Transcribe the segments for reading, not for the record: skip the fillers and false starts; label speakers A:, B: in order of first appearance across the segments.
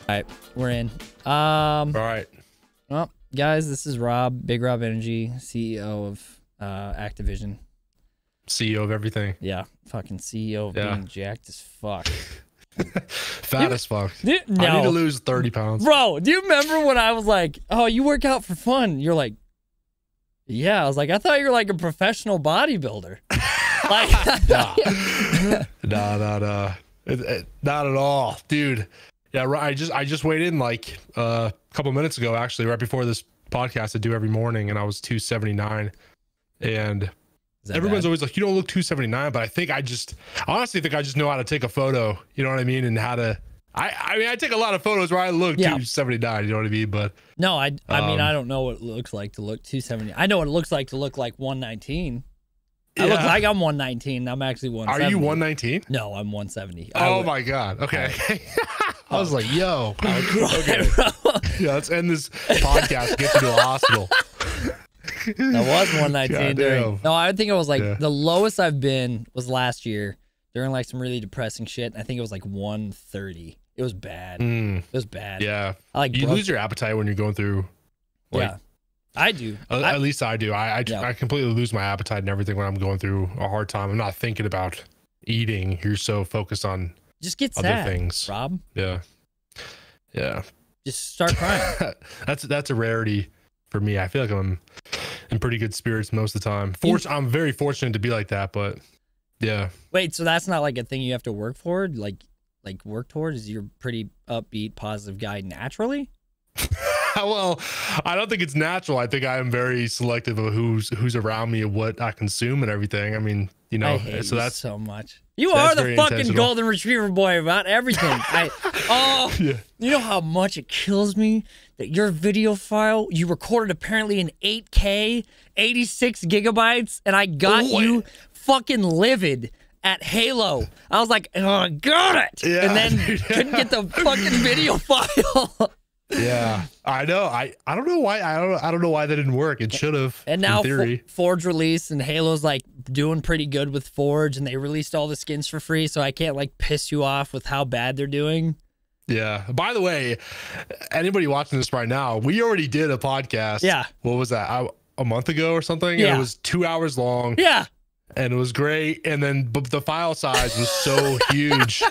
A: All right, we're in.
B: All right.
A: Well, guys, this is Rob, BigRobEnergy, CEO of Activision.
B: CEO of everything.
A: Yeah, fucking CEO of being jacked as fuck.
B: Fat as fuck.
A: No.
B: I need to lose 30 pounds.
A: Bro, do you remember when I was like, oh, you work out for fun? You're like, yeah. I was like, I thought you were like a professional bodybuilder. Like,
B: nah. Not at all, dude. Yeah, I just weighed in like a couple minutes ago, actually, right before this podcast I do every morning, and I was 279. And everyone's always like, you don't look 279, but I honestly think I just know how to take a photo, you know what I mean, and how to. I mean, I take a lot of photos where I look 279, you know what I mean, but
A: no, I mean, I don't know what it looks like to look 270. I know what it looks like to look like 119. I look like I'm 119. I'm actually 170. Are
B: you 119?
A: No, I'm 170.
B: Oh my god. Okay. I was like, yo. Okay. Yeah, let's end this podcast and get you to a hospital.
A: I was 119 during. No, I think it was like the lowest I've been was last year during like some really depressing shit. I think it was like 130. It was bad. It was bad.
B: Yeah. You lose your appetite when you're going through. Like,
A: I do.
B: At least I do. I completely lose my appetite and everything when I'm going through a hard time. I'm not thinking about eating. You're so focused on
A: just get
B: other
A: sad,
B: things.
A: Rob.
B: Yeah.
A: Just start crying.
B: That's a rarity for me. I feel like I'm in pretty good spirits most of the time. I'm very fortunate to be like that, but yeah.
A: Wait, so that's not like a thing you have to work for? Like work towards? You're a pretty upbeat, positive guy naturally?
B: Well, I don't think it's natural. I think I am very selective of who's around me and what I consume and everything. I mean, you know,
A: I hate
B: so that's
A: so much. You are the fucking golden retriever boy about everything. You know how much it kills me that your video file you recorded apparently in 8K, 86 gigabytes, and I got you fucking livid at Halo. I was like, oh, I got it, and then couldn't get the fucking video file.
B: Yeah, I know. I don't know why. I don't know why that didn't work. It should have.
A: And now
B: in theory.
A: Forge released, and Halo's like doing pretty good with Forge, and they released all the skins for free, so I can't like piss you off with how bad they're doing.
B: Yeah. By the way, anybody watching this right now, we already did a podcast.
A: Yeah.
B: What was that? A month ago or something?
A: Yeah.
B: And it was 2 hours long.
A: Yeah.
B: And it was great. And then the file size was so huge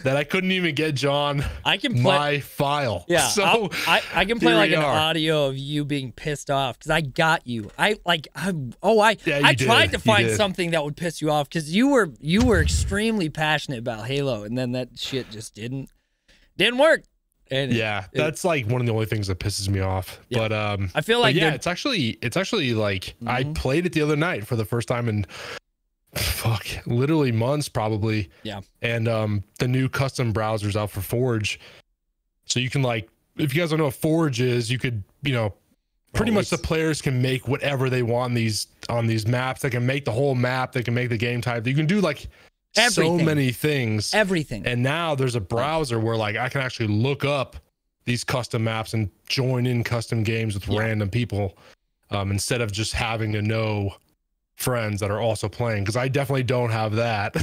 B: that I couldn't even get John my file.
A: Yeah.
B: So
A: I can play like an audio of you being pissed off because I got you. I tried to find something that would piss you off because you were extremely passionate about Halo, and then that shit just didn't work. And
B: that's like one of the only things that pisses me off. Yeah. But
A: I feel like
B: it's actually like I played it the other night for the first time in literally months probably.
A: Yeah.
B: And the new custom browser's out for Forge, so you can, like, if you guys don't know what Forge is, you could, you know, pretty much the players can make whatever they want on these maps. They can make the whole map, they can make the game type, you can do like everything. So many things,
A: everything.
B: And now there's a browser where like I can actually look up these custom maps and join in custom games with random people, instead of just having to know friends that are also playing, because I definitely don't have that.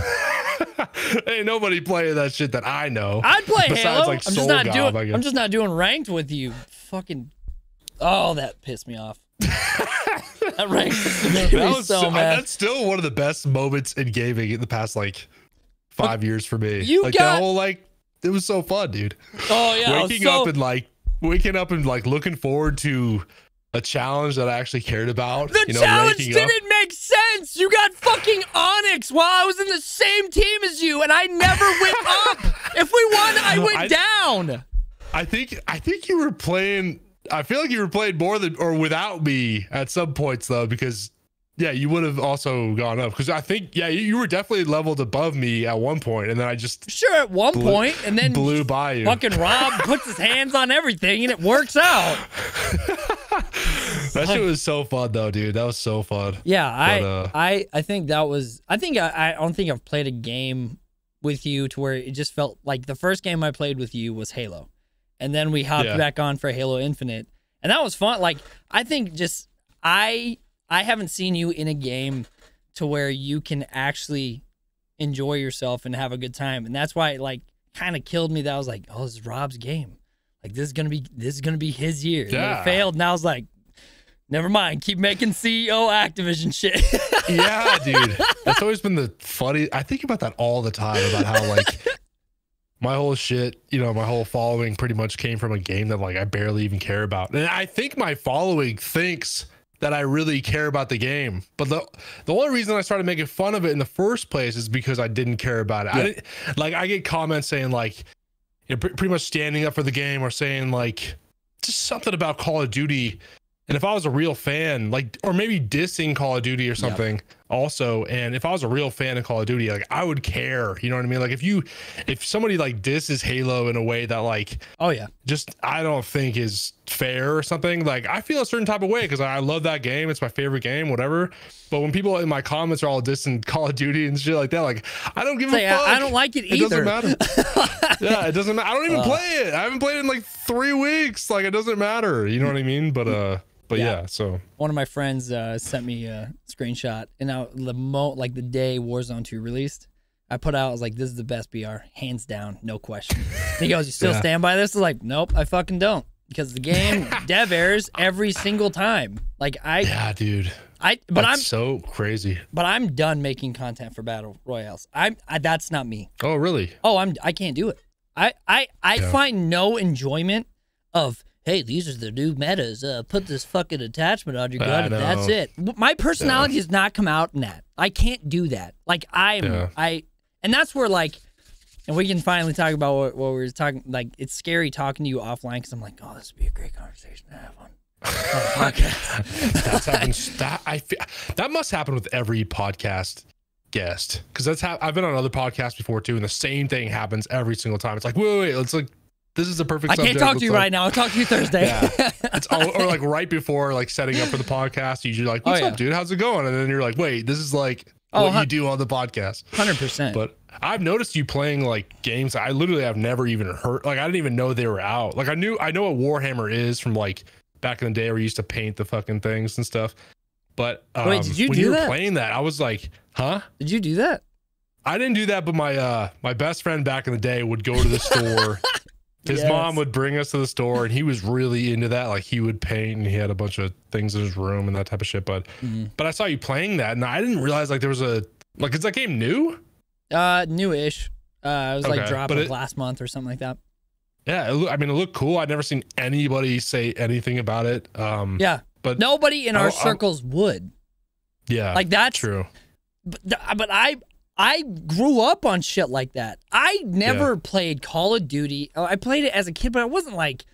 B: Ain't nobody playing that shit that I know.
A: I'd play Halo.
B: Like
A: I'm just not doing ranked with you. Fucking that pissed me off. That ranked made me so mad.
B: That's still one of the best moments in gaming in the past like 5 years for me.
A: That
B: whole it was so fun, dude.
A: Oh yeah.
B: Waking up and looking forward to a challenge that I actually cared about.
A: The challenge didn't make sense. You got fucking Onyx while I was in the same team as you, and I never went up. If we won, I went down.
B: I think you were playing. I feel like you were playing more than or without me at some points though, because you would have also gone up, because I think you were definitely leveled above me at one point, and then I just
A: at one point, and then
B: blew by you.
A: Fucking Rob puts his hands on everything, and it works out.
B: That shit was so fun though, dude. That was so fun.
A: Yeah, I think that was. I don't think I've played a game with you to where it just felt like the first game I played with you was Halo, and then we hopped back on for Halo Infinite, and that was fun. Like I think just I haven't seen you in a game to where you can actually enjoy yourself and have a good time. And that's why it like kind of killed me that I was like, oh, this is Rob's game. Like this is gonna be his year. And
B: Yeah.
A: it failed. And I was like, never mind. Keep making CEO Activision shit.
B: Yeah, dude. That's always been the funny. I think about that all the time, about how like my whole shit, you know, my whole following pretty much came from a game that like I barely even care about. And I think my following thinks that I really care about the game. But the only reason I started making fun of it in the first place is because I didn't care about it. I get comments saying like, you know, pretty much standing up for the game, or saying like just something about Call of Duty. And if I was a real fan, like, or maybe dissing Call of Duty or something also. And if I was a real fan of Call of Duty, like I would care, you know what I mean? Like if somebody like disses Halo in a way that like,
A: oh yeah,
B: just, I don't think is fair or something, like I feel a certain type of way because I love that game. It's my favorite game, whatever. But when people in my comments are all dissing Call of Duty and shit like that, like I don't give a fuck.
A: I don't like it either.
B: It doesn't matter. Yeah, it doesn't matter. I don't even play it. I haven't played it in like 3 weeks. Like it doesn't matter. You know what I mean? But yeah, so
A: one of my friends sent me a screenshot, and now like the day Warzone 2 released, I put out, I was like, this is the best BR, hands down, no question. And he goes, you still stand by this? I was like, nope, I fucking don't, because the game dev errors every single time. Like
B: yeah, dude. I'm so crazy. But
A: I'm done making content for battle royales. That's not me.
B: Oh really?
A: Oh, I can't do it. I find no enjoyment of, hey, these are the new metas. Put this fucking attachment on your gun, and that's it. My personality does not come out in that. I can't do that. Like and that's where like, and we can finally talk about what we were talking. Like, it's scary talking to you offline because I'm like, oh, this would be a great conversation to have on podcast.
B: That must happen with every podcast guest, because I've been on other podcasts before too, and the same thing happens every single time. It's like, wait, it's like, this is the perfect subject.
A: I can't talk to you right now. I'll talk to you Thursday.
B: Yeah. Or like right before like setting up for the podcast, you're usually like, what's up, dude? How's it going? And then you're like, wait, this is like what you do on the podcast.
A: 100%.
B: But I've noticed you playing like games I literally have never even heard. Like I didn't even know they were out. Like I know what Warhammer is from like back in the day where you used to paint the fucking things and stuff. But
A: wait, did you
B: when
A: do
B: you were
A: that?
B: playing that, I was like, huh?
A: Did you do that?
B: I didn't do that, but my best friend back in the day would go to the store. His mom would bring us to the store, and he was really into that. Like he would paint, and he had a bunch of things in his room and that type of shit. But I saw you playing that, and I didn't realize like there was is that game new?
A: Newish. It was like dropping last month or something like that.
B: Yeah, it looked cool. I'd never seen anybody say anything about it.
A: Yeah, but nobody in our circles would.
B: Yeah,
A: like that's
B: true.
A: But I grew up on shit like that. I never played Call of Duty. I played it as a kid, but I wasn't like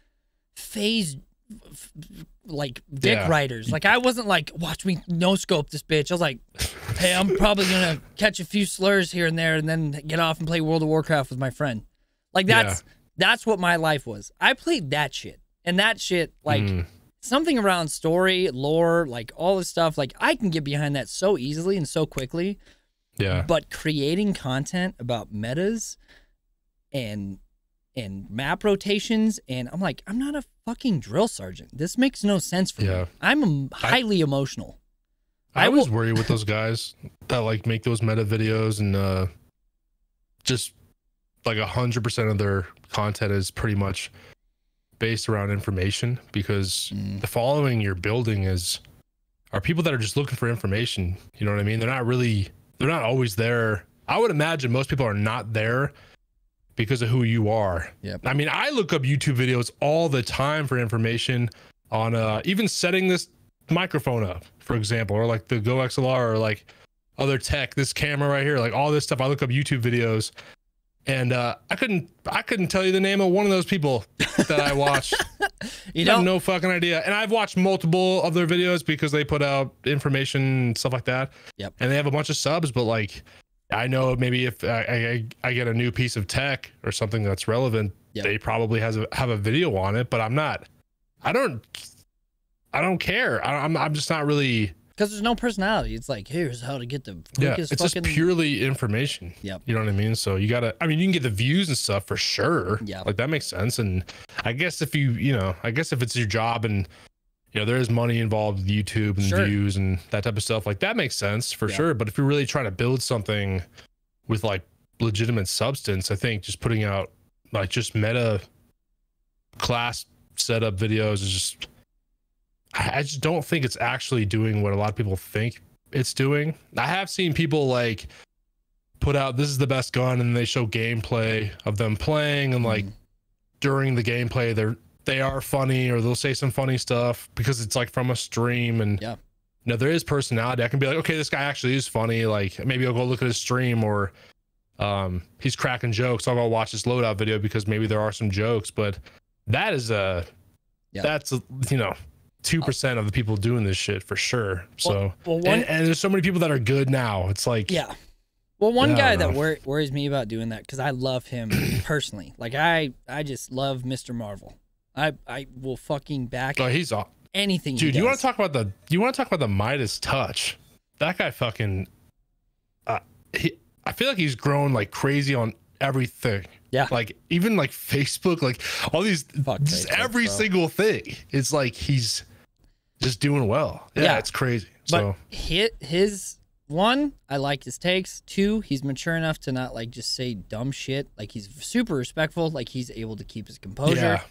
A: phased like dick riders. Like I wasn't like, watch me no scope this bitch. I was like, hey, I'm probably gonna catch a few slurs here and there and then get off and play World of Warcraft with my friend. Like that's what my life was. I played that shit. And that shit, like something around story, lore, like all this stuff, like I can get behind that so easily and so quickly.
B: Yeah.
A: But creating content about metas and map rotations, and I'm like, I'm not a fucking drill sergeant. This makes no sense for me. I'm highly emotional.
B: I always worry with those guys that like make those meta videos and just like 100% of their content is pretty much based around information, because the following you're building are people that are just looking for information. You know what I mean? They're not always there. I would imagine most people are not there because of who you are.
A: Yep.
B: I mean, I look up YouTube videos all the time for information on even setting this microphone up, for example, or like the Go XLR, or like other tech, this camera right here, like all this stuff. I look up YouTube videos, and I couldn't tell you the name of one of those people that I watched. I have no fucking idea. And I've watched multiple of their videos because they put out information and stuff like that.
A: Yep.
B: And they have a bunch of subs, but like, I know maybe if I get a new piece of tech or something that's relevant, they probably have a video on it, but I don't care. I'm just not really,
A: because there's no personality. It's like, here's how to get the quickest
B: it's just purely information.
A: Yep.
B: You know what I mean? So you gotta, I mean, you can get the views and stuff for sure.
A: Yeah.
B: Like that makes sense. And I guess if if it's your job and there is money involved with YouTube and views and that type of stuff, like that makes sense for sure. But if you're really trying to build something with like legitimate substance, I think just putting out like just meta class setup videos is just, I just don't think it's actually doing what a lot of people think it's doing. I have seen people like put out, this is the best gun, and they show gameplay of them playing, and like during the gameplay they are funny, or they'll say some funny stuff because it's like from a stream, and
A: yeah,
B: you know, there is personality. I can be like, okay, this guy actually is funny. Like maybe I'll go look at his stream, or he's cracking jokes. I'll go watch this loadout video because maybe there are some jokes. But that is that's you know, 2% of the people doing this shit for sure. So and there's so many people that are good now. It's like,
A: yeah. Well, one guy that worries me about doing that, because I love him personally. Like I just love Mr. Marvel. I will fucking back
B: he's off
A: anything.
B: Dude, you want to talk about the Midas touch? That guy fucking I feel like he's grown like crazy on everything.
A: Yeah.
B: Like even like Facebook, like all these, just every single thing. It's like he's just doing well. Yeah. It's crazy.
A: But his one, I like his takes. Two, he's mature enough to not like just say dumb shit. Like he's super respectful. Like he's able to keep his composure.
B: Yeah.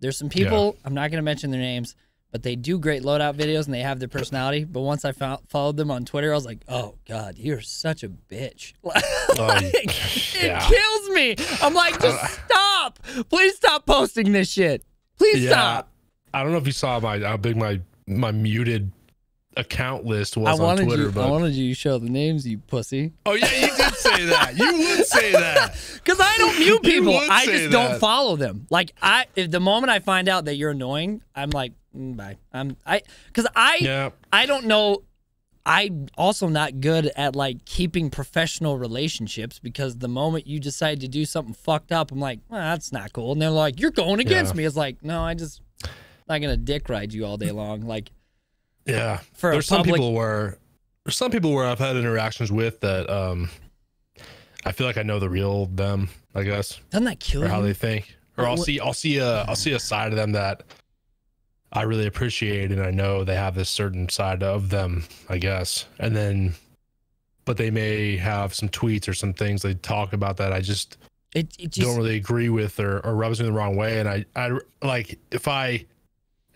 A: There's some people, I'm not going to mention their names, but they do great loadout videos and they have their personality. But once I followed them on Twitter, I was like, oh God, you're such a bitch. It kills me. I'm like, just stop. Please stop posting this shit. Please stop.
B: I don't know if you saw how big my muted account list was on Twitter.
A: I wanted you to show the names, you pussy.
B: Oh yeah, you did say that. You would say that.
A: Because I don't mute people. I just don't follow them. Like if the moment I find out that you're annoying, I'm like, bye. Because I don't know. I'm also not good at like keeping professional relationships, because the moment you decide to do something fucked up, I'm like, well, that's not cool. And they're like, you're going against me. It's like, no, I'm not gonna dick ride you all day long. Like,
B: yeah, there's some people where I've had interactions with that I feel like I know the real them, I guess.
A: Doesn't that kill you?
B: Or how they think. Or I'll see a side of them that I really appreciate, and I know they have this certain side of them, I guess. And then, but they may have some tweets or some things they talk about that I just don't really agree with, or rubs me the wrong way. And I like,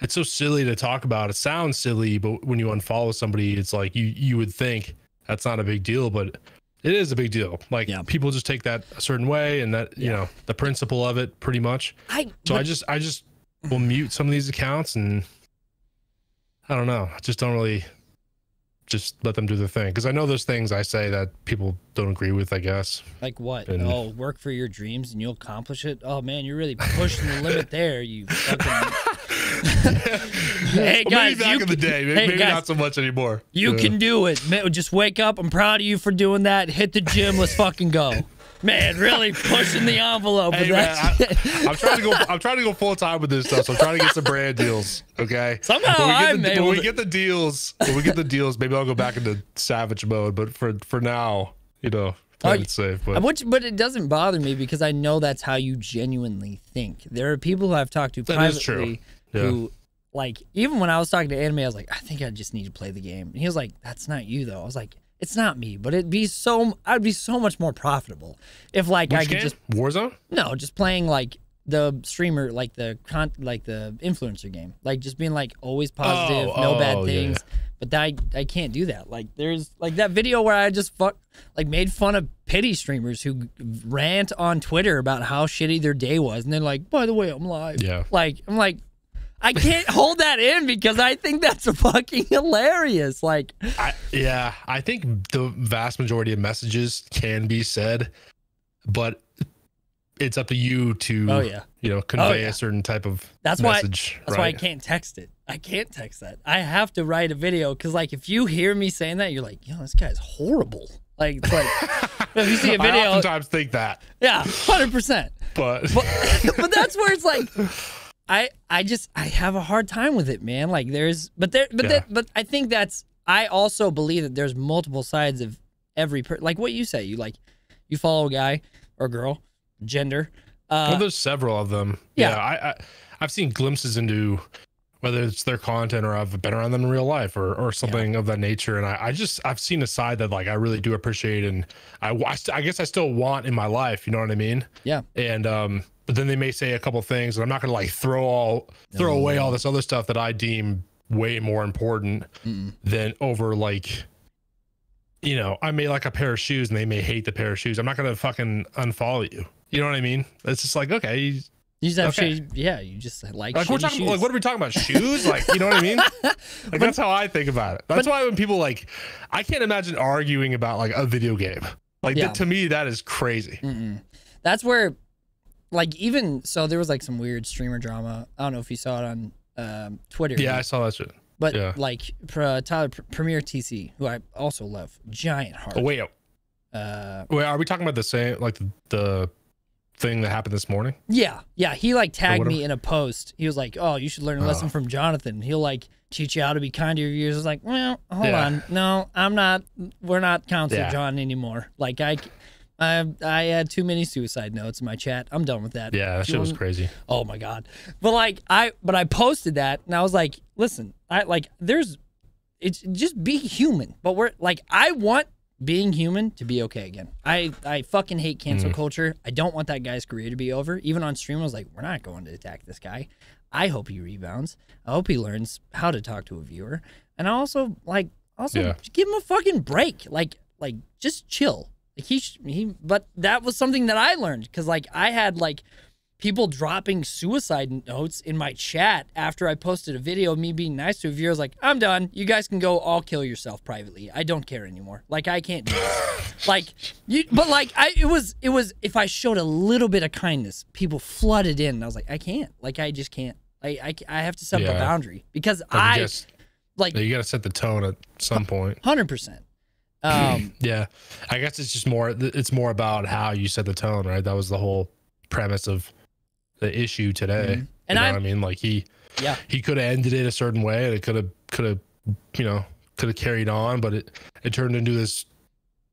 B: it's so silly to talk about. It sounds silly, but when you unfollow somebody, it's like you would think that's not a big deal, but it is a big deal. Like people just take that a certain way, and that, you know, the principle of it pretty much. I just will mute some of these accounts, and I don't know. I just don't really just let them do their thing, because I know there's things I say that people don't agree with, I guess.
A: Like what? And, work for your dreams and you'll accomplish it. Oh man, you're really pushing the limit there. You fucking. Hey guys,
B: maybe back in the day, maybe guys, not so much anymore.
A: You can do it. Just wake up. I'm proud of you for doing that. Hit the gym. Let's fucking go. Man, really pushing the envelope.
B: Hey, man, I'm trying to go full time with this stuff. So I'm trying to get some brand deals. Okay.
A: Somehow
B: when we get the deals, maybe I'll go back into savage mode. But for now, you know, play it safe.
A: But it doesn't bother me, because I know that's how you genuinely think. There are people who I've talked to privately who, like, even when I was talking to Anime, I was like, I think I just need to play the game. And he was like, that's not you though. I was like, it's not me, but I'd be so much more profitable if like I could just
B: Warzone.
A: No, just playing like the streamer, like the influencer game, like just being like always positive, no bad things. Yeah. But I can't do that. Like there's like that video where I just made fun of pity streamers who rant on Twitter about how shitty their day was, and they're like, by the way, I'm live.
B: Yeah.
A: Like I'm like, I can't hold that in, because I think that's fucking hilarious. Like,
B: I think the vast majority of messages can be said, but it's up to you to, convey a certain type of message.
A: That's why I can't text it. I can't text that. I have to write a video, because like if you hear me saying that, you're like, yo, this guy's horrible. Like, it's like if you see a video,
B: I oftentimes think that.
A: Yeah, 100%. But that's where it's like. I have a hard time with it, man. Like but I think I also believe that there's multiple sides of every like what you say. You follow a guy or girl, gender.
B: Well, there's several of them.
A: Yeah.
B: I've seen glimpses into whether it's their content or I've been around them in real life or something of that nature. And I've seen a side that like I really do appreciate, and I guess I still want in my life, you know what I mean?
A: Yeah.
B: And but then they may say a couple things, and I'm not gonna like throw away all this other stuff that I deem way more important than over, like, you know, I may like a pair of shoes and they may hate the pair of shoes. I'm not gonna fucking unfollow you. You know what I mean? It's just like, okay,
A: you just have shoes. Yeah, you just like
B: we're talking
A: shoes.
B: like, what are we talking about? Shoes? Like, you know what I mean? Like, that's how I think about it. That's why when people like, I can't imagine arguing about like a video game. Like, to me, that is crazy.
A: That's where, like, even so, there was like some weird streamer drama. I don't know if you saw it on Twitter.
B: Yeah, I saw that shit.
A: But like Tyler Premier TC, who I also love, giant heart.
B: Oh wait, are we talking about the same, like the thing that happened this morning?
A: Yeah. He like tagged me in a post. He was like, "Oh, you should learn a lesson from Jonathan. He'll like teach you how to be kind to your viewers." I was like, "Well, hold on, no, I'm not. We're not Counselor John anymore. Like I had too many suicide notes in my chat. I'm done with that."
B: Yeah, that shit was crazy.
A: Oh my god. But like I posted that and I was like, listen, it's just be human. But we're like, I want being human to be okay again. I fucking hate cancel culture. I don't want that guy's career to be over. Even on stream, I was like, we're not going to attack this guy. I hope he rebounds. I hope he learns how to talk to a viewer. And I also just give him a fucking break. Like just chill. Like but that was something that I learned, because like I had like people dropping suicide notes in my chat after I posted a video of me being nice to a viewer. I was like, I'm done. You guys can go all kill yourself privately. I don't care anymore. Like, I can't do this. It was if I showed a little bit of kindness, people flooded in. And I was like, I can't. Like, I just can't. I have to set up a boundary, because you got
B: to set the tone at some point.
A: 100%.
B: Yeah, I guess it's more about how you set the tone, right? That was the whole premise of the issue today. And you know what I mean, like he could have ended it a certain way, and it could have carried on, but it turned into this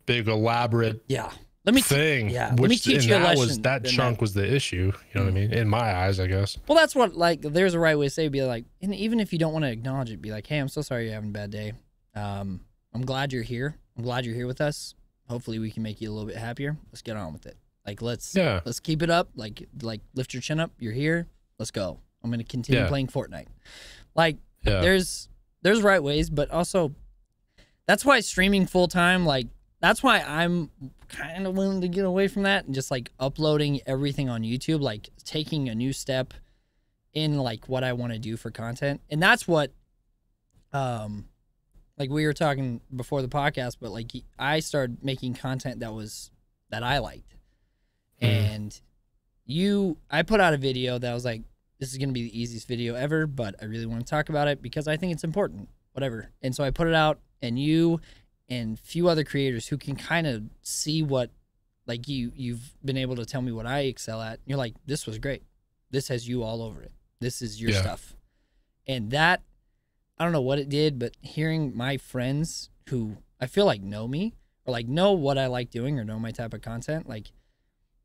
B: big elaborate thing.
A: Yeah, let me teach you a lesson.
B: That chunk was the issue. You know what I mean? In my eyes, I guess.
A: Well, that's what, like, there's a right way to say, be like, and even if you don't want to acknowledge it, be like, hey, I'm so sorry you're having a bad day. I'm glad you're here. I'm glad you're here with us. Hopefully we can make you a little bit happier. Let's get on with it. Like, let's keep it up. Like lift your chin up. You're here. Let's go. I'm going to continue playing Fortnite. Like, there's right ways, but also that's why streaming full time, like, that's why I'm kind of willing to get away from that and just like uploading everything on YouTube, like taking a new step in like what I want to do for content. And that's what, like we were talking before the podcast, but like I started making content that I liked. And I put out a video that I was like, this is going to be the easiest video ever, but I really want to talk about it because I think it's important, whatever. And so I put it out, and you and a few other creators who can kind of see what, like, you've been able to tell me what I excel at. You're like, this was great. This has you all over it. This is your stuff. And that, I don't know what it did, but hearing my friends who I feel like know me, or like know what I like doing, or know my type of content, like,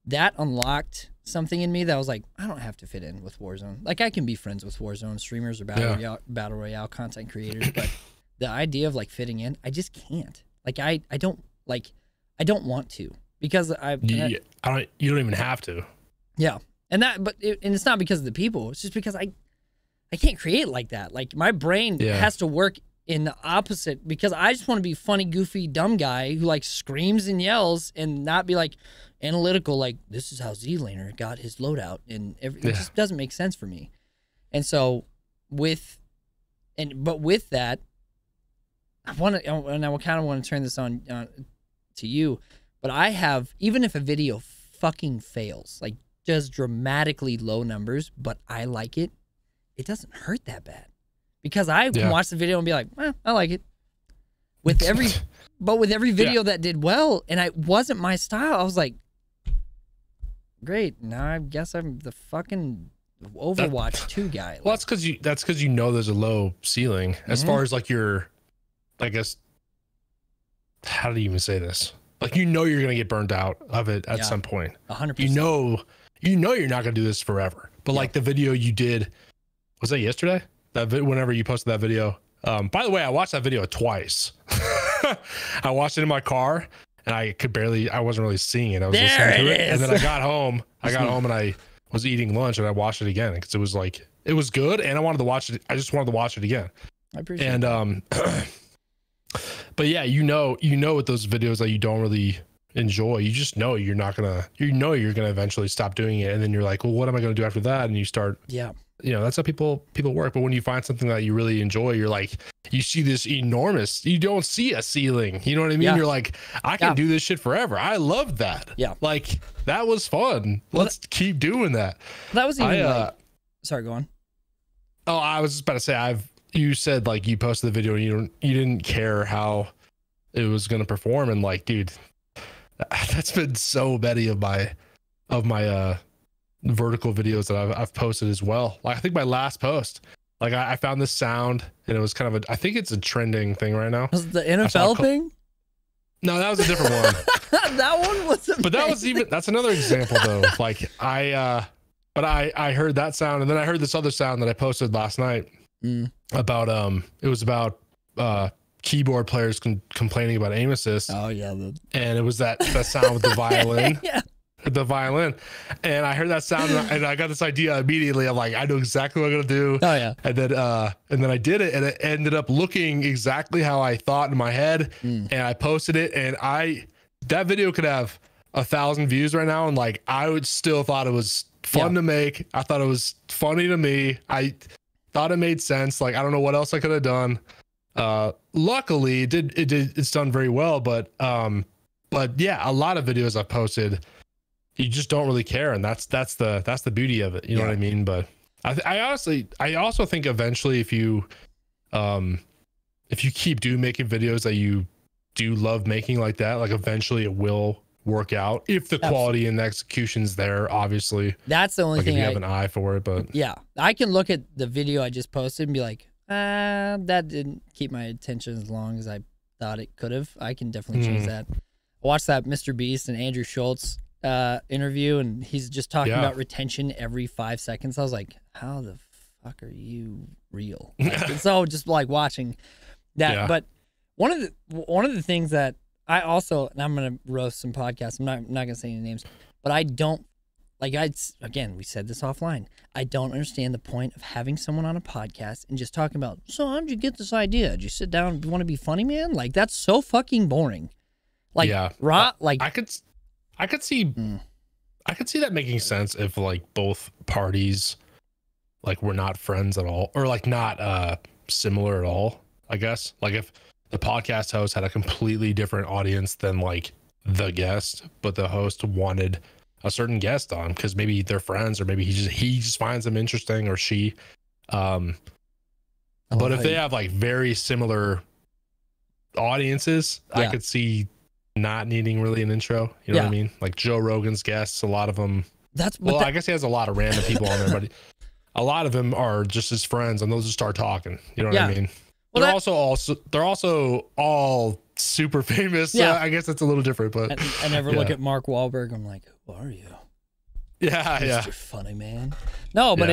A: that unlocked something in me that was like, I don't have to fit in with Warzone. Like, I can be friends with Warzone streamers or battle royale content creators, but the idea of like fitting in, I just can't. Like, I don't want to, because you
B: don't even have to.
A: Yeah, and it's not because of the people. It's just because I can't create like that. Like, my brain has to work in the opposite, because I just want to be funny, goofy, dumb guy who like screams and yells, and not be like analytical, like, this is how Z-Laner got his loadout, and it just doesn't make sense for me. And so with that, I kind of want to turn this on to you, but I have, even if a video fucking fails, like does dramatically low numbers, but I like it, it doesn't hurt that bad, because I can watch the video and be like, I like it. With every video that did well, and it wasn't my style, I was like, great, now I guess I'm the fucking Overwatch 2 guy.
B: Well, that's because you know there's a low ceiling as far as like your, I guess, how do you even say this? Like, you know you're gonna get burned out of it at some point.
A: 100%.
B: You know you're not gonna do this forever. But like the video you did, was that yesterday? whenever you posted that video. By the way, I watched that video twice. I watched it in my car and I wasn't really seeing it. I was listening to it. And then I got home and I was eating lunch and I watched it again because it was good. And I wanted to watch it. I just wanted to watch it again.
A: I appreciate it.
B: But yeah, you know, with those videos that you don't really enjoy, you just know you're gonna eventually stop doing it. And then you're like, well, what am I going to do after that? And you start, that's how people work. But when you find something that you really enjoy, you're like, you see this enormous, you don't see a ceiling. You know what I mean? You're like, I can do this shit forever. I love that. Yeah. Like that was fun. Let's keep doing that.
A: That was even sorry, go on.
B: Oh, I was just about to say, you said like you posted the video and you didn't care how it was going to perform. And like, dude, that's been so many of my vertical videos that I've posted as well. Like I think my last post, like I found this sound and it was kind of I think it's a trending thing right now.
A: Was it the NFL thing?
B: No, that was a different one.
A: That one was amazing.
B: But that's another example though. Like I heard that sound and then I heard this other sound that I posted last night about it was about keyboard players complaining about aim assist.
A: Oh yeah.
B: And it was that sound with the violin.
A: Yeah.
B: The violin, and I heard that sound and I got this idea immediately. I'm like, I know exactly what I'm gonna do.
A: Oh yeah.
B: And then I did it and it ended up looking exactly how I thought in my head. And I posted it and that video could have 1,000 views right now and like I would still thought it was fun to make. I thought it was funny to me. I thought it made sense. Like I don't know what else I could have done. Luckily it's done very well, but yeah, a lot of videos I've posted you just don't really care, and that's the beauty of it. You know what I mean? But I also think eventually if you keep making videos that you do love making like that, like eventually it will work out if the quality and the execution's there. Obviously,
A: that's the only thing.
B: If you have an eye for it, but
A: yeah, I can look at the video I just posted and be like, that didn't keep my attention as long as I thought it could have. I can definitely change that. I watched that Mr. Beast and Andrew Schultz interview and he's just talking about retention every 5 seconds. I was like, how the fuck are you real? Like, so just like watching that. But one of the things that I also, and I'm gonna roast some podcasts, I'm not gonna say any names, but I don't like, again, we said this offline, I don't understand the point of having someone on a podcast and just talking about, so how did you get this idea? Did you sit down and want to be funny, man? Like that's so fucking boring. Like I could see that making sense if like both parties like were not friends at all or like not similar at all. I guess like if the podcast host had a completely different audience than like the guest, but the host wanted a certain guest on because maybe they're friends or maybe he just finds them interesting or she. But if they have like very similar audiences, I could see not needing really an intro, you know what I mean? Like Joe Rogan's guests, a lot of them. I guess he has a lot of random people on there, but a lot of them are just his friends, and they'll just start talking. You know what I mean? Well, they're also all super famous. Yeah, I guess that's a little different, but I never look at Mark Wahlberg. I'm like, who are you?
B: Yeah,
A: Mr. Funny man. No, but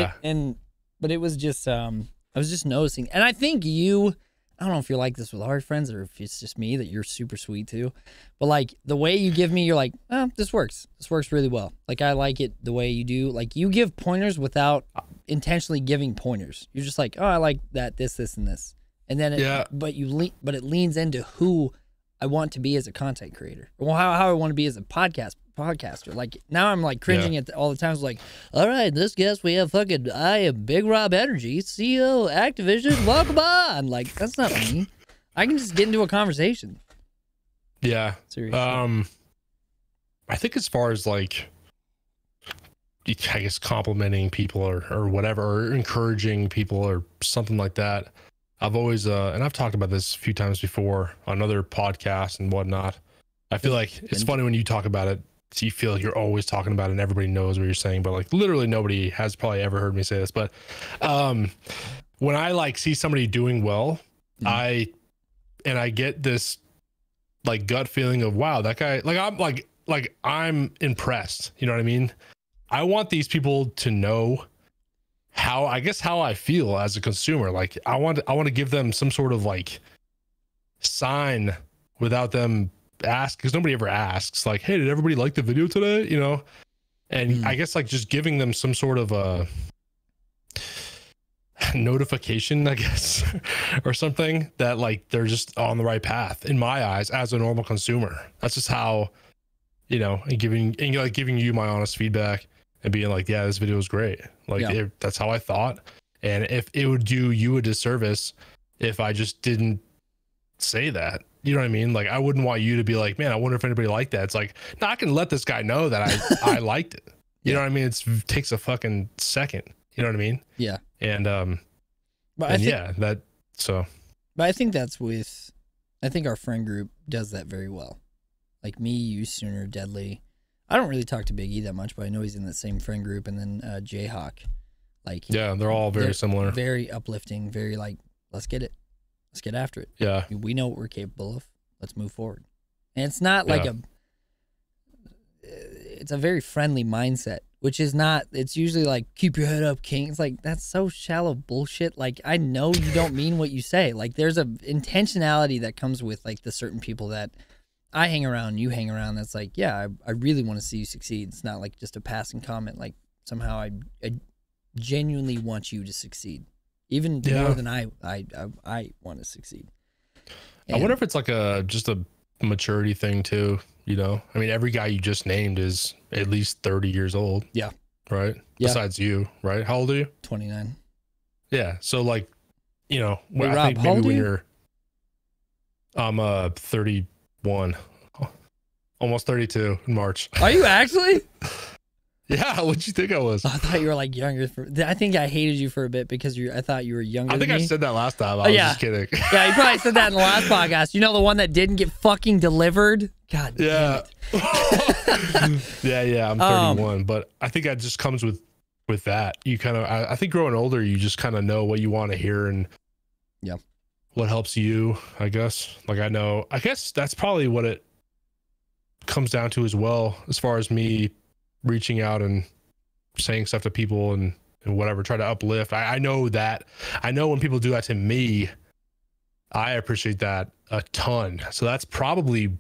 A: it was just I was just noticing, and I think I don't know if you're like this with our friends or if it's just me that you're super sweet too. But like the way you give me, you're like, oh, this works. This works really well. Like I like it the way you do. Like you give pointers without intentionally giving pointers. You're just like, oh, I like that, this, and this. And then but it leans into who I want to be as a content creator. Or how I want to be as a podcaster. Like now I'm like cringing at all the times like, all right, this guest we have I am BigRobEnergy, CEO Activision, welcome on. Like that's not me. I can just get into a conversation.
B: Yeah.
A: Seriously.
B: I think as far as like I guess complimenting people or whatever, or encouraging people or something like that, I've always and I've talked about this a few times before on other podcasts and whatnot. I feel like it's funny when you talk about it. So you feel like you're always talking about it and everybody knows what you're saying, but like literally nobody has probably ever heard me say this. But when I like see somebody doing well, I get this like gut feeling of wow, that guy, like I'm impressed. You know what I mean? I want these people to know how I feel as a consumer. Like I want to give them some sort of like sign without them ask, because nobody ever asks like, hey, did everybody like the video today? You know? And I guess like just giving them some sort of a notification, I guess, or something that like they're just on the right path in my eyes as a normal consumer. That's just how, you know, and giving you my honest feedback and being like, yeah, this video was great. Like that's how I thought. And if it would do you a disservice if I just didn't say that, you know what I mean? Like I wouldn't want you to be like, man, I wonder if anybody liked that. It's like, no, I can let this guy know that I liked it. You know what I mean? It takes a fucking second. You know what I mean? Yeah. And but I think that's I think our friend group does that very well. Like me, you, Sooner, Deadly. I don't really talk to Big E that much, but I know he's in that same friend group. And then Jayhawk. Like, yeah, they're all very similar. Very uplifting, very like, let's get it. Let's get after it. Yeah. We know what we're capable of. Let's move forward. And it's not like it's a very friendly mindset, which is not, it's usually like, keep your head up, king. It's like, that's so shallow bullshit. Like, I know you don't mean what you say. Like, there's a intentionality that comes with like the certain people that I hang around, you hang around. That's like, yeah, I really want to see you succeed. It's not like just a passing comment. Like somehow I genuinely want you to succeed. Even more than I want to succeed. And I wonder if it's like just a maturity thing too. You know, I mean, every guy you just named is at least 30 years old. Yeah. Right. Yeah. Besides you, right? How old are you? 29. Yeah. So like, you know, Wait, I Rob, think maybe when you're, I'm 31, almost 32 in March. Are you actually? Yeah, what'd you think I was? I thought you were like younger. I think I hated you for a bit because I thought you were younger. I think I said that last time. I was just kidding. Yeah, you probably said that in the last podcast. You know, the one that didn't get fucking delivered. God. Yeah. Yeah. I'm 31, but I think that just comes with that. You kind of, I think growing older, you just kind of know what you want to hear and what helps you. I guess. Like I guess that's probably what it comes down to as well, as far as me reaching out and saying stuff to people and whatever, try to uplift. I know when people do that to me, I appreciate that a ton. So that's probably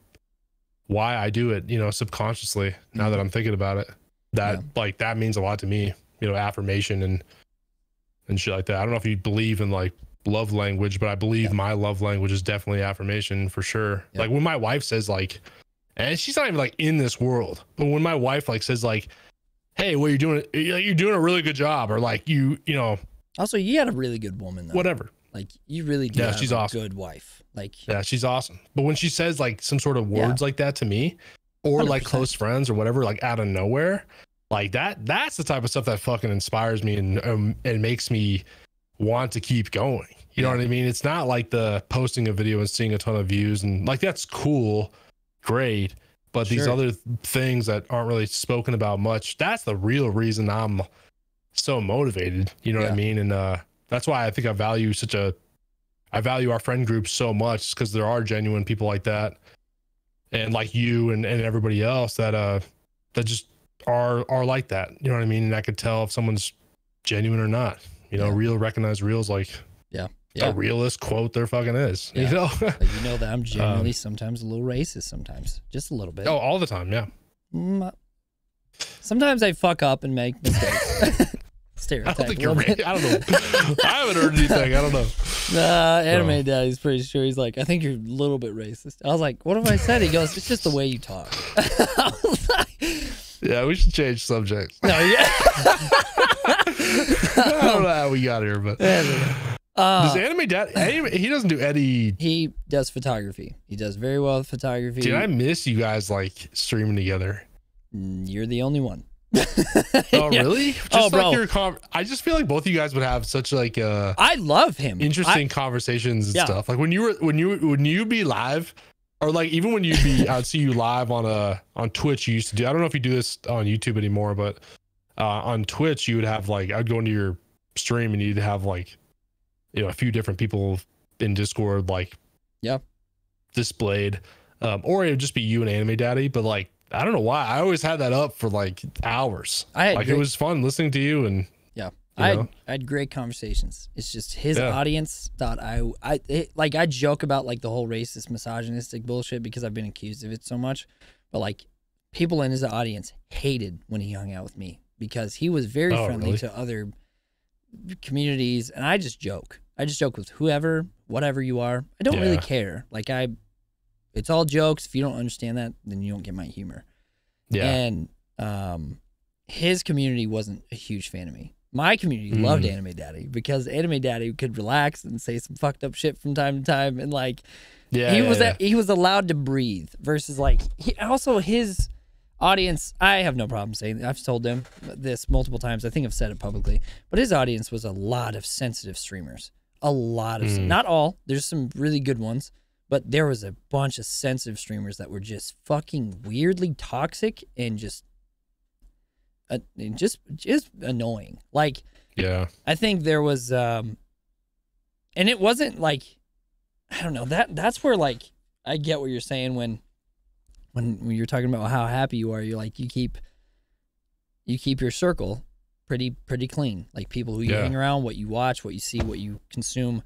B: why I do it, you know, subconsciously, now that I'm thinking about it. Like that means a lot to me, you know, affirmation and shit like that. I don't know if you believe in like love language, but I believe my love language is definitely affirmation for sure. Like when my wife says like, and she's not even like in this world, but when my wife like says like, hey, what are you doing? You're doing a really good job. Or like you know, also you got a really good woman though. Whatever. Like you really do have she's awesome. Good wife. Like, yeah, she's awesome. But when she says like some sort of words like that to me, or 100%. Like close friends or whatever, like out of nowhere, like that's the type of stuff that fucking inspires me and makes me want to keep going. You know what I mean? It's not like the posting a video and seeing a ton of views and like, that's cool. Great, but these other things that aren't really spoken about much, that's the real reason I'm so motivated, you know what I mean? And that's why I think I value our friend group so much, because there are genuine people like that, and like you and everybody else that just are like that, you know what I mean? And I could tell if someone's genuine or not, you know. Real, recognize reals, like the realest quote there fucking is. You know, like, you know that I'm genuinely sometimes a little racist, sometimes just a little bit. Oh, all the time, yeah. Sometimes I fuck up and make mistakes. Stereotype. I don't think you're right. I don't know. I haven't heard anything. I don't know. Anime Daddy's pretty sure. He's like, I think you're a little bit racist. I was like, what have I said? He goes, it's just the way you talk. I was like, yeah, we should change subjects. No, I don't know how we got here, but does Anime Dad? He doesn't do Eddie. He does photography. He does very well with photography. Dude, I miss you guys like streaming together. You're the only one. Oh really? Just bro. Like I just feel like both of you guys would have such like I love him. Interesting conversations and stuff. Like when you be live, or like even when you be, I'd see you live on Twitch. You used to do. I don't know if you do this on YouTube anymore, but on Twitch you would have like, I'd go into your stream and you'd have like, you know, a few different people in Discord like displayed, or it would just be you and Anime Daddy. But like, I don't know why I always had that up for like hours. It was fun listening to you, and know?
A: I had great conversations. It's just his audience thought I joke about like the whole racist, misogynistic bullshit because I've been accused of it so much. But like people in his audience hated when he hung out with me because he was very friendly to other communities. And I just joke. I just joke with whoever, whatever you are. I don't really care. Like it's all jokes. If you don't understand that, then you don't get my humor. Yeah. And his community wasn't a huge fan of me. My community loved Anime Daddy because Anime Daddy could relax and say some fucked up shit from time to time, and like he was allowed to breathe. Versus like his audience, I have no problem saying. I've told them this multiple times. I think I've said it publicly, but his audience was a lot of sensitive streamers. A lot of not all. There's some really good ones, but there was a bunch of sensitive streamers that were just fucking weirdly toxic and just annoying. Like, I think there was, and it wasn't like, I don't know, that's where like, I get what you're saying when you're talking about how happy you are, you're like, you keep your circle pretty clean. Like people who you hang around, what you watch, what you see, what you consume.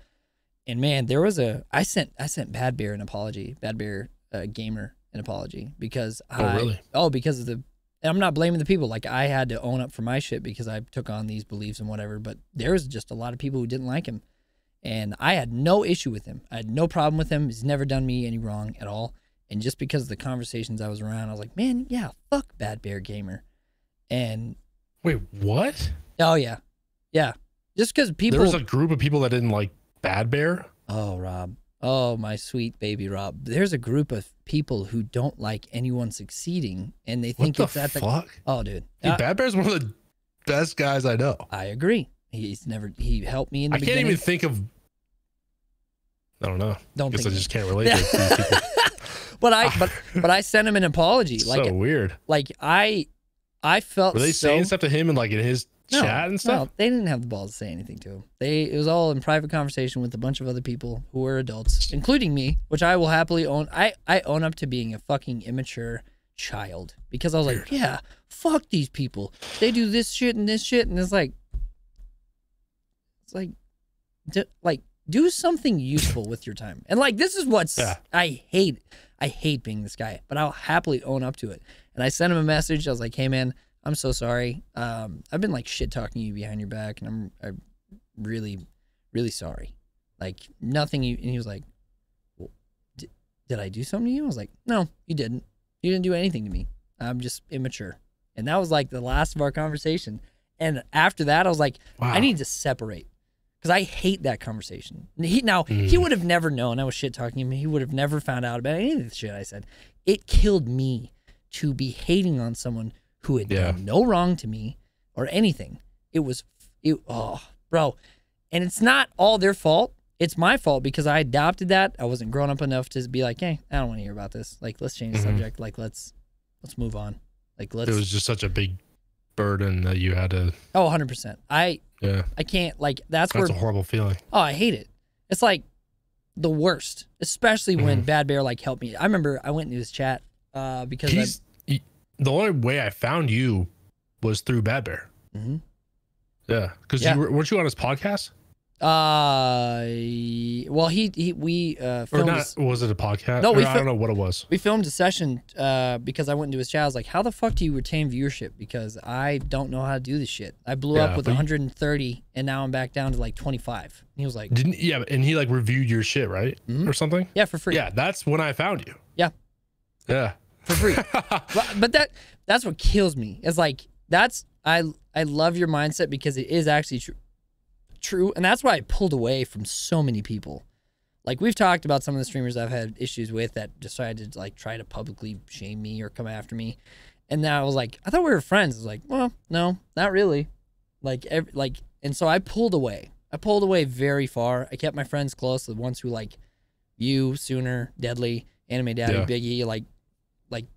A: And man, there was I sent Bad Bear an apology, Bad Bear Gamer an apology because because of and I'm not blaming the people. Like I had to own up for my shit because I took on these beliefs and whatever, but there was just a lot of people who didn't like him. And I had no issue with him. I had no problem with him. He's never done me any wrong at all. And just because of the conversations I was around, I was like, man, yeah, fuck Bad Bear Gamer. And
B: wait, what?
A: Oh yeah. Yeah. Just because people,
B: there was a group of people that didn't like Bad Bear?
A: Oh, Rob. Oh, my sweet baby Rob. There's a group of people who don't like anyone succeeding, and they think it's at the fuck. Oh, dude.
B: Bad Bear's one of the best guys I know.
A: I agree. He helped me in the beginning.
B: I can't even think of. I don't know. I guess I just can't relate to these people.
A: but I sent him an apology. Like
B: so weird.
A: Like I felt.
B: Were they saying stuff to him and like in his chat and stuff?
A: No, they didn't have the balls to say anything to him. It was all in private conversation with a bunch of other people who were adults, including me, which I will happily own. I own up to being a fucking immature child because I was like, yeah, fuck these people. They do this shit, and it's like do something useful with your time. And like this is what's I hate being this guy, but I'll happily own up to it. And I sent him a message. I was like, hey man, I'm so sorry. I've been like shit talking you behind your back, and I'm really, really sorry. Like nothing. And he was like, well, did I do something to you? I was like, no, you didn't. You didn't do anything to me. I'm just immature. And that was like the last of our conversation. And after that, I was like, I need to separate because I hate that conversation. He would have never known I was shit talking him. He would have never found out about any of the shit I said. It killed me to be hating on someone who had done no wrong to me or anything. Oh, bro. And it's not all their fault. It's my fault because I adopted that. I wasn't grown up enough to be like, hey, I don't want to hear about this. Like, let's change the subject. Like, let's move on. Like, it
B: was just such a big burden that you had to.
A: Oh, 100%. I can't, like, that's
B: a horrible feeling.
A: Oh, I hate it. It's like the worst, especially when Bad Bear, like, helped me. I remember I went into his chat because
B: the only way I found you was through Bad Bear. Yeah, because weren't you on his podcast?
A: Well, we filmed
B: or not? Was it a podcast?
A: No,
B: I don't know what it was.
A: We filmed a session because I went into his chat. I was like, "How the fuck do you retain viewership? Because I don't know how to do this shit. I blew up with 130, and now I'm back down to like 25." And he was like,
B: and he like reviewed your shit, right, or something?
A: Yeah, for free.
B: Yeah, that's when I found you.
A: Yeah, for free. but that's what kills me. It's like I love your mindset because it is actually true, and that's why I pulled away from so many people. Like we've talked about some of the streamers I've had issues with that decided to like try to publicly shame me or come after me, and now I was like, I thought we were friends. I was like, well, no, not really. And so I pulled away. I pulled away very far. I kept my friends close, the ones who like you, Sooner, Deadly, Anime Daddy, Biggie, like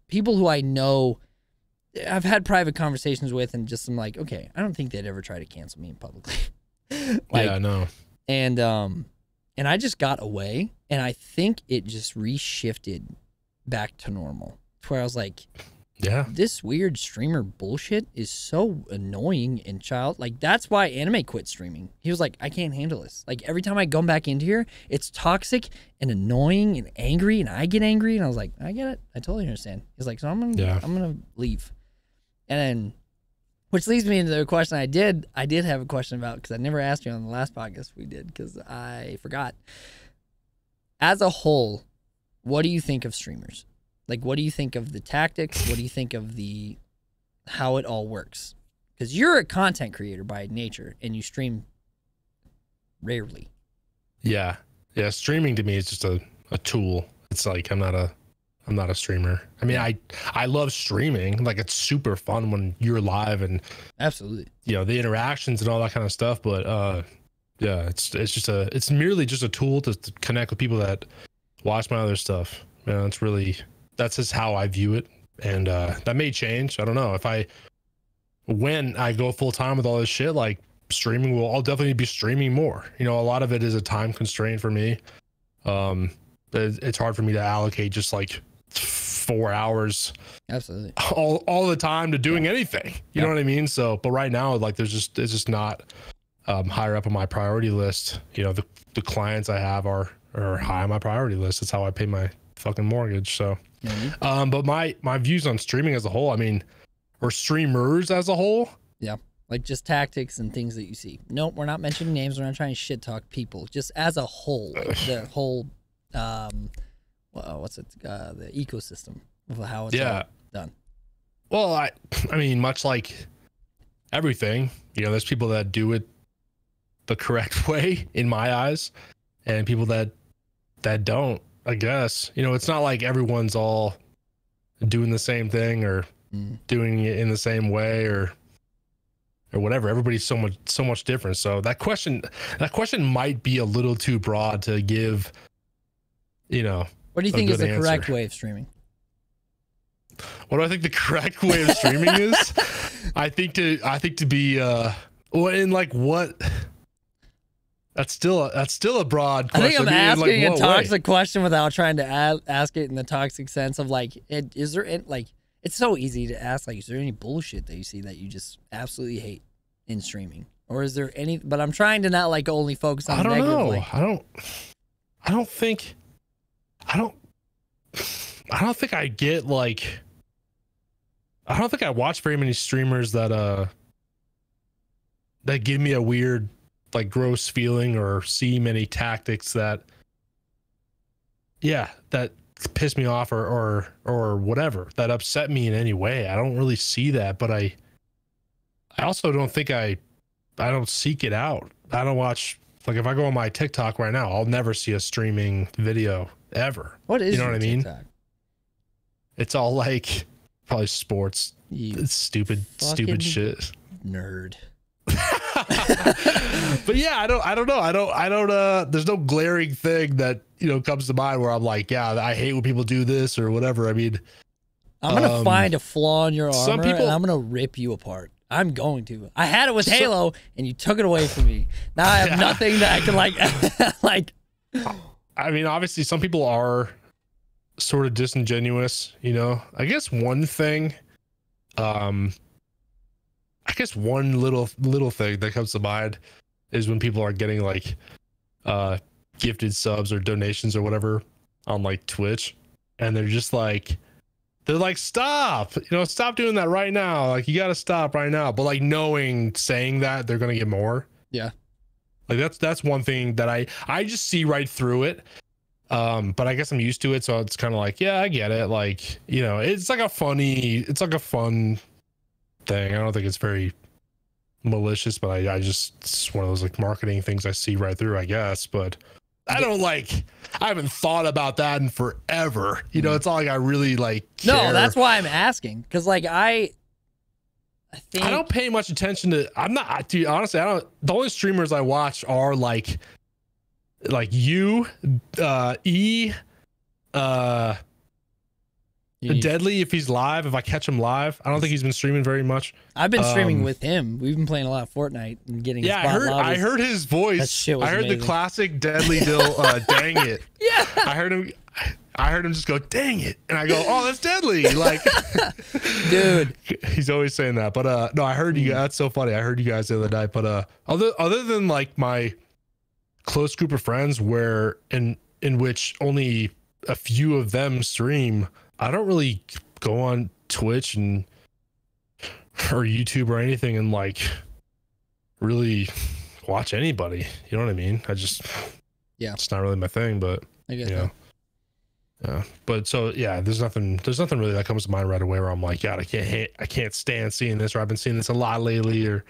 A: people who I know I've had private conversations with, and just I'm like, okay, I don't think they'd ever try to cancel me publicly.
B: I know.
A: And I just got away, and I think it just reshifted back to normal, to where I was like,
B: Yeah.
A: This weird streamer bullshit is so annoying and like, that's why Anime quit streaming. He was like, I can't handle this. Like, every time I go back into here, it's toxic and annoying and angry, and I get angry. And I was like, I get it. I totally understand. He's like, so I'm gonna leave. And then, which leads me into the question I did have a question about, because I never asked you on the last podcast we did, because I forgot. As a whole, what do you think of streamers? Like, what do you think of the tactics? What do you think of how it all works? Because you're a content creator by nature, and you stream rarely.
B: Yeah. Yeah. Streaming to me is just a tool. It's like, I'm not a streamer. I mean, I love streaming. Like, it's super fun when you're live and
A: absolutely,
B: the interactions and all that kind of stuff. But yeah, it's merely just a tool to connect with people that watch my other stuff. That's just how I view it. And that may change. I don't know when I go full time with all this shit, like streaming I'll definitely be streaming more. A lot of it is a time constraint for me. It's hard for me to allocate just like 4 hours
A: absolutely
B: all the time to doing anything. You know what I mean? So, but right now, like, it's just not higher up on my priority list. The clients I have are high on my priority list. That's how I pay my fucking mortgage. So but my views on streaming as a whole, I mean, or streamers as a whole,
A: like just tactics and things that you see. Nope, we're not mentioning names. We're not trying to shit talk people. Just as a whole, the whole what's it, the ecosystem of how it's all done.
B: Well, I mean, much like everything, there's people that do it the correct way in my eyes, and people that don't, I guess. It's not like everyone's all doing the same thing or doing it in the same way or whatever. Everybody's so much different. So that question might be a little too broad to give,
A: what do you think is the correct way of streaming?
B: What do I think the correct way of streaming is? I think to be in like what. That's still a broad question.
A: I think I'm asking a toxic question without trying to ask it in the toxic sense of like, is there like, it's so easy to ask, like, is there any bullshit that you see that you just absolutely hate in streaming, or is there any? But I'm trying to not like only focus on.
B: I don't
A: negative,
B: know.
A: like,
B: I don't think I get like. I don't think I watch very many streamers that give me a weird, like, gross feeling, or see many tactics that piss me off or whatever, that upset me in any way. I don't really see that, but I also don't think I don't seek it out. I don't watch, like, if I go on my TikTok right now, I'll never see a streaming video ever.
A: What is,
B: what I mean?
A: TikTok?
B: It's all like probably sports. It's stupid shit.
A: Nerd.
B: But yeah, I don't know. There's no glaring thing that comes to mind where I'm like, yeah, I hate when people do this or whatever. I mean,
A: I'm gonna find a flaw in your armor and I'm gonna rip you apart. I'm going to. I had it with Halo and you took it away from me. Now I have nothing that I can like
B: I mean, obviously some people are sort of disingenuous, I guess one thing, one little thing that comes to mind is when people are getting like gifted subs or donations or whatever on like Twitch, and they're like, stop, stop doing that right now. Like, you got to stop right now. But like saying that they're going to get more. Yeah. Like that's one thing that I just see right through it. But I guess I'm used to it. So it's kind of like, yeah, I get it. Like, it's like a fun thing. I don't think it's very malicious, but I just, it's one of those like marketing things I see right through, I guess. But I haven't thought about that in forever. It's not like I really like care.
A: No, that's why I'm asking. Cause like I think
B: I don't pay much attention to, dude, honestly, the only streamers I watch are like you, Deadly, if he's live, if I catch him live. I don't think he's been streaming very much.
A: I've been streaming with him. We've been playing a lot of Fortnite and getting
B: I heard his voice.
A: That shit was
B: I heard
A: amazing.
B: the classic Deadly Dill dang it.
A: Yeah.
B: I heard him I heard him just go, "Dang it," and I go, "Oh, that's deadly!" Like,
A: dude,
B: he's always saying that. But no, I heard you. That's so funny. I heard you guys the other night. But other than like my close group of friends, where in which only a few of them stream, I don't really go on Twitch and or YouTube or anything and like really watch anybody. You know what I mean? It's not really my thing, but
A: I get that.
B: Yeah. But so yeah, there's nothing really that comes to mind right away where I'm like, God, I can't stand seeing this, or I've been seeing this a lot lately, or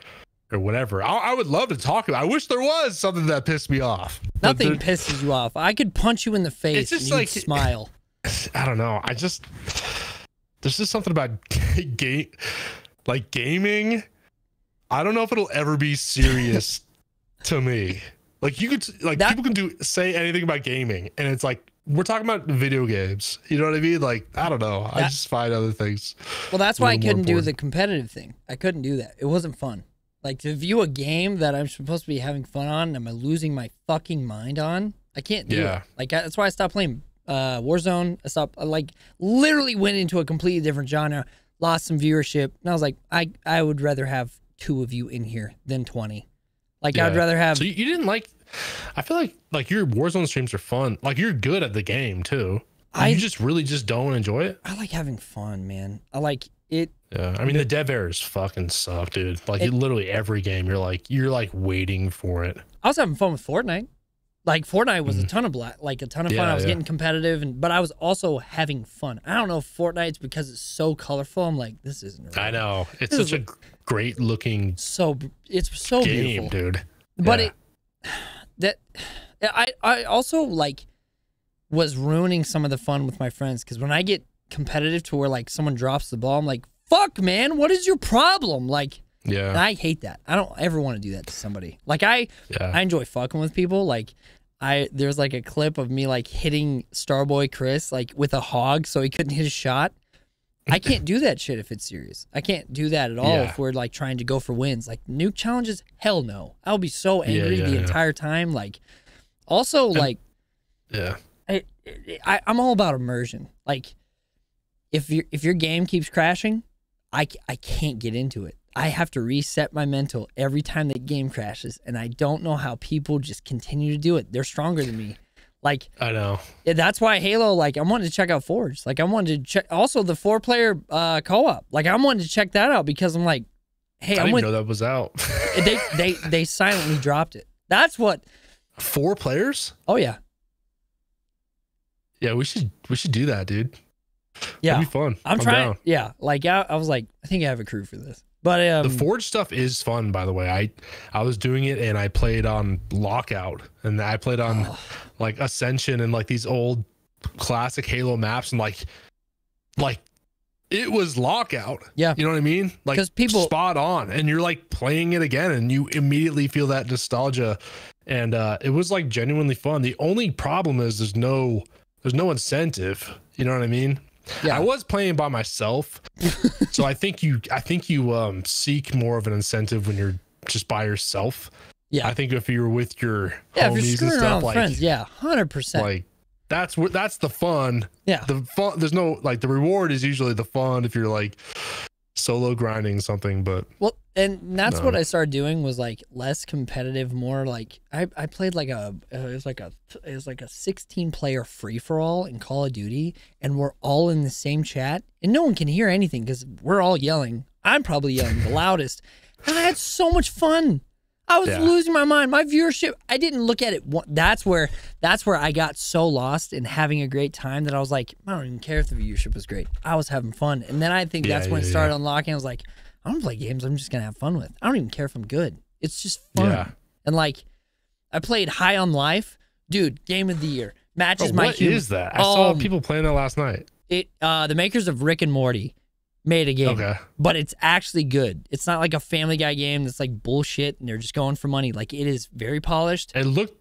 B: whatever. I would love to talk about. I wish there was something that pissed me off.
A: Nothing pisses you off. I could punch you in the face and you'd smile.
B: I don't know. There's just something about gaming. I don't know if it'll ever be serious to me. Like you could people can say anything about gaming, and it's like we're talking about video games. You know what I mean? Like, I don't know. I just find other things.
A: Well, that's why I couldn't do the competitive thing. I couldn't do that. It wasn't fun. Like, to view a game that I'm supposed to be having fun on, am I losing my fucking mind on? I can't do it. Like, that's why I stopped playing Warzone. I stopped, literally went into a completely different genre, lost some viewership, and I was like, I would rather have 2 of you in here than 20. Like, I'd rather have...
B: So you didn't like... I feel like your Warzone streams are fun. Like, you're good at the game, too. You just really just don't enjoy it?
A: I like having fun, man. I like it.
B: Yeah, I mean, the dev errors fucking suck, dude. Like, literally every game, you're like waiting for it.
A: I was having fun with Fortnite. Like, Fortnite was a ton of fun. I was getting competitive, but I was also having fun. I don't know if Fortnite's because it's so colorful. I'm like, this isn't real.
B: I know. It's such a great looking
A: it's so
B: game,
A: beautiful.
B: Dude.
A: But I also like was ruining some of the fun with my friends, because when I get competitive to where like someone drops the ball, I'm like, fuck, man, what is your problem? Like, and I hate that. I don't ever want to do that to somebody. Like, I enjoy fucking with people. Like, there's like a clip of me like hitting Starboy Chris like with a hog so he couldn't hit a shot. I can't do that shit if it's serious. I can't do that at all if we're like trying to go for wins. Like, nuke challenges, hell no. I'll be so angry the entire time. Like, also like, I'm all about immersion. Like, if your game keeps crashing, I can't get into it. I have to reset my mental every time the game crashes, and I don't know how people just continue to do it. They're stronger than me. Like,
B: I know.
A: That's why Halo, like, I wanted to check out Forge. Like, I wanted to check also the 4-player co-op. Like, I wanted to check that out because I'm like, hey,
B: I didn't know that was out.
A: they silently dropped it. That's what
B: 4 players?
A: Oh yeah.
B: Yeah, we should do that, dude.
A: Yeah.
B: It'd be fun.
A: I'm trying. Down. Yeah. Like, I was like, I think I have a crew for this. But
B: the Forge stuff is fun, by the way. I was doing it, and I played on Lockout, and I played on like Ascension and like these old classic Halo maps, and like it was Lockout.
A: Yeah,
B: you know what I mean? Like, because people spot on, and you're like playing it again, and you immediately feel that nostalgia, and it was like genuinely fun. The only problem is there's no incentive. You know what I mean? Yeah, I was playing by myself, so I think you seek more of an incentive when you're just by yourself.
A: Yeah,
B: I think if you're with your homies and stuff, like
A: friends, 100%.
B: Like, that's the fun.
A: Yeah,
B: the fun. There's no, like, the reward is usually the fun if you're like solo grinding something. But
A: and that's what I started doing, was like less competitive, more like I played like it was like a 16-player free-for-all in Call of Duty, and we're all in the same chat, and no one can hear anything because we're all yelling. I'm probably yelling the loudest, and I had so much fun. I was losing my mind. My viewership, I didn't look at it. That's where I got so lost in having a great time that I was like, I don't even care if the viewership was great. I was having fun, and then I think that's when it started unlocking. I was like, I don't play games I'm just going to have fun with. I don't even care if I'm good. It's just fun. Yeah. And like, I played High on Life. Dude, game of the year. Matches my
B: human. What is that? I saw people playing that last night.
A: The makers of Rick and Morty made a game. Okay. But it's actually good. It's not like a Family Guy game that's like bullshit and they're just going for money. Like, it is very polished.
B: It looks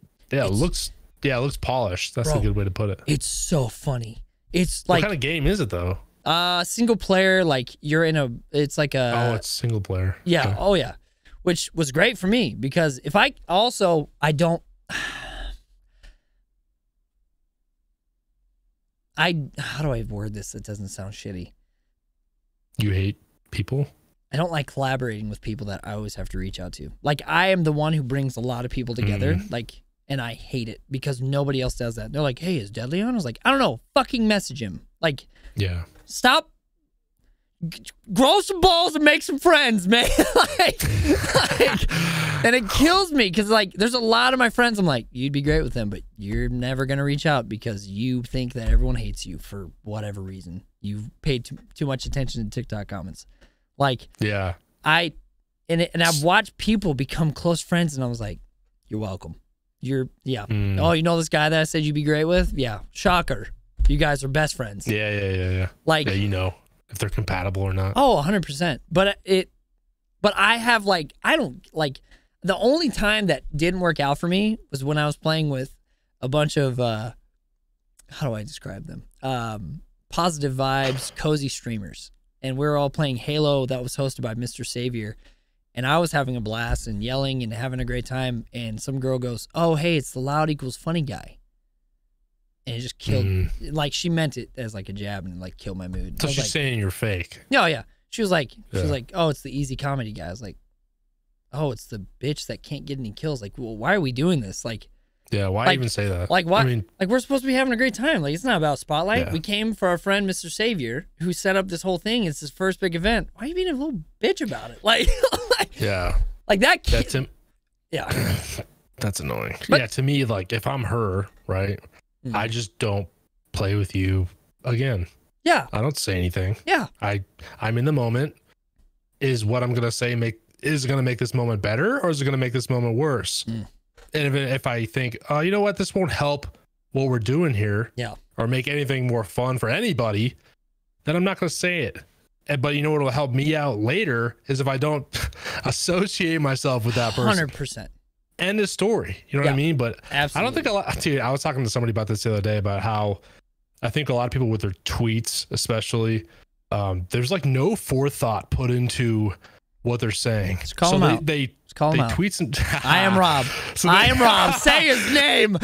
B: polished. That's a good way to put it.
A: It's so funny. It's like,
B: what kind of game is it though?
A: Single player, like it's like a...
B: Oh, it's single player.
A: Yeah. Okay. Oh, yeah. Which was great for me because if I don't... how do I word this that doesn't sound shitty?
B: You hate people?
A: I don't like collaborating with people that I always have to reach out to. Like, I am the one who brings a lot of people together, like, and I hate it because nobody else does that. They're like, hey, is Deadly on? I was like, I don't know, fucking message him. Like,
B: yeah,
A: stop, grow some balls and make some friends, man. And it kills me because, like, there's a lot of my friends, I'm like, you'd be great with them, but you're never going to reach out because you think that everyone hates you for whatever reason. You've paid too much attention to TikTok comments. Like,
B: yeah,
A: and I've watched people become close friends, and I was like, "You're welcome." Oh, you know this guy that I said you'd be great with? Yeah, shocker. You guys are best friends.
B: Yeah.
A: Like,
B: yeah, you know if they're compatible or not.
A: Oh, 100%. But I have, like, I don't, like, the only time that didn't work out for me was when I was playing with a bunch of how do I describe them? Positive vibes, cozy streamers. And we were all playing Halo that was hosted by Mr. Savior. And I was having a blast and yelling and having a great time. And some girl goes, oh, hey, it's the loud equals funny guy. And it just killed, like, she meant it as, like, a jab and, like, killed my mood.
B: So she's saying you're fake.
A: No, yeah. She was like, oh, it's the easy comedy guy. I was like, oh, it's the bitch that can't get any kills. Like, well, why are we doing this? Like,
B: yeah, why even say that?
A: Like, why? I mean, like, we're supposed to be having a great time. Like, it's not about Spotlight. Yeah. We came for our friend, Mr. Savior, who set up this whole thing. It's his first big event. Why are you being a little bitch about it? Like,
B: yeah.
A: Like, that kid.
B: That's him.
A: Yeah.
B: That's annoying. But, yeah, to me, like, if I'm her, right, I just don't play with you again.
A: Yeah.
B: I don't say anything.
A: Yeah.
B: I'm in the moment. Is what I'm going to say is going to make this moment better, or is it going to make this moment worse? And if I think, oh, you know what, this won't help what we're doing here, or make anything more fun for anybody, then I'm not going to say it. But you know what will help me out later is if I don't associate myself with that person.
A: 100%.
B: End of story. You know what I mean? But absolutely. I don't think dude, I was talking to somebody about this the other day about how I think a lot of people with their tweets, especially, there's like no forethought put into what they're saying.
A: Just call them out.
B: They tweet some.
A: I am Rob. I am Rob. Say his name.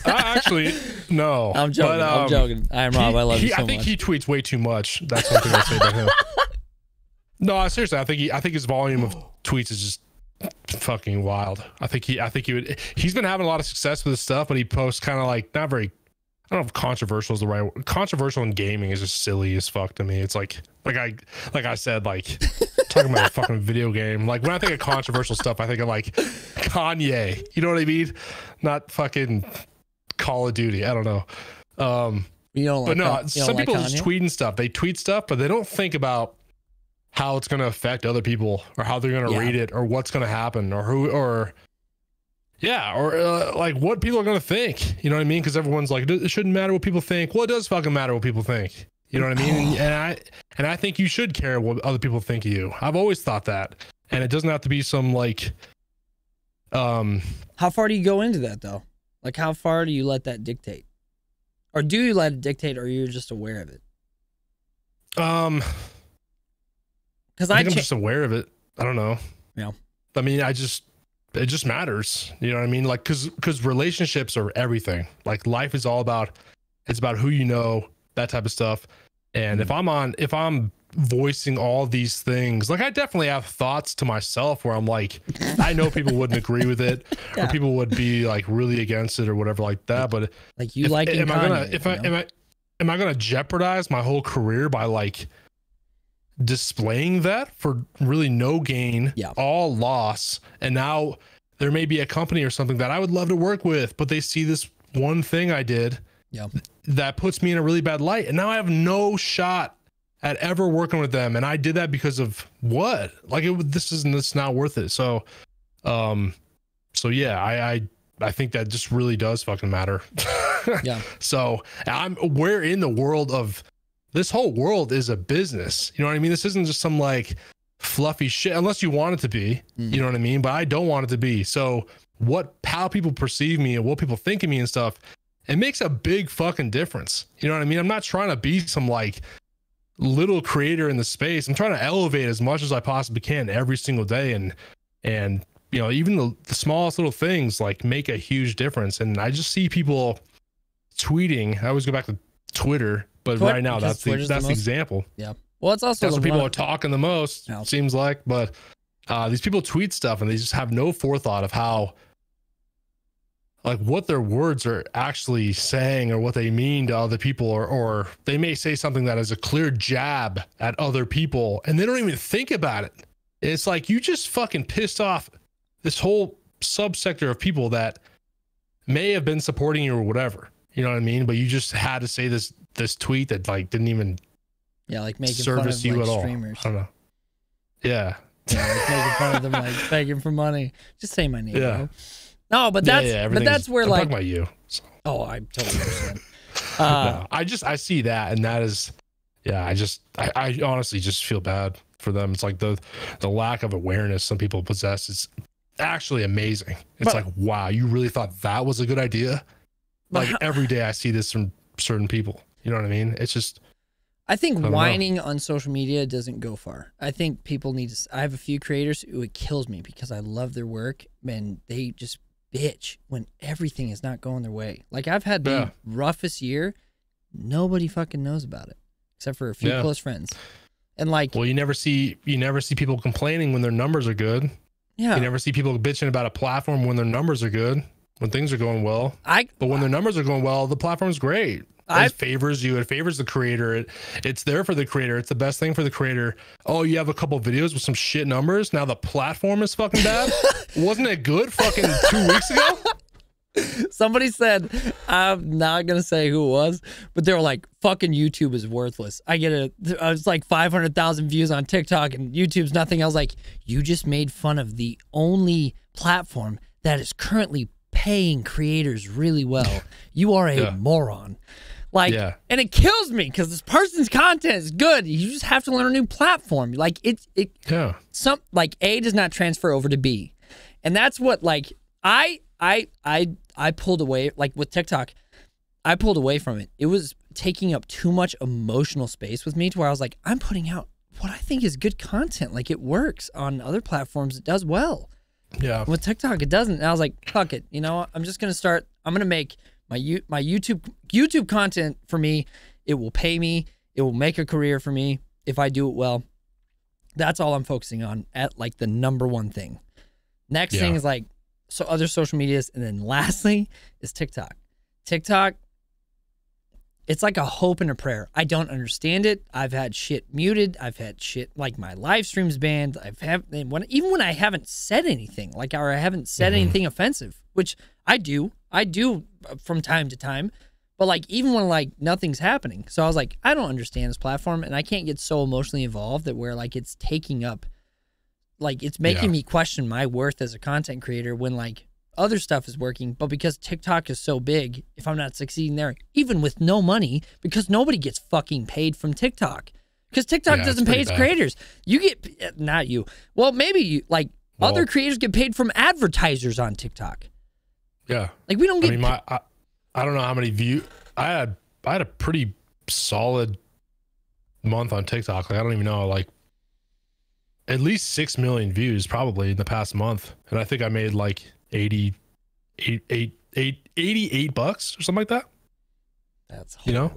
B: Actually, no.
A: I'm joking. I'm joking. I am Rob. I love you so much.
B: I think he tweets way too much. That's one thing I say about him. No, seriously. I think his volume of tweets is just fucking wild. I think he's been having a lot of success with his stuff, but he posts kind of like not very. I don't know if controversial is the right word. Controversial in gaming is just silly as fuck to me. It's like I said, like talking about a fucking video game. Like when I think of controversial stuff, I think of like Kanye. You know what I mean? Not fucking Call of Duty. I don't know.
A: You don't like,
B: but no, some people just tweeting stuff. They tweet stuff, but they don't think about how it's going to affect other people or how they're going to read it or what's going to happen or who or. Yeah, or like what people are going to think. You know what I mean? Because everyone's like, it shouldn't matter what people think. Well, it does fucking matter what people think. You know what I mean? And I think you should care what other people think of you. I've always thought that. And it doesn't have to be some like...
A: How far do you go into that, though? Like, how far do you let that dictate? Or do you let it dictate, or you're just aware of it?
B: Because I'm just aware of it. I don't know.
A: Yeah.
B: I mean, it just matters. You know what I mean? Like, cause relationships are everything. Like life is all about, it's about who you know, that type of stuff. And if I'm voicing all these things, like I definitely have thoughts to myself where I'm like, I know people wouldn't agree with it or people would be like really against it or whatever like that. But
A: like you like, am
B: I gonna jeopardize my whole career by like displaying that for really no gain, all loss? And now there may be a company or something that I would love to work with, but they see this one thing I did that puts me in a really bad light, and now I have no shot at ever working with them. And I did that because of what? Like it's not worth it. So yeah, I think that just really does fucking matter.
A: Yeah.
B: So we're in the world of, this whole world is a business. You know what I mean? This isn't just some like fluffy shit, unless you want it to be, you know what I mean? But I don't want it to be. So how people perceive me and what people think of me and stuff, it makes a big fucking difference. You know what I mean? I'm not trying to be some like little creator in the space. I'm trying to elevate as much as I possibly can every single day. And you know, even the smallest little things like make a huge difference. And I just see people tweeting. I always go back to Twitter, but right now that's the example.
A: Yeah. Well, it's also
B: that's what people are talking the most. Yeah. Seems like, but these people tweet stuff and they just have no forethought of how, like, what their words are actually saying or what they mean to other people, or they may say something that is a clear jab at other people and they don't even think about it. It's like you just fucking pissed off this whole subsector of people that may have been supporting you or whatever. You know what I mean? But you just had to say this tweet that like didn't even
A: like making
B: service
A: fun of,
B: you
A: like,
B: at all.
A: Streamers.
B: I don't know. Yeah.
A: Yeah, like making fun of them, like begging for money. Just say my name. Yeah. Bro. No, but that's where,
B: I'm
A: like,
B: talking about you. So.
A: Oh, I totally understand.
B: No, I see that, and that is, yeah. I honestly just feel bad for them. It's like the lack of awareness some people possess is actually amazing. It's like, wow, you really thought that was a good idea? Like every day I see this from certain people. You know what I mean? It's just.
A: I think whining on social media doesn't go far. I think people need to. I have a few creators who it kills me because I love their work and they just bitch when everything is not going their way. Like, I've had the roughest year. Nobody fucking knows about it except for a few close friends. And like,
B: well, you never see people complaining when their numbers are good.
A: Yeah.
B: You never see people bitching about a platform when their numbers are good, when things are going well. But when their numbers are going well, the platform's great. It favors you. It favors the creator. It's there for the creator. It's the best thing for the creator. Oh, you have a couple videos with some shit numbers. Now the platform is fucking bad. Wasn't it good fucking 2 weeks ago?
A: Somebody said, I'm not going to say who it was, but they were like, fucking YouTube is worthless. I was like 500,000 views on TikTok and YouTube's nothing. I was like, you just made fun of the only platform that is currently paying creators really well. You are a moron. Like, and it kills me because this person's content is good. You just have to learn a new platform. Like, like, A does not transfer over to B. And that's what, like, I pulled away, like with TikTok, I pulled away from it. It was taking up too much emotional space with me to where I was like, I'm putting out what I think is good content. Like, it works on other platforms. It does well.
B: Yeah.
A: With TikTok, it doesn't. And I was like, fuck it. You know, I'm just going to make my YouTube content for me. It will pay me. It will make a career for me if I do it well. That's all I'm focusing on at like the number one thing. Next thing is like, so other social medias. And then lastly is TikTok. TikTok, it's like a hope and a prayer. I don't understand it. I've had shit muted. I've had shit like my live streams banned. Even when I haven't said anything, like, or I haven't said anything offensive, which I do from time to time, but like, even when like nothing's happening. So I was like, I don't understand this platform and I can't get so emotionally involved that where like it's taking up, like it's making me question my worth as a content creator when like other stuff is working, but because TikTok is so big, if I'm not succeeding there, even with no money, because nobody gets fucking paid from TikTok, because TikTok doesn't pay its creators. You get, not you. Well, maybe you, like, other creators get paid from advertisers on TikTok.
B: Yeah.
A: Like, we don't get.
B: I mean, I don't know how many views. I had a pretty solid month on TikTok. Like, I don't even know, like, at least 6 million views probably in the past month, and I think I made like $88 or something like that.
A: That's horrible.
B: You know,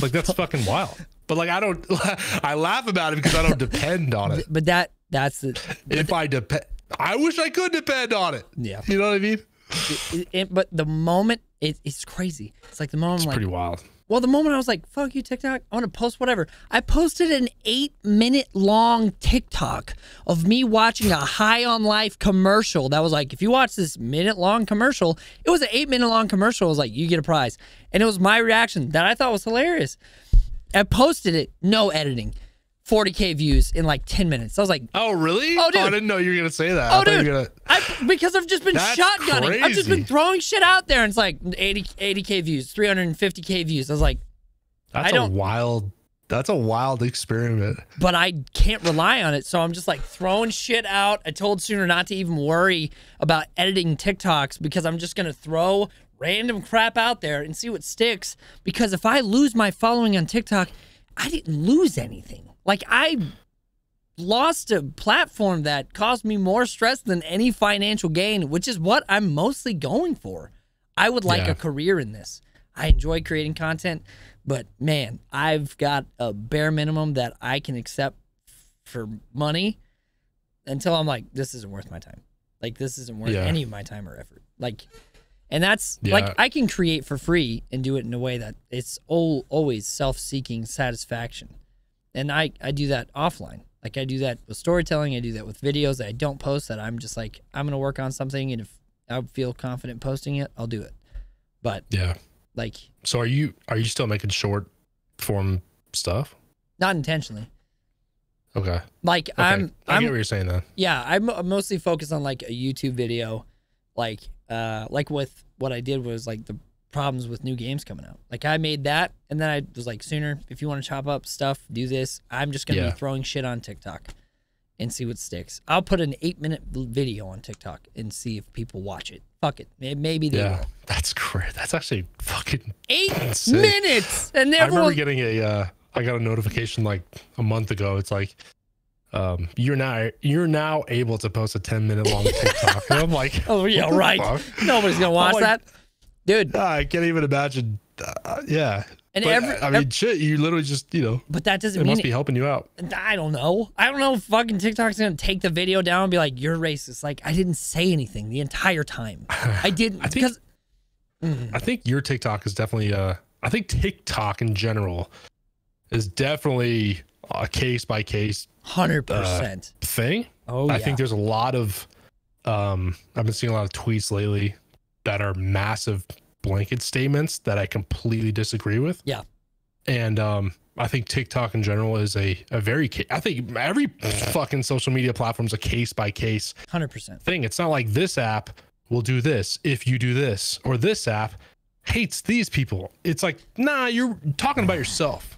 B: like, that's fucking wild. But like, I laugh about it because I don't depend on it.
A: But that's the.
B: I wish I could depend on it.
A: Yeah.
B: You know what I mean?
A: But the moment it's crazy. It's like the moment.
B: It's pretty wild.
A: Well, the moment I was like, fuck you, TikTok, I want to post whatever. I posted an 8-minute long TikTok of me watching a High on Life commercial. That was like, if you watch this minute-long commercial, it was an 8-minute long commercial. It was like, you get a prize. And it was my reaction that I thought was hilarious. I posted it, no editing. 40K views in like 10 minutes. I was like,
B: oh, really?
A: Oh, dude.
B: Oh, I didn't know you were going to say that.
A: Oh, dude. Because I've just been shotgunning.
B: Crazy.
A: I've just been throwing shit out there. And it's like 80K views, 350K views. I was like,
B: that's a wild experiment.
A: But I can't rely on it. So I'm just like throwing shit out. I told Sooner not to even worry about editing TikToks because I'm just going to throw random crap out there and see what sticks. Because if I lose my following on TikTok, I didn't lose anything. Like, I lost a platform that caused me more stress than any financial gain, which is what I'm mostly going for. I would like a career in this. I enjoy creating content, but man, I've got a bare minimum that I can accept for money until I'm like, this isn't worth my time. Like, this isn't worth any of my time or effort. Like, and that's like, I can create for free and do it in a way that it's always self-seeking satisfaction. And I do that offline. Like, I do that with storytelling. I do that with videos that I don't post, that I'm just like, I'm going to work on something, and if I feel confident posting it, I'll do it. But like,
B: so are you still making short form stuff? Not
A: intentionally.
B: Okay.
A: Like,
B: I get what you're saying then.
A: Yeah, I'm mostly focused on like a YouTube video, like with what I did was like the problems with new games coming out. Like, I made that, and then I was like, Sooner, if you want to chop up stuff, do this. I'm just gonna be throwing shit on TikTok and see what sticks. I'll put an 8-minute video on TikTok and see if people watch it. Fuck it, maybe they will.
B: That's great. That's actually fucking
A: 8 minutes, and
B: I remember getting I got a notification like a month ago. It's like, you're now able to post a 10-minute long TikTok. And I'm like,
A: oh yeah, right. Nobody's gonna watch that, dude.
B: I can't even imagine. And I mean, shit, you literally just,
A: But that doesn't
B: mean
A: it
B: must be helping you out.
A: I don't know. I don't know if fucking TikTok's gonna take the video down and be like, you're racist. Like, I didn't say anything the entire time. I didn't.
B: I think your TikTok is definitely. I think TikTok in general is definitely a case by case
A: 100%
B: thing.
A: Oh,
B: I think there's a lot of I've been seeing a lot of tweets lately that are massive blanket statements that I completely disagree with.
A: Yeah.
B: And I think TikTok in general is a very, I think every fucking social media platform is a case by case
A: 100%
B: thing. It's not like this app will do this if you do this, or this app hates these people. It's like, nah, you're talking about yourself.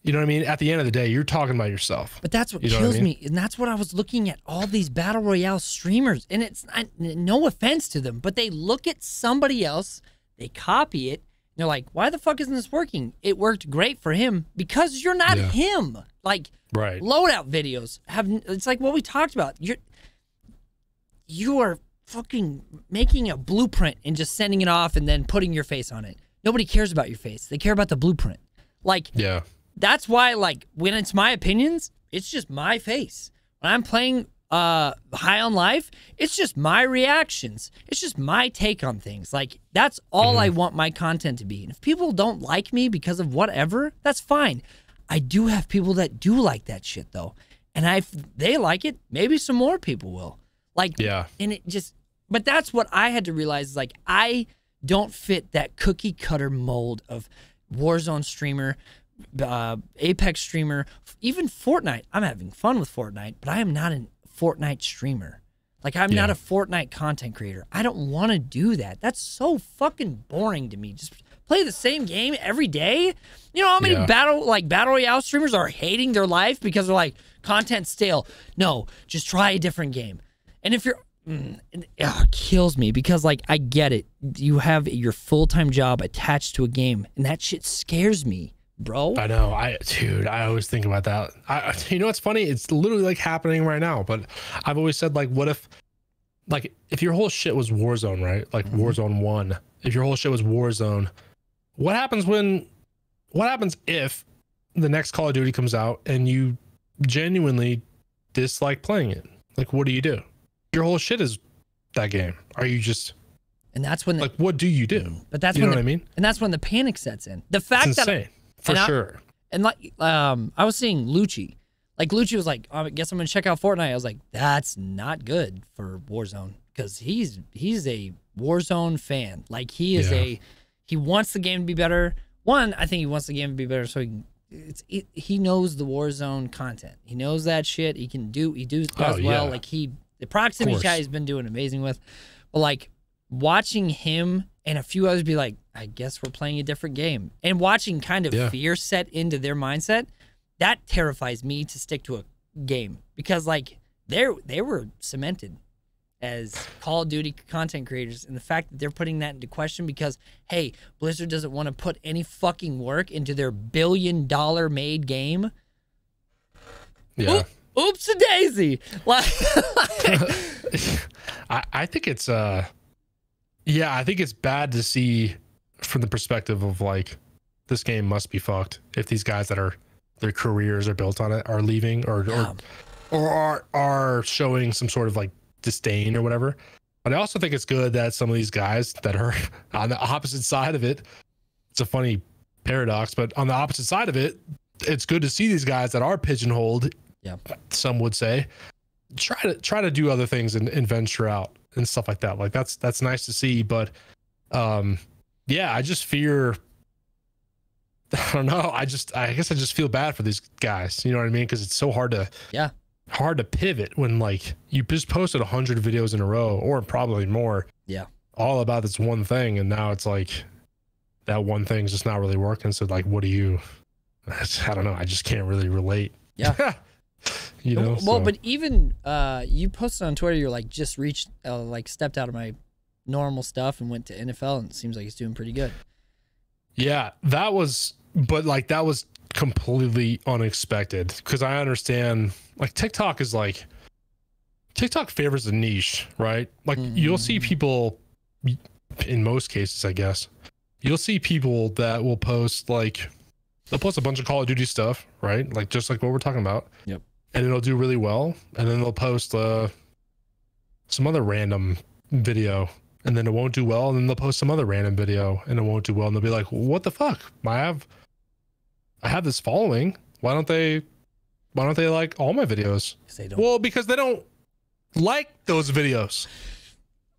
B: You know what I mean? At the end of the day, you're talking about yourself.
A: But that's what kills me. And that's what I was looking at, all these battle royale streamers. And it's no offense to them, but they look at somebody else, they copy it, and they're like, why the fuck isn't this working? It worked great for him because you're not him. Like, loadout videos it's like what we talked about. You are fucking making a blueprint and just sending it off and then putting your face on it. Nobody cares about your face. They care about the blueprint. Like, that's why, like, when it's my opinions, it's just my face. When I'm playing High on Life, it's just my reactions. It's just my take on things. Like, that's all I want my content to be. And if people don't like me because of whatever, that's fine. I do have people that do like that shit, though. And if they like it, maybe some more people will. Like, and it just, but that's what I had to realize is, like, I don't fit that cookie cutter mold of Warzone streamer, Apex streamer, even Fortnite. I'm having fun with Fortnite, but I am not a Fortnite streamer. Like, I'm not a Fortnite content creator. I don't want to do that. That's so fucking boring to me. Just play the same game every day. You know how many battle royale streamers are hating their life because they're like, content stale. No, just try a different game. And if you're it kills me because, like, I get it. You have your full-time job attached to a game, and that shit scares me, bro.
B: I know. Dude, I always think about that. You know what's funny? It's literally like happening right now. But I've always said, like, what if, like, if your whole shit was Warzone, right? Like Warzone 1. If your whole shit was Warzone, what happens if the next Call of Duty comes out and you genuinely dislike playing it? Like, what do? Your whole shit is that game. Are you just...
A: And that's when...
B: like, what do you do?
A: But that's
B: what I mean?
A: And that's when the panic sets in. The fact
B: it's insane, for sure.
A: And like, I was seeing Lucci. Like, Lucci was like, I guess I'm going to check out Fortnite. I was like, that's not good for Warzone. Because he's a Warzone fan. Like, he is he wants the game to be better. One, I think he wants the game to be better so he knows the Warzone content. He knows that shit. He does well. Like, the proximity chat he's been doing amazing with. But, like, watching him and a few others be like, I guess we're playing a different game. And watching kind of fear set into their mindset, that terrifies me to stick to a game. Because, like, they were cemented as Call of Duty content creators. And the fact that they're putting that into question because, hey, Blizzard doesn't want to put any fucking work into their $1 billion made game.
B: Yeah.
A: Oops-a-daisy. Like,
B: I think it's I think it's bad to see from the perspective of like, this game must be fucked if these guys that are their careers are built on it are leaving or are showing some sort of like disdain or whatever. But I also think it's good that some of these guys that are on the opposite side of it, it's a funny paradox, but on the opposite side of it, it's good to see these guys that are pigeonholed.
A: Yeah,
B: some would say, try to do other things and venture out and stuff like that. Like that's nice to see. But yeah, I just fear, I don't know. I guess I just feel bad for these guys. You know what I mean? Because it's so hard to pivot when like you just posted 100 videos in a row or probably more.
A: Yeah,
B: all about this one thing, and now it's like that one thing's just not really working. So like, what do you? I don't know. I just can't really relate.
A: Yeah.
B: You know.
A: Well, but even you posted on Twitter, you're like just reached like stepped out of my normal stuff and went to NFL, and it seems like it's doing pretty good.
B: Yeah, that was completely unexpected because I understand like TikTok favors a niche, right? Like you'll see people, in most cases, I guess, you'll see people that will post like, they'll post a bunch of Call of Duty stuff, right? Like just like what we're talking about.
A: Yep.
B: And it'll do really well. And then they'll post some other random video, and then it won't do well. And then they'll post some other random video and it won't do well. And they'll be like, what the fuck? I have this following. Why don't they like all my videos?
A: They don't.
B: Well, because they don't like those videos.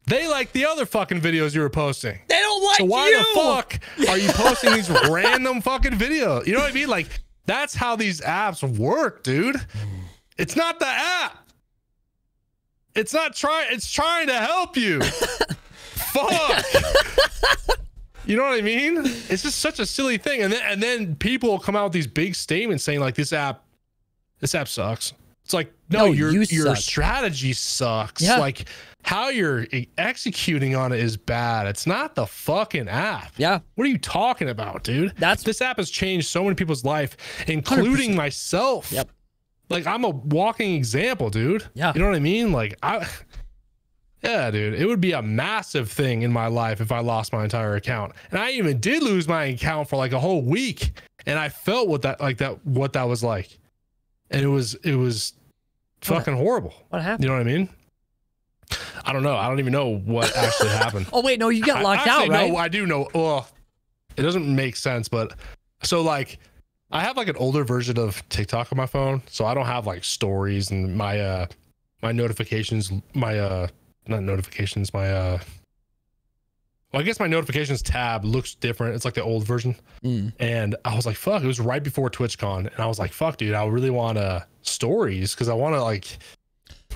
B: They like the other fucking videos you were posting.
A: They don't like you.
B: So why the fuck are you posting these random fucking videos? You know what I mean? Like, that's how these apps work, dude. It's not the app. It's trying to help you. Fuck. You know what I mean? It's just such a silly thing. And then people come out with these big statements saying like this app sucks. It's like, no, your strategy sucks.
A: Yeah.
B: Like how you're executing on it is bad. It's not the fucking app.
A: Yeah.
B: What are you talking about, dude? This app has changed so many people's life, including 100%. Myself.
A: Yep.
B: Like I'm a walking example, dude.
A: Yeah.
B: You know what I mean? Like yeah, dude, it would be a massive thing in my life if I lost my entire account. And I even did lose my account for like a whole week. And I felt what that was like. And it was fucking horrible.
A: What happened?
B: You know what I mean? I don't know. I don't even know what actually happened.
A: Oh wait, no, you got locked out, right?
B: No, I do know. Well, it doesn't make sense, but so like I have like an older version of TikTok on my phone, so I don't have like stories and my notifications, not notifications, well, I guess my notifications tab looks different. It's like the old version. And I was like, fuck, it was right before TwitchCon. And I was like, fuck, dude, I really want stories because I want to like,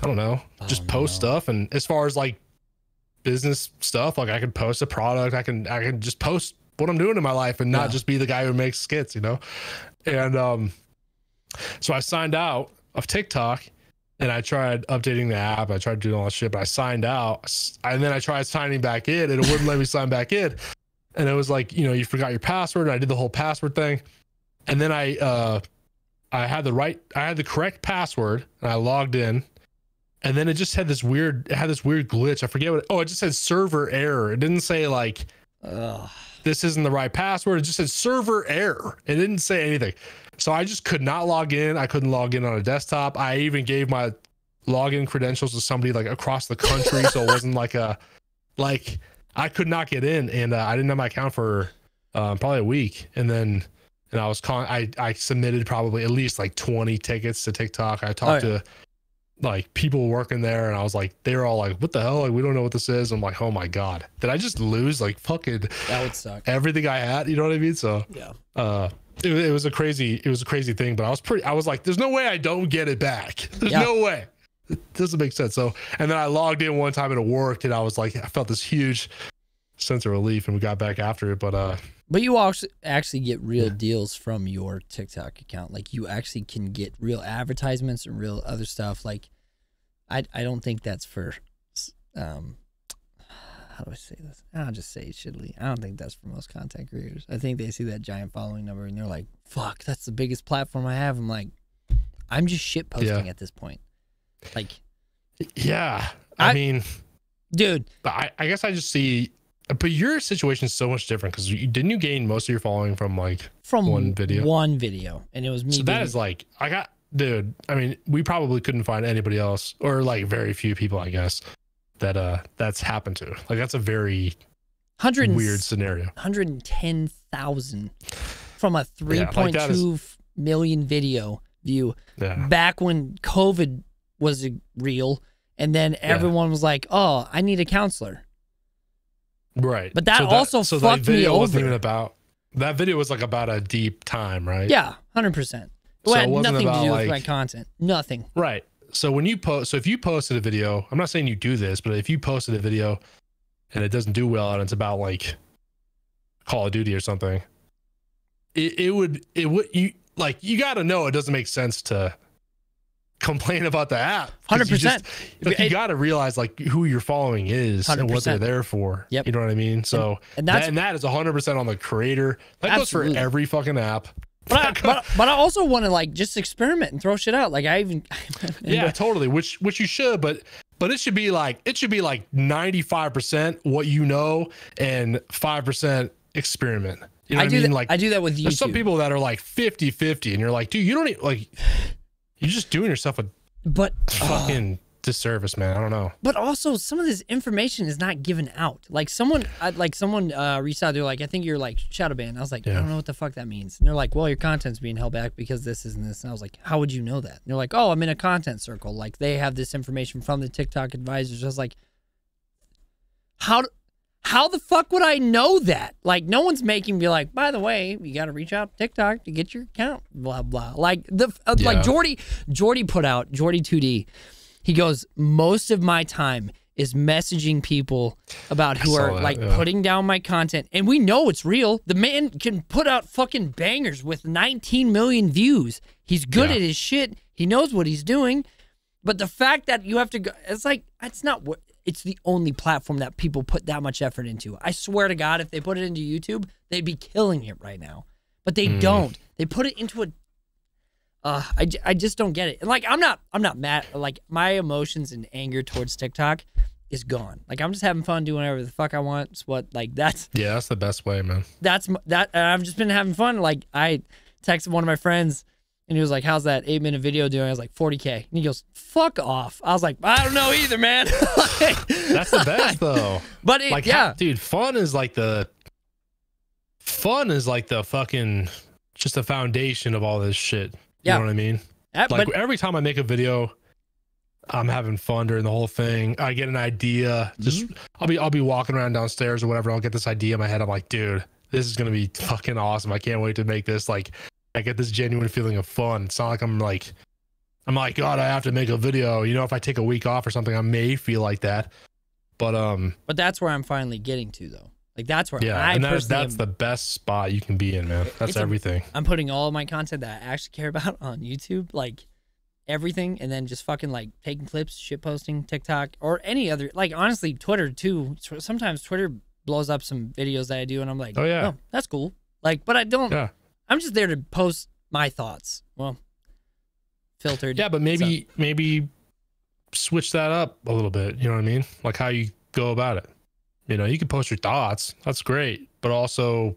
B: I don't know, just post stuff. And as far as like business stuff, like I could post a product, I can just post what I'm doing in my life and not just be the guy who makes skits, you know? And so I signed out of TikTok. And I tried updating the app. I tried doing all that shit, but I signed out. And then I tried signing back in, and it wouldn't let me sign back in. And it was like, you know, you forgot your password. And I did the whole password thing. And then I had the correct password, and I logged in. And then it just had this weird glitch. I forget what. It just said server error. It didn't say like, this isn't the right password. It just said server error. It didn't say anything. So I just could not log in. I couldn't log in on a desktop. I even gave my login credentials to somebody like across the country. So it wasn't like I could not get in, and I didn't have my account for probably a week. And I was I submitted probably at least like 20 tickets to TikTok. I talked to like people working there, and I was like, they were all like, what the hell? Like, we don't know what this is. I'm like, oh my God, did I just lose like fucking
A: that would suck
B: everything I had? You know what I mean? So
A: yeah.
B: It was a crazy thing, but I was like, there's no way I don't get it back. There's no way. It doesn't make sense. So, and then I logged in one time and it worked, and I was like, I felt this huge sense of relief, and we got back after it. But
A: you actually get real deals from your TikTok account. Like you actually can get real advertisements and real other stuff. Like I don't think that's for, how do I say this? I'll just say it shittily. I don't think that's for most content creators. I think they see that giant following number and they're like, fuck, that's the biggest platform I have. I'm like, I'm just shit posting at this point. Like,
B: yeah, I mean,
A: dude,
B: I guess I just see But your situation is so much different because didn't you gain most of your following from one video?
A: One video, and it was me.
B: So that is like, dude. I mean, we probably couldn't find anybody else, or like very few people, I guess, that that's happened to. Like that's a very weird scenario.
A: 110,000 from a 3.2 million video view back when COVID was real, and then everyone was like, "Oh, I need a counselor."
B: Right.
A: But that also fucked me over.
B: Wasn't even about that video was like about a deep time, right?
A: Yeah, 100%. Well, it had nothing to do with my content. Nothing.
B: Right. So when you post, if you posted a video, I'm not saying you do this, but if you posted a video and it doesn't do well and it's about like Call of Duty or something, you got to know it doesn't make sense to complain about the app.
A: 100%.
B: You got to realize like who your following is 100%. And what they're there for.
A: Yep.
B: You know what I mean? So and that is 100% on the creator. That goes for every fucking app.
A: But I also want to like just experiment and throw shit out. Like
B: totally. Which you should, but it should be like 95% what you know and 5% experiment. You know what I mean? Like
A: I do that with YouTube.
B: There's some people that are like 50-50 and you're like, dude, you don't need, like, you're just doing yourself a fucking disservice, man. I don't know.
A: But also some of this information is not given out. Like someone reached out, they're like, I think you're like shadow banned. I was like, I don't know what the fuck that means. And they're like, well, your content's being held back because this and this. And I was like, how would you know that? And they're like, oh, I'm in a content circle. Like they have this information from the TikTok advisors. I was like, how the fuck would I know that? Like no one's making me like, by the way, you got to reach out to TikTok to get your account, blah, blah. Like like Jordy put out, Jordy 2D. He goes, most of my time is messaging people about who are like putting down my content. And we know it's real. The man can put out fucking bangers with 19 million views. He's good at his shit. He knows what he's doing. But the fact that you have to go, it's like, it's not what, it's the only platform that people put that much effort into. I swear to God, if they put it into YouTube, they'd be killing it right now. But they don't. They put it into a I just don't get it. And like I'm not mad. Like my emotions and anger towards TikTok is gone. Like I'm just having fun doing whatever the fuck I want. It's that's
B: that's the best way, man.
A: And I've just been having fun. Like I texted one of my friends and he was like, how's that 8-minute video doing? I was like, 40K. And he goes, fuck off. I was like, I don't know either, man.
B: That's the best though.
A: But
B: dude, fun is like the fucking just the foundation of all this shit. You know what I mean? Like every time I make a video, I'm having fun during the whole thing. I get an idea. Just I'll be walking around downstairs or whatever. I'll get this idea in my head. I'm like, dude, this is gonna be fucking awesome. I can't wait to make this. Like, I get this genuine feeling of fun. It's not like I'm like, God, I have to make a video. You know, if I take a week off or something, I may feel like that. But
A: that's where I'm finally getting to though. Like that's where
B: that's the best spot you can be in, man. That's everything.
A: I'm putting all of my content that I actually care about on YouTube, like everything, and then just fucking like taking clips, shit posting, TikTok, or any other, like honestly, Twitter too. Sometimes Twitter blows up some videos that I do, and I'm like, oh, that's cool. Like, but I don't. Yeah. I'm just there to post my thoughts. Well, filtered.
B: Yeah, but maybe switch that up a little bit. You know what I mean? Like how you go about it. You know, you can post your thoughts. That's great. But also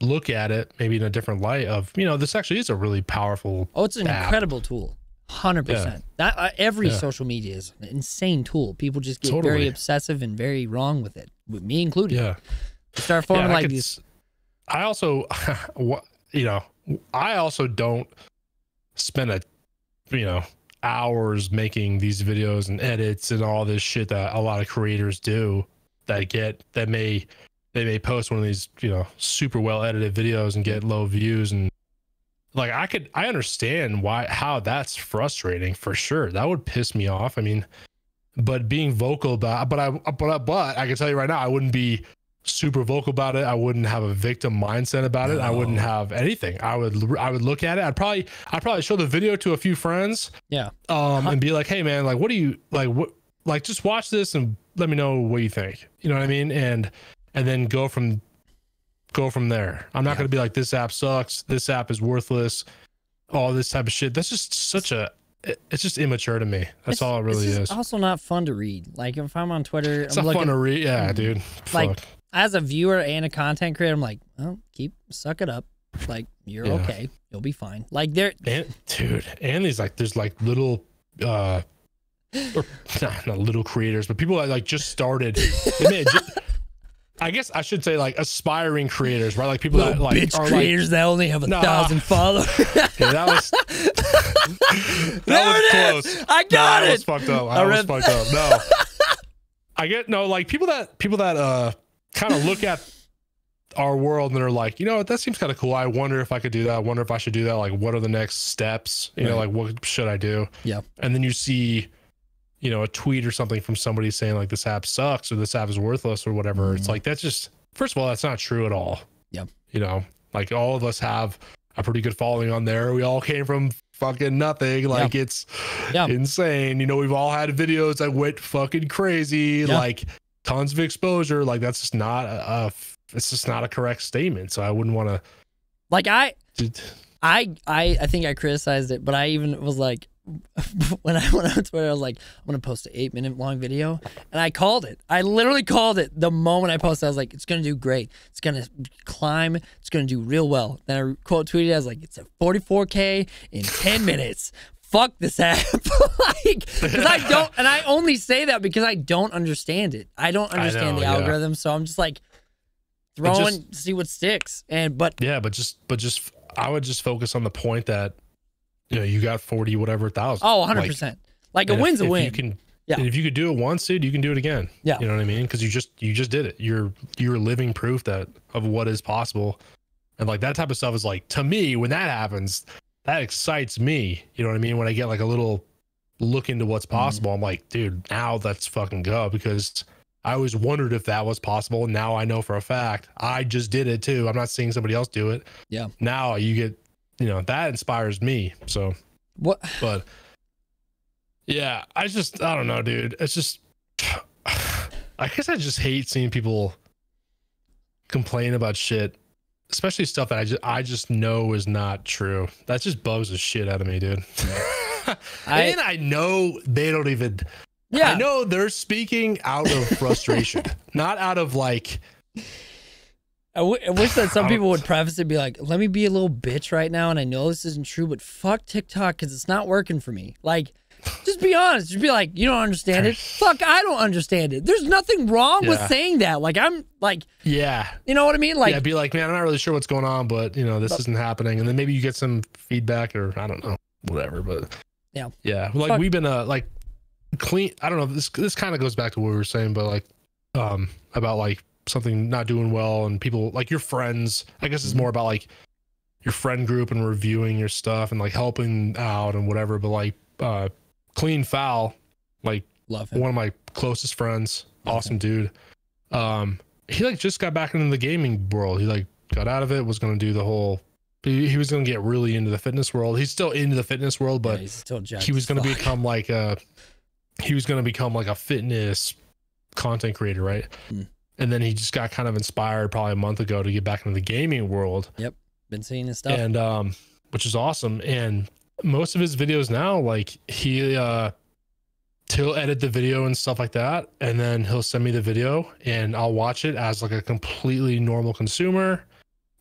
B: look at it maybe in a different light of, you know, this actually is a really powerful
A: it's an incredible tool. 100%. That every social media is an insane tool. People just get very obsessive and very wrong with it, with me included.
B: Yeah.
A: Start forming like these.
B: I also, I also don't spend hours making these videos and edits and all this shit that a lot of creators do. They may post one of these, super well edited videos and get low views, and like I understand how that's frustrating for sure. That would piss me off. I mean, but being vocal about, but I can tell you right now, I wouldn't be super vocal about it. I wouldn't have a victim mindset about it. I wouldn't have anything. I would look at it. I'd probably show the video to a few friends.
A: Yeah.
B: And be like, hey man, like, what do you like? What, like, just watch this and let me know what you think. You know what I mean? And then go from there. I'm not going to be like, this app sucks. This app is worthless. All this type of shit. That's just it's just immature to me. That's all it really is.
A: It's also not fun to read. Like if I'm on Twitter,
B: it's not fun to read. Yeah, dude.
A: Like as a viewer and a content creator, I'm like, well, suck it up. Like, you're okay. You'll be fine. Like,
B: dude, and these like, there's like little, or not little creators, but people that like just started. I guess I should say like aspiring creators, right? Like people that like
A: bitch are creators that only have 1,000 followers.
B: Yeah, that was close.
A: I got it.
B: I was fucked up. I was fucked up. No, I get like people that kind of look at our world and are like, you know what, that seems kind of cool. I wonder if I could do that. I wonder if I should do that. Like, what are the next steps? You know, like what should I do?
A: Yeah.
B: And then you see, you know, a tweet or something from somebody saying like this app sucks or this app is worthless or whatever. It's like, that's just, first of all, that's not true at all.
A: Yeah.
B: You know, like all of us have a pretty good following on there. We all came from fucking nothing. Like it's insane. You know, we've all had videos that went fucking crazy, like tons of exposure. Like that's just not it's just not a correct statement. So I wouldn't want to.
A: Like I think I criticized it, but I even was like, when I went on Twitter, I was like, I'm gonna post an 8-minute long video, and I called it. I literally called it the moment I posted. I was like, it's gonna do great. It's gonna climb. It's gonna do real well. Then I quote tweeted, I was like, it's at 44K in 10 minutes. Fuck this app. Like, because I don't, and I only say that because I don't understand it. I don't understand the algorithm, so I'm just like throwing to see what sticks. But just I would just focus on the point that, you know, you got 40 whatever thousand. Oh, 100%. Like a win's a win.
B: And if you could do it once, dude, you can do it again.
A: Yeah.
B: You know what I mean? Because you just did it. You're living proof of what is possible. And like that type of stuff is like, to me, when that happens, that excites me. You know what I mean? When I get like a little look into what's possible, I'm like, dude, now let's fucking go, because I always wondered if that was possible. And now I know for a fact. I just did it too. I'm not seeing somebody else do it.
A: Yeah.
B: Now you get, you know, that inspires me. So
A: what?
B: But yeah, I don't know, dude. It's just, I guess I just hate seeing people complain about shit, especially stuff that I just know is not true. That just bugs the shit out of me, dude. And I know they don't even. Yeah, I know they're speaking out of frustration, not out of like.
A: I wish that some people would preface it, be like, let me be a little bitch right now, and I know this isn't true, but fuck TikTok because it's not working for me. Like, just be honest. Just be like, you don't understand it? Fuck, I don't understand it. There's nothing wrong with saying that. Like, I'm like, you know what I mean? Like,
B: be like, man, I'm not really sure what's going on, but, you know, this isn't happening. And then maybe you get some feedback or I don't know, whatever. But yeah. Like, we've been, like, clean. I don't know. This kind of goes back to what we were saying, but like, about like, something not doing well and people like your friends, I guess it's more about like your friend group and reviewing your stuff and like helping out and whatever. But like Clean Foul, like
A: love him.
B: One of my closest friends, awesome dude. He like just got back into the gaming world. He like got out of it, was going to do the whole, he was going to get really into the fitness world. He's still into the fitness world, but
A: he's still
B: he was going to become like a fitness content creator, right? And then he just got kind of inspired probably a month ago to get back into the gaming world.
A: Yep. Been seeing his stuff.
B: And which is awesome. And most of his videos now, like he'll edit the video and stuff like that. And then he'll send me the video and I'll watch it as like a completely normal consumer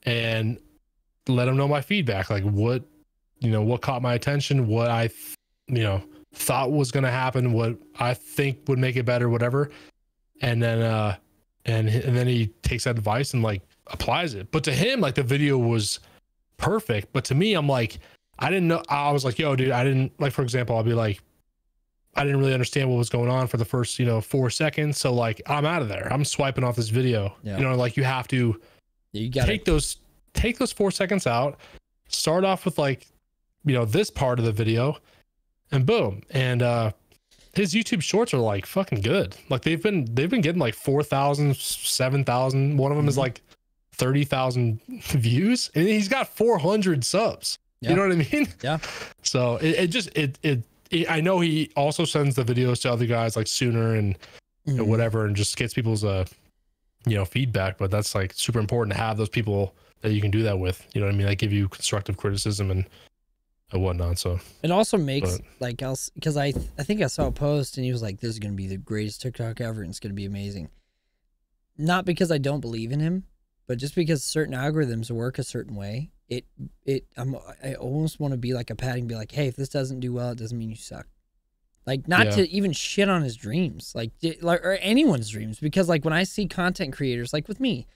B: and let him know my feedback. Like what caught my attention, what I, thought was going to happen, what I think would make it better, whatever. And then, and then he takes that advice and like applies it. But to him, like the video was perfect. But to me, I'm like, I didn't know. I was like, yo, dude, I didn't, like, for example, I'll be like, I didn't really understand what was going on for the first, 4 seconds. So like, I'm out of there. I'm swiping off this video.
A: Yeah.
B: Like you have to take those 4 seconds out, start off with like, this part of the video and boom. And, his YouTube shorts are like fucking good. Like they've been getting like 4,000, 7,000. One of them is like 30,000 views, and he's got 400 subs. You know what I mean?
A: Yeah.
B: So I know he also sends the videos to other guys like Sooner and whatever, and just gets people's feedback. But that's like super important to have those people that you can do that with. You know what I mean? They give you constructive criticism and whatnot. So
A: it also makes because I think I saw a post and he was like, this is gonna be the greatest TikTok ever and it's gonna be amazing. not because I don't believe in him, but just because certain algorithms work a certain way. I almost want to be like a Patty and be like, hey, if this doesn't do well, it doesn't mean you suck. Like, not to even shit on his dreams, like or anyone's dreams, because like when I see content creators, like with me,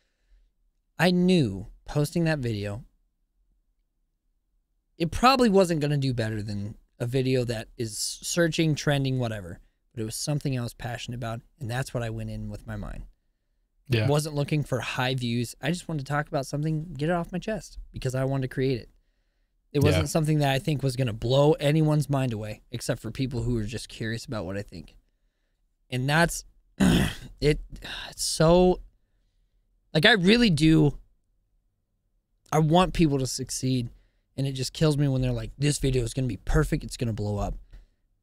A: I knew posting that video, it probably wasn't going to do better than a video that is searching, trending, whatever. But it was something I was passionate about, and that's what I went in with my mind. Yeah. I wasn't looking for high views. I just wanted to talk about something, get it off my chest, because I wanted to create it. It wasn't something that I think was going to blow anyone's mind away, except for people who are just curious about what I think. And that's, it's so, like, I really do, I want people to succeed, and it just kills me when they're like, this video is going to be perfect, it's going to blow up.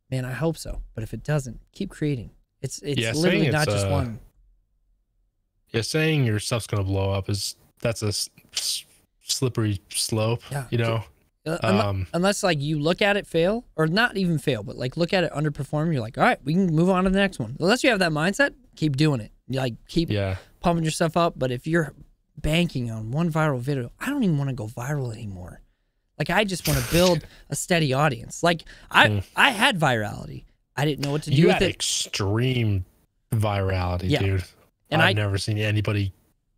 A: Man, I hope so. But if it doesn't, keep creating. It's literally not just one.
B: Yeah, saying your stuff's going to blow up that's a slippery slope, you know?
A: Unless like you look at it fail, or not even fail, but like look at it underperform, you're like, all right, we can move on to the next one. Unless you have that mindset, keep doing it. You like keep pumping yourself up. But if you're banking on one viral video, I don't even want to go viral anymore. Like, I just want to build a steady audience. Like, I had virality. I didn't know what to do with it.
B: You had extreme virality, dude. And I've never seen anybody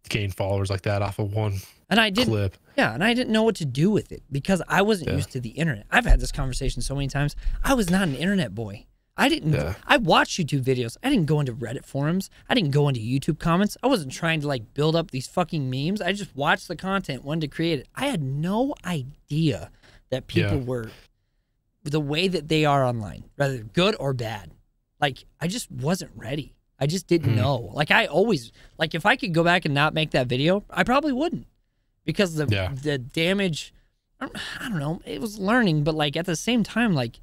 B: gain followers like that off of one clip.
A: Yeah, and I didn't know what to do with it because I wasn't used to the internet. I've had this conversation so many times. I was not an internet boy. I didn't. I watched YouTube videos. I didn't go into Reddit forums. I didn't go into YouTube comments. I wasn't trying to like build up these fucking memes. I just watched the content, wanted to create it. I had no idea that people were the way that they are online, whether good or bad. Like, I just wasn't ready. I just didn't know. Like, I always, like, if I could go back and not make that video, I probably wouldn't, because the damage. I don't know. It was learning, but like at the same time, like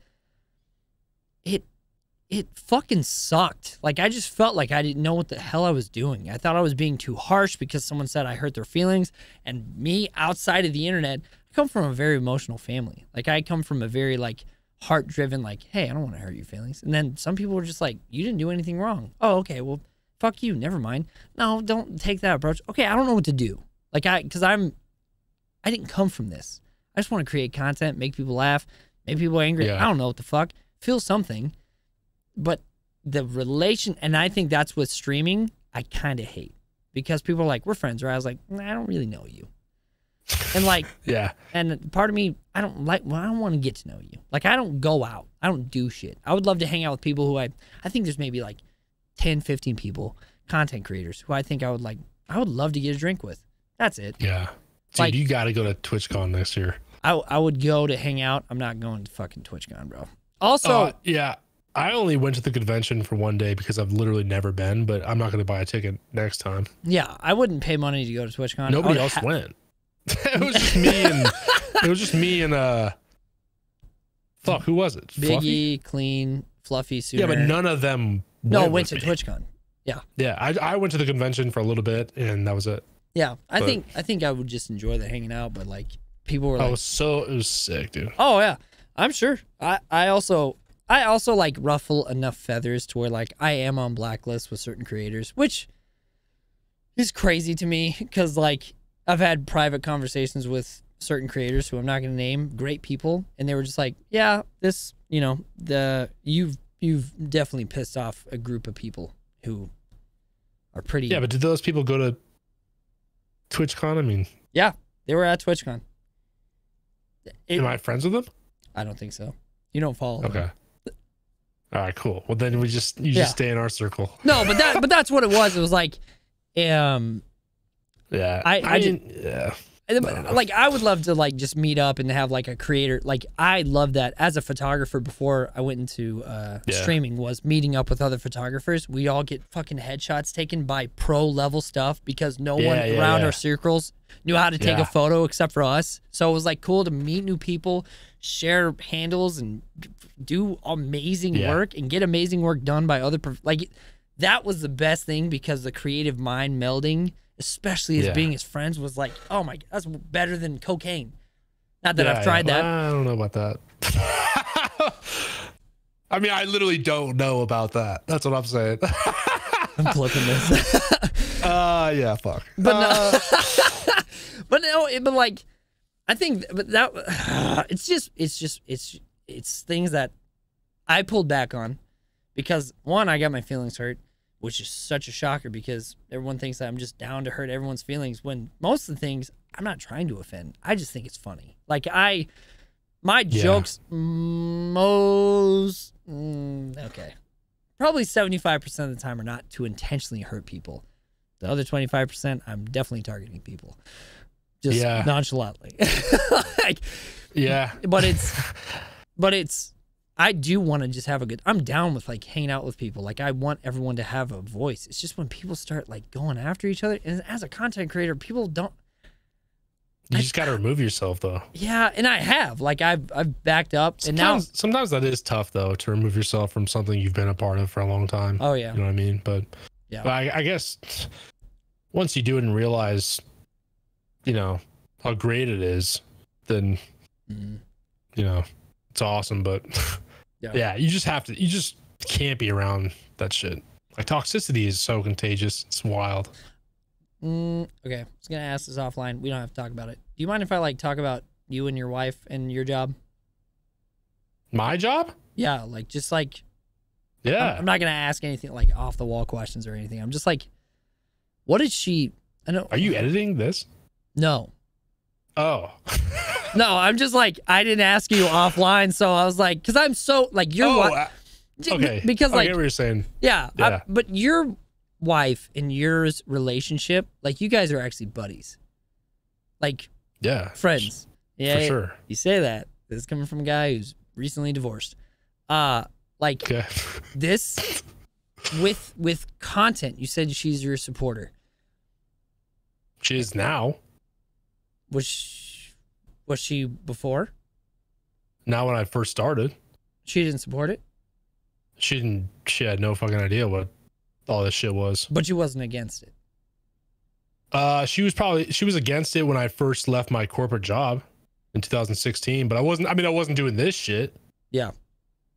A: it fucking sucked. Like, I just felt like I didn't know what the hell I was doing. I thought I was being too harsh because someone said I hurt their feelings. And me, outside of the internet, I come from a very emotional family. Like, I come from a very, like, heart-driven, like, hey, I don't want to hurt your feelings. And then some people were just like, you didn't do anything wrong. Oh, okay, well, fuck you. Never mind. No, don't take that approach. Okay, I don't know what to do. Like, because I didn't come from this. I just want to create content, make people laugh, make people angry. I don't know what the fuck. Feel something. But the relation, and I think that's what streaming I kind of hate, because people are like, we're friends, right? I was like, nah, I don't really know you. And like, and part of me, I don't want to get to know you. Like, I don't go out. I don't do shit. I would love to hang out with people who I think there's maybe like 10, 15 people, content creators, who I think I would love to get a drink with. That's it. Yeah.
B: Dude,
A: like,
B: you got to go to TwitchCon next year.
A: I would go to hang out. I'm not going to fucking TwitchCon, bro. Also,
B: I only went to the convention for one day because I've literally never been, but I'm not going to buy a ticket next time.
A: Yeah, I wouldn't pay money to go to TwitchCon.
B: Nobody else went. It was just me and fuck, who was it?
A: Biggie, Fluffy? Clean, Fluffy, Sooner.
B: Yeah, but none of them
A: went to TwitchCon. Yeah.
B: Yeah, I went to the convention for a little bit and that was it.
A: Yeah, I think I would just enjoy the hanging out, but like, people were like,
B: it was sick, dude.
A: Oh yeah, I'm sure. I also like ruffle enough feathers to where like I am on blacklists with certain creators, which is crazy to me, because like I've had private conversations with certain creators who I'm not going to name, great people, and they were just like, yeah, this, you know, you've definitely pissed off a group of people who are pretty.
B: Yeah, but did those people go to TwitchCon? I mean,
A: yeah, they were at TwitchCon.
B: Am I friends with them?
A: I don't think so. You don't follow them.
B: Okay. All right, cool. Well, then you just stay in our circle.
A: No, but that's what it was. It was like, like, I would love to like just meet up and have like a creator. Like, I love that as a photographer. Before I went into streaming, was meeting up with other photographers. We all get fucking headshots taken by pro level stuff, because no one around our circles knew how to take a photo except for us. So it was like cool to meet new people, share handles, and do amazing work and get amazing work done by other. Like, that was the best thing, because the creative mind melding, especially as being his friends, was like, oh my, that's better than cocaine. Not that I've tried that.
B: I don't know about that. I mean, I literally don't know about that. That's what I'm saying.
A: I'm clipping this.
B: Yeah, fuck.
A: But but no, but like, I think, but that it's things that I pulled back on because one, I got my feelings hurt, which is such a shocker because everyone thinks that I'm just down to hurt everyone's feelings when most of the things I'm not trying to offend. I just think it's funny. Like my jokes okay. Probably 75% of the time are not to intentionally hurt people. The other 25%, I'm definitely targeting people. Just nonchalantly. Like,
B: yeah.
A: But it's, I do want to just have a good, I'm down with like hanging out with people. Like I want everyone to have a voice. It's just when people start like going after each other, and as a content creator, people don't.
B: You just got to remove yourself though.
A: Yeah. And I have, like I've backed up
B: sometimes that is tough though, to remove yourself from something you've been a part of for a long time.
A: Oh yeah.
B: You know what I mean? But
A: yeah,
B: but I guess once you do it and realize, you know, how great it is, then, you know, it's awesome. But yeah, you just can't be around that shit. Like toxicity is so contagious. It's wild.
A: Okay. I was going to ask this offline. We don't have to talk about it. Do you mind if I like talk about you and your wife and your job?
B: My job?
A: Yeah. Like, just like,
B: yeah.
A: I'm not going to ask anything like off the wall questions or anything. I'm just like, what did she, I know.
B: Are you editing this?
A: No.
B: Oh.
A: No, I'm just like, I didn't ask you offline. So I was like, cause I'm so like
B: okay.
A: Because like,
B: I get what you're saying.
A: Yeah. But your wife and yours relationship, like you guys are actually buddies. Like,
B: yeah.
A: Friends. Yeah.
B: For sure.
A: You say that. This is coming from a guy who's recently divorced. Like this with content, you said she's your supporter.
B: She is now.
A: Was she before?
B: Now when I first started.
A: She didn't support it?
B: She had no fucking idea what all this shit was.
A: But she wasn't against it.
B: She was against it when I first left my corporate job in 2016, but I wasn't doing this shit.
A: Yeah.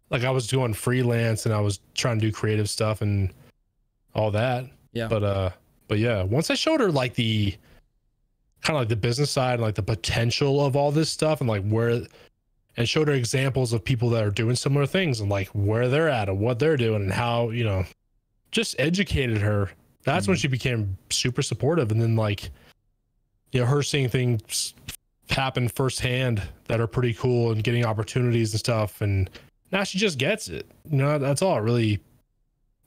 B: Like I was doing freelance and I was trying to do creative stuff and all that.
A: Yeah.
B: But yeah, once I showed her like the kind of like the business side and like the potential of all this stuff and like and showed her examples of people that are doing similar things and like where they're at and what they're doing and how, you know, just educated her. That's when she became super supportive. And then like, you know, her seeing things happen firsthand that are pretty cool and getting opportunities and stuff. And now she just gets it. You know, that's all it really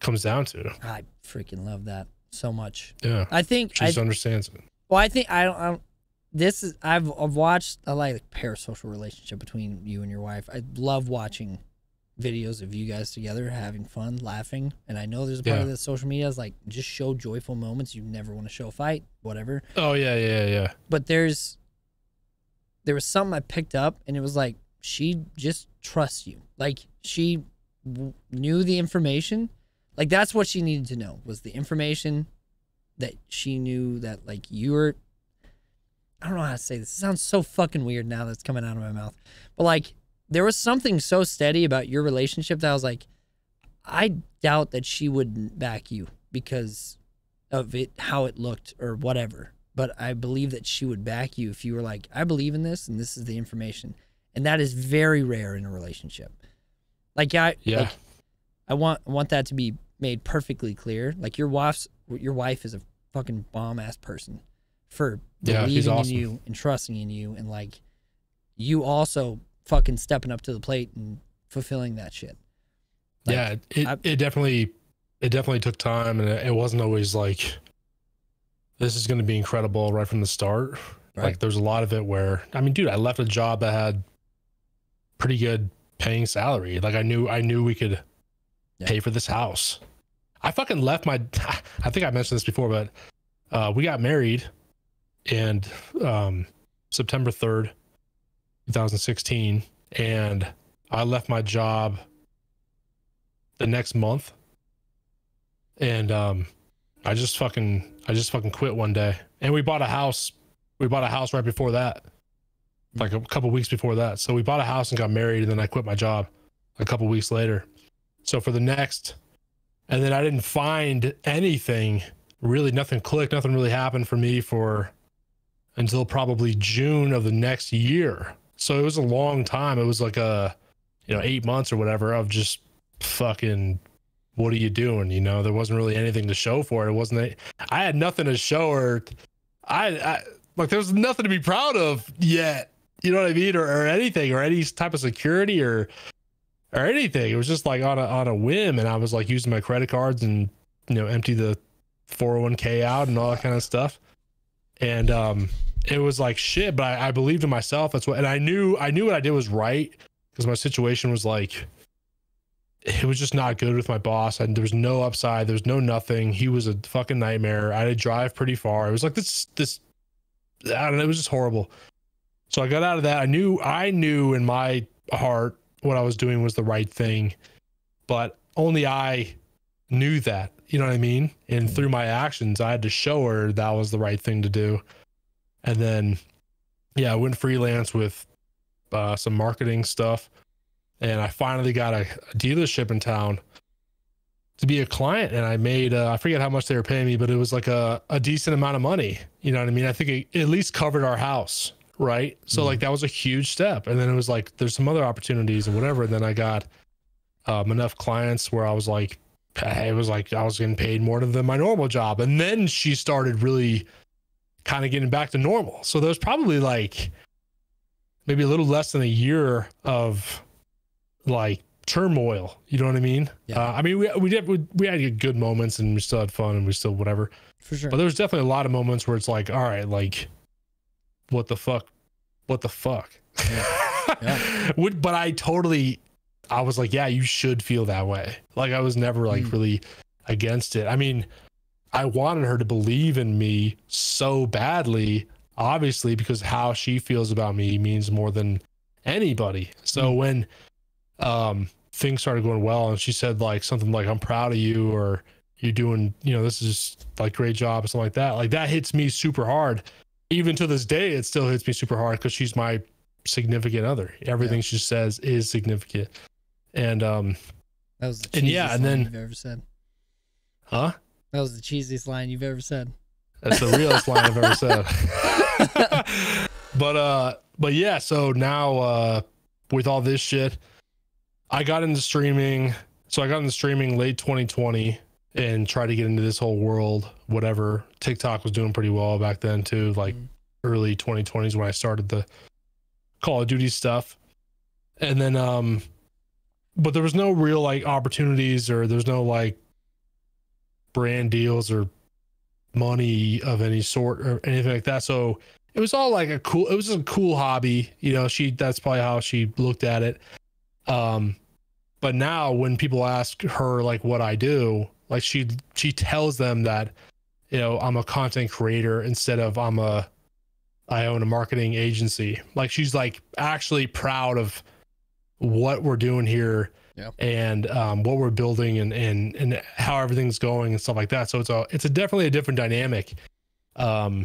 B: comes down to.
A: I freaking love that so much.
B: Yeah.
A: I think
B: she just understands it.
A: Well, I think I've watched a like parasocial relationship between you and your wife. I love watching videos of you guys together having fun, laughing. And I know there's a part of the social media is like just show joyful moments. You never want to show a fight, whatever.
B: Oh yeah.
A: But there was something I picked up, and it was like she just trusts you. Like she knew the information. Like that's what she needed to know was the information that she knew that like you were. I don't know how to say this. It sounds so fucking weird now that's coming out of my mouth. But like there was something so steady about your relationship that I was like, I doubt that she wouldn't back you because of it, how it looked or whatever. But I believe that she would back you if you were like, I believe in this and this is the information. And that is very rare in a relationship. Like I want that to be made perfectly clear. Like your wife is a fucking bomb ass person for believing in you and trusting in you, and like you also fucking stepping up to the plate and fulfilling that shit. Like,
B: it definitely took time, and it wasn't always like this is going to be incredible right from the start. Right. Like there's a lot of it where, I mean, dude, I left a job that had pretty good paying salary. Like I knew we could pay for this house. I fucking left I think I mentioned this before, but we got married and September 3rd, 2016, and I left my job the next month, and I just fucking quit one day, and we bought a house right before that, like a couple weeks before that. So we bought a house and got married, and then I quit my job a couple weeks later. So for the next, and then I didn't find anything really nothing clicked. Nothing really happened for me until probably June of the next year. So it was a long time. It was like 8 months or whatever of just fucking, what are you doing? There wasn't really anything to show for it. I had nothing to show her. I like, there was nothing to be proud of yet. You know what I mean? Or anything, or any type of security or anything. It was just like on a whim. And I was like using my credit cards and, empty the 401k out and all that kind of stuff. And, it was like shit, but I believed in myself. And I knew what I did was right, because my situation was like, it was just not good with my boss. And there was no upside. There was no nothing. He was a fucking nightmare. I had to drive pretty far. It was like this, I don't know. It was just horrible. So I got out of that. I knew in my heart what I was doing was the right thing, but only I knew that, you know what I mean? And through my actions, I had to show her that was the right thing to do. And then, I went freelance with some marketing stuff, and I finally got a dealership in town to be a client. And I made, I forget how much they were paying me, but it was like a decent amount of money. You know what I mean? I think it at least covered our house. Right. So like, that was a huge step. And then it was like, there's some other opportunities and whatever. And then I got enough clients where I was like, I was getting paid more than my normal job. And then she started really kind of getting back to normal. So there was probably like maybe a little less than a year of like turmoil. You know what I mean? Yeah. I mean, we had good moments, and we still had fun, and we still whatever.
A: For sure.
B: But there was definitely a lot of moments where it's like, all right, like, what the fuck? Yeah. But I was like, yeah, you should feel that way. Like, I was never like really against it. I mean, I wanted her to believe in me so badly, obviously, because how she feels about me means more than anybody. So when things started going well, and she said like something like, I'm proud of you, or you're doing, this is like great job, or something like that. Like, that hits me super hard. Even to this day, it still hits me super hard, because she's my significant other. Everything she says is significant. And that
A: was the cheesiest line you've ever said.
B: Huh?
A: That was the cheesiest line you've ever said.
B: That's the realest line I've ever said. But yeah, so now with all this shit, I got into streaming. So I got into streaming late 2020 and tried to get into this whole world, whatever. TikTok was doing pretty well back then too, like early 2020s when I started the Call of Duty stuff. And then but there was no real like opportunities, or there's no like brand deals or money of any sort or anything like that. So it was all like it was a cool hobby, that's probably how she looked at it. But now when people ask her like what I do, like she tells them that, I'm a content creator instead of I own a marketing agency. Like, she's like actually proud of what we're doing here. Yep. And what we're building and how everything's going and stuff like that. So it's definitely a different dynamic. But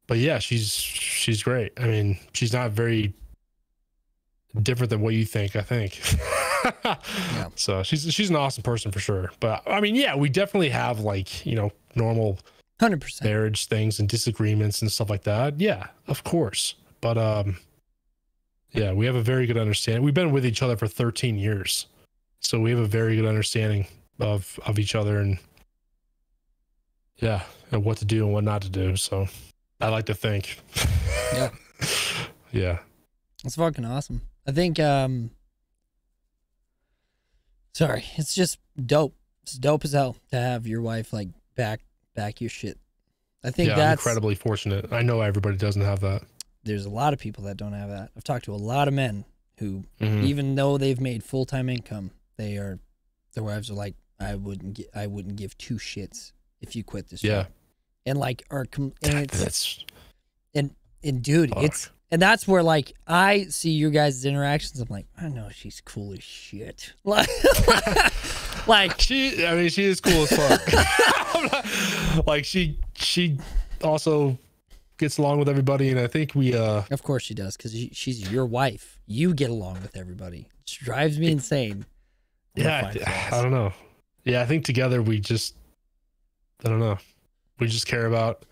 B: yeah, she's great. I mean, she's not very different than what you think, I think. Yeah. So she's an awesome person for sure. But I mean, yeah, we definitely have like, normal
A: 100%
B: marriage things and disagreements and stuff like that. Yeah, of course. But yeah, we have a very good understanding. We've been with each other for 13 years. So we have a very good understanding of each other, and yeah, and what to do and what not to do. So I like to think.
A: Yeah.
B: Yeah.
A: That's fucking awesome. I think, sorry, it's just dope. It's dope as hell to have your wife like back your shit. I think that's
B: I'm incredibly fortunate. I know everybody doesn't have that.
A: There's a lot of people that don't have that. I've talked to a lot of men who, even though they've made full-time income, their wives are like, I wouldn't give two shits if you quit this job. And like, and dude, fuck. And that's where like I see your guys' interactions. I'm like, I know she's cool as shit. Like
B: she is cool as fuck. Like she also gets along with everybody, and I think we
A: of course she does, because she's your wife. You get along with everybody. It drives me insane.
B: Yeah, I don't know. Yeah, I think together we just I don't know. We just care about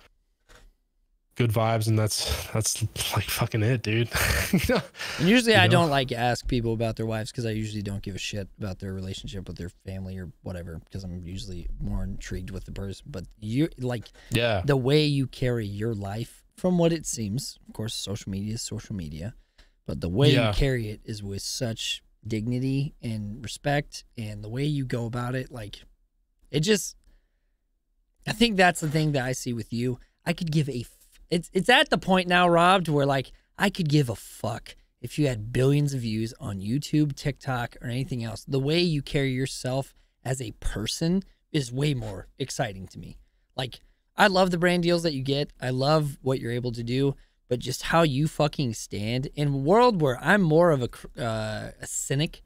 B: good vibes, and that's like fucking it, dude.
A: And usually I don't like ask people about their wives because I usually don't give a shit about their relationship with their family or whatever, because I'm usually more intrigued with the person. But you like the way you carry your life, from what it seems, of course, social media is social media, but the way you carry it is with such dignity and respect, and the way you go about it, like it just, I think that's the thing that I see with you. I could give a it's at the point now, Rob, to where like I could give a fuck if you had billions of views on YouTube, TikTok, or anything else. The way you carry yourself as a person is way more exciting to me. Like, I love the brand deals that you get. I love what you're able to do, but just how you fucking stand in a world where I'm more of a cynic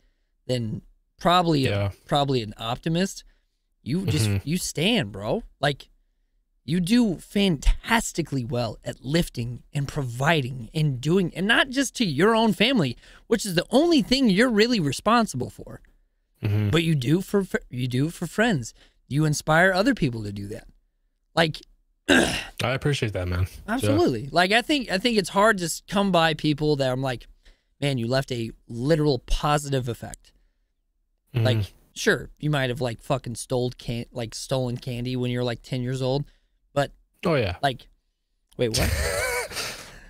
A: than probably an optimist. You just you stand, bro. Like, you do fantastically well at lifting and providing and doing, and not just to your own family, which is the only thing you're really responsible for. But you do for friends. You inspire other people to do that. Like,
B: I appreciate that, man.
A: Absolutely. Yeah. Like, I think it's hard to come by people that I'm like, man, you left a literal positive effect. Like, sure, you might have like fucking stolen candy when you were like 10 years old. But like, wait, what?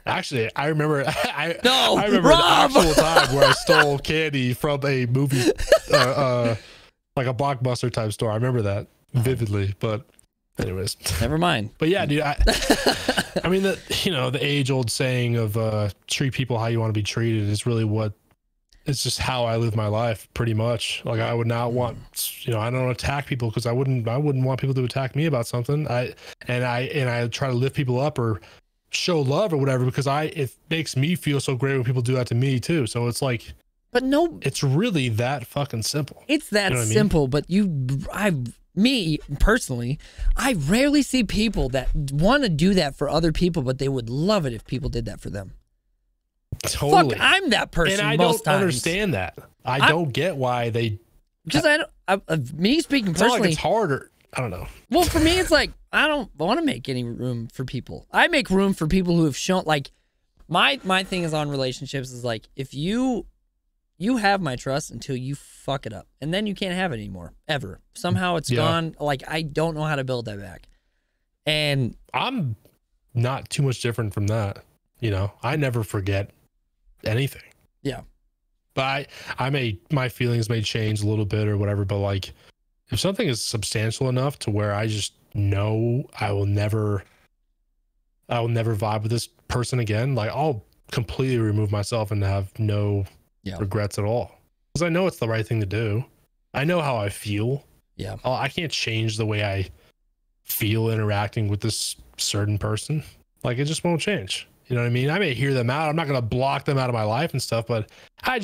B: Actually, I remember. I remember
A: Rob!
B: the actual time where I stole candy from a movie, like a Blockbuster type store. I remember that vividly. But, anyways,
A: never mind.
B: But yeah, dude. I mean, the age old saying of treat people how you want to be treated is really what. It's just how I live my life, pretty much. Like, I would not want, I don't attack people because I wouldn't want people to attack me about something. I try to lift people up or show love or whatever, because it makes me feel so great when people do that to me too. So it's like,
A: but no,
B: it's really that fucking simple.
A: It's that simple, but me personally, I rarely see people that want to do that for other people, but they would love it if people did that for them.
B: Totally.
A: Fuck, I'm that person.
B: And I
A: most
B: don't
A: times.
B: Understand that. I don't get why they.
A: Because me speaking
B: it's
A: personally,
B: not like it's harder. I don't know.
A: Well, for me, it's like I don't want to make any room for people. I make room for people who have shown, like, my thing is on relationships is like, if you have my trust until you fuck it up, and then you can't have it anymore ever. Somehow it's gone. Like, I don't know how to build that back. And
B: I'm not too much different from that. I never forget anything.
A: Yeah.
B: But my feelings may change a little bit or whatever, but like, if something is substantial enough to where I just know I will never vibe with this person again, like, I'll completely remove myself and have no regrets at all, because I know it's the right thing to do. I know how I feel.
A: Yeah.
B: I can't change the way I feel interacting with this certain person. Like, it just won't change. You know what I mean? I may hear them out. I'm not going to block them out of my life and stuff, but I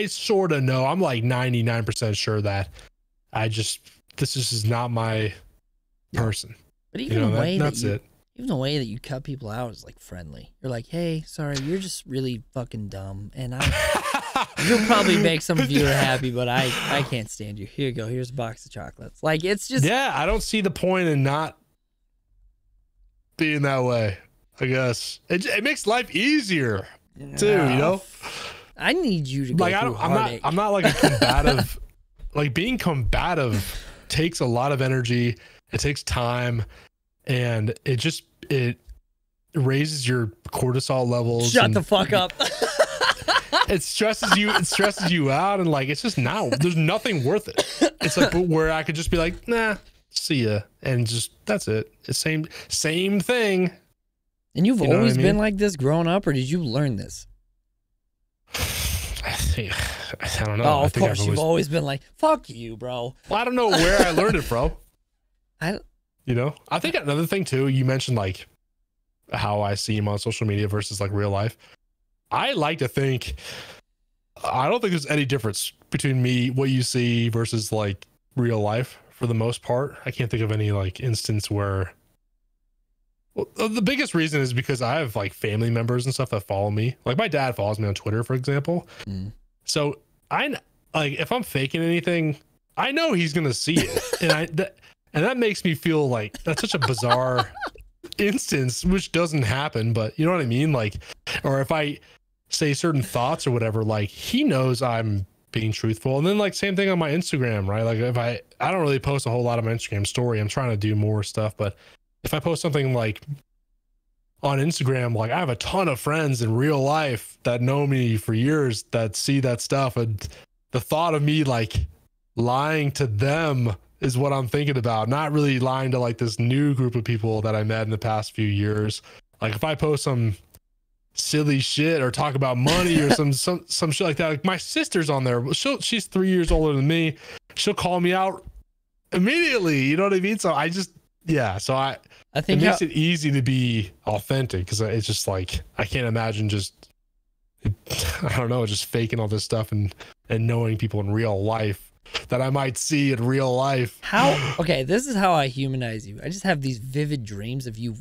B: sort of know. I'm like 99% sure that this is not my person.
A: But even even the way that you cut people out is like friendly. You're like, hey, sorry, you're just really fucking dumb. And you'll probably make some viewer happy, but I can't stand you. Here you go. Here's a box of chocolates. Like, it's just.
B: Yeah, I don't see the point in not being that way. I guess it makes life easier too,
A: I need you to go through heartache.
B: I'm not like a combative. Like, being combative takes a lot of energy. It takes time, and it raises your cortisol levels.
A: Shut the fuck up.
B: It stresses you out, and like, it's just there's nothing worth it. It's like where I could just be like, nah, see ya, and just that's it. It's same thing.
A: And you've always been like this growing up, or did you learn this?
B: I don't know.
A: Oh, of course, you've always been like, fuck you, bro.
B: Well, I don't know where I learned it, bro.
A: I
B: think another thing too, you mentioned like how I see him on social media versus like real life. I like to think, I don't think there's any difference between me, what you see versus like real life for the most part. I can't think of any like instance where. Well, the biggest reason is because I have like family members and stuff that follow me. Like, my dad follows me on Twitter, for example. So if I'm faking anything, I know he's gonna see it, And that makes me feel like that's such a bizarre instance, which doesn't happen, but you know what I mean? Like, or if I say certain thoughts or whatever, like he knows I'm being truthful. And then like same thing on my Instagram, right? Like if I don't really post a whole lot of my Instagram story. I'm trying to do more stuff, but if I post something like on Instagram, like I have a ton of friends in real life that know me for years that see that stuff, and the thought of me like lying to them is what I'm thinking about, not really lying to like this new group of people that I met in the past few years. Like if I post some silly shit or talk about money or some shit like that, like my sister's on there. She's 3 years older than me. She'll call me out immediately. You know what I mean? So I just, yeah. So I think it makes it easy to be authentic, because it's just like, I can't imagine just, I don't know, just faking all this stuff and knowing people in real life that I might see in real life.
A: Okay, this is how I humanize you. I just have these vivid dreams of you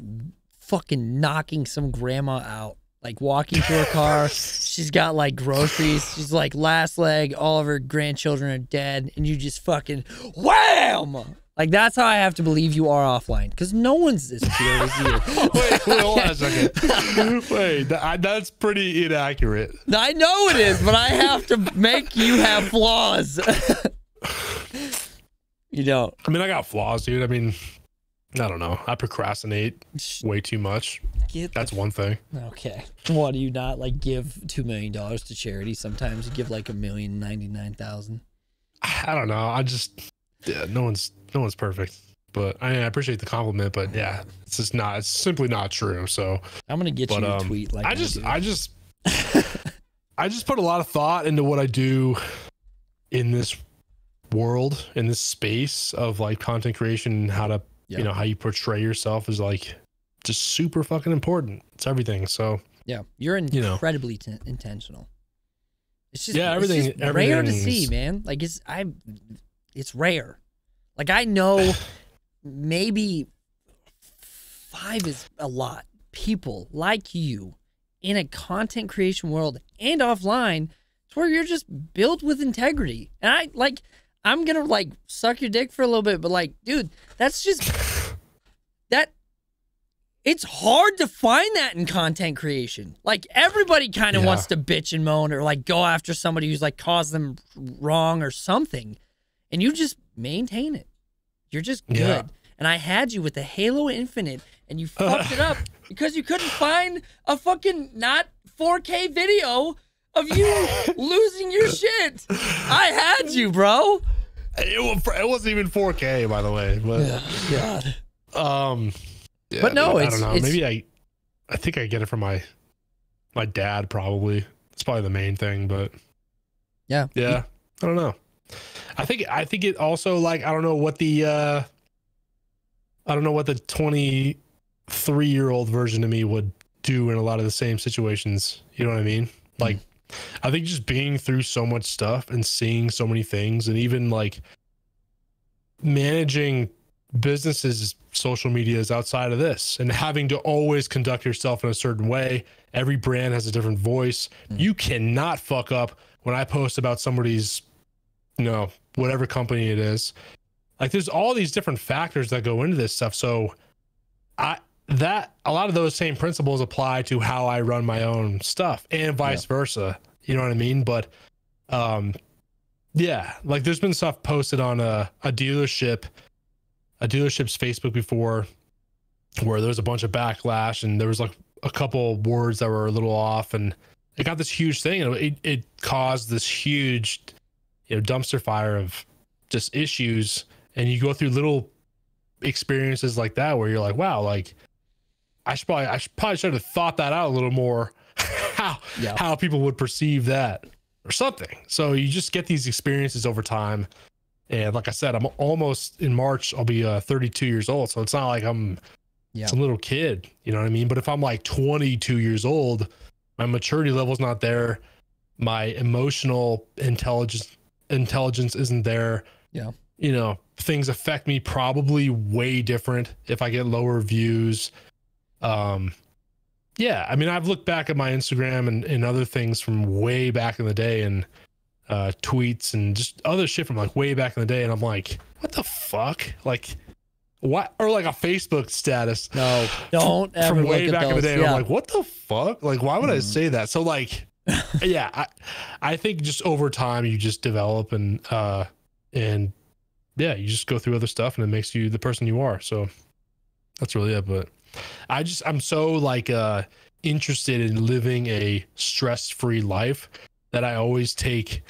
A: fucking knocking some grandma out, like walking to her car. She's got like groceries. She's like last leg. All of her grandchildren are dead. And you just fucking wham! Like that's how I have to believe you are offline, because no one's as pure as you.
B: Wait, hold on a second. Wait, that's pretty inaccurate.
A: I know it is, but I have to make you have flaws. You don't.
B: I mean, I got flaws, dude. I mean, I don't know. I procrastinate way too much. That's one thing.
A: Okay. Why do you not like give $2 million to charity? Sometimes you give like $1,099,000.
B: I don't know. I just, yeah, no one's perfect. But I appreciate the compliment, but yeah, it's simply not true. So
A: I'm gonna get you a tweet like
B: I just put a lot of thought into what I do in this world, in this space of like content creation, and how to you know, how you portray yourself is like just super fucking important. It's everything. So
A: yeah, you're incredibly intentional. It's just
B: everything
A: rare to see, man. Like it's rare. Like I know maybe 5 is a lot. People like you in a content creation world and offline, it's where you're just built with integrity. And I'm gonna like suck your dick for a little bit, but like, dude, that's just it's hard to find that in content creation. Like everybody kind of wants to bitch and moan or like go after somebody who's like caused them wrong or something. And you just maintain it. You're just good. Yeah. And I had you with the Halo Infinite and you fucked it up because you couldn't find a fucking not 4K video of you losing your shit. I had you, bro.
B: It wasn't even 4K, by the way. But
A: God.
B: Yeah,
A: but no,
B: I don't know. Maybe I think I get it from my dad. Probably it's probably the main thing. But
A: yeah,
B: I don't know. I think it also, like, I don't know what the 23-year-old version of me would do in a lot of the same situations. You know what I mean? Like, I think just being through so much stuff and seeing so many things, and even like managing businesses, social media is outside of this, and having to always conduct yourself in a certain way. Every brand has a different voice. You cannot fuck up when I post about somebody's, whatever company it is. Like, there's all these different factors that go into this stuff. So a lot of those same principles apply to how I run my own stuff, and vice versa. You know what I mean? But like there's been stuff posted on a dealership's Facebook before where there was a bunch of backlash, and there was like a couple words that were a little off, and it got this huge thing, and it caused this huge dumpster fire of just issues. And you go through little experiences like that where you're like, wow, like I probably should have thought that out a little more, how people would perceive that or something. So you just get these experiences over time. And like I said, I'm almost, in March, I'll be 32 years old. So it's not like I'm some little kid, you know what I mean? But if I'm like 22 years old, my maturity level's not there. My emotional intelligence isn't there.
A: Yeah.
B: Things affect me probably way different if I get lower views. I mean, I've looked back at my Instagram and other things from way back in the day, and tweets and just other shit from like way back in the day, and I'm like, what the fuck? Like, what, or like a Facebook status.
A: No, don't ever
B: from way
A: look at
B: back in the
A: those.
B: day.
A: Yeah.
B: I'm like, what the fuck? Like, why would I say that? So like, yeah, I think just over time you just develop and yeah, you just go through other stuff and it makes you the person you are. So that's really it. But I'm so like interested in living a stress-free life that I just take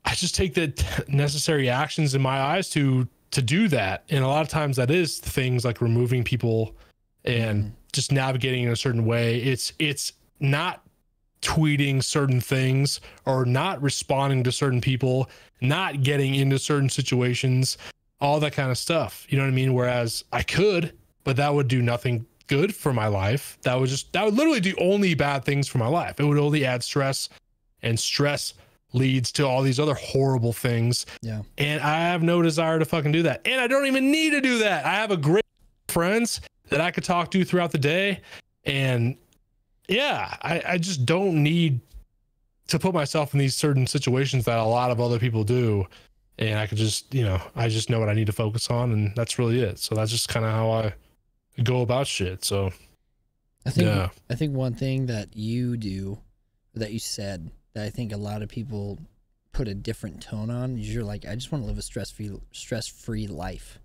B: the necessary actions in my eyes to do that. And a lot of times that is things like removing people and just navigating in a certain way. It's not tweeting certain things or not responding to certain people, not getting into certain situations, all that kind of stuff. You know what I mean? Whereas I could, but that would do nothing good for my life. That would literally do only bad things for my life. It would only add stress, and stress leads to all these other horrible things.
A: Yeah.
B: And I have no desire to fucking do that. And I don't even need to do that. I have a great friends that I could talk to throughout the day. And yeah, I just don't need to put myself in these certain situations that a lot of other people do. And I could just, I just know what I need to focus on, and that's really it. So that's just kind of how I go about shit. So
A: I think one thing that you do, that you said, that I think a lot of people put a different tone on, is you're like, I just want to live a stress-free life.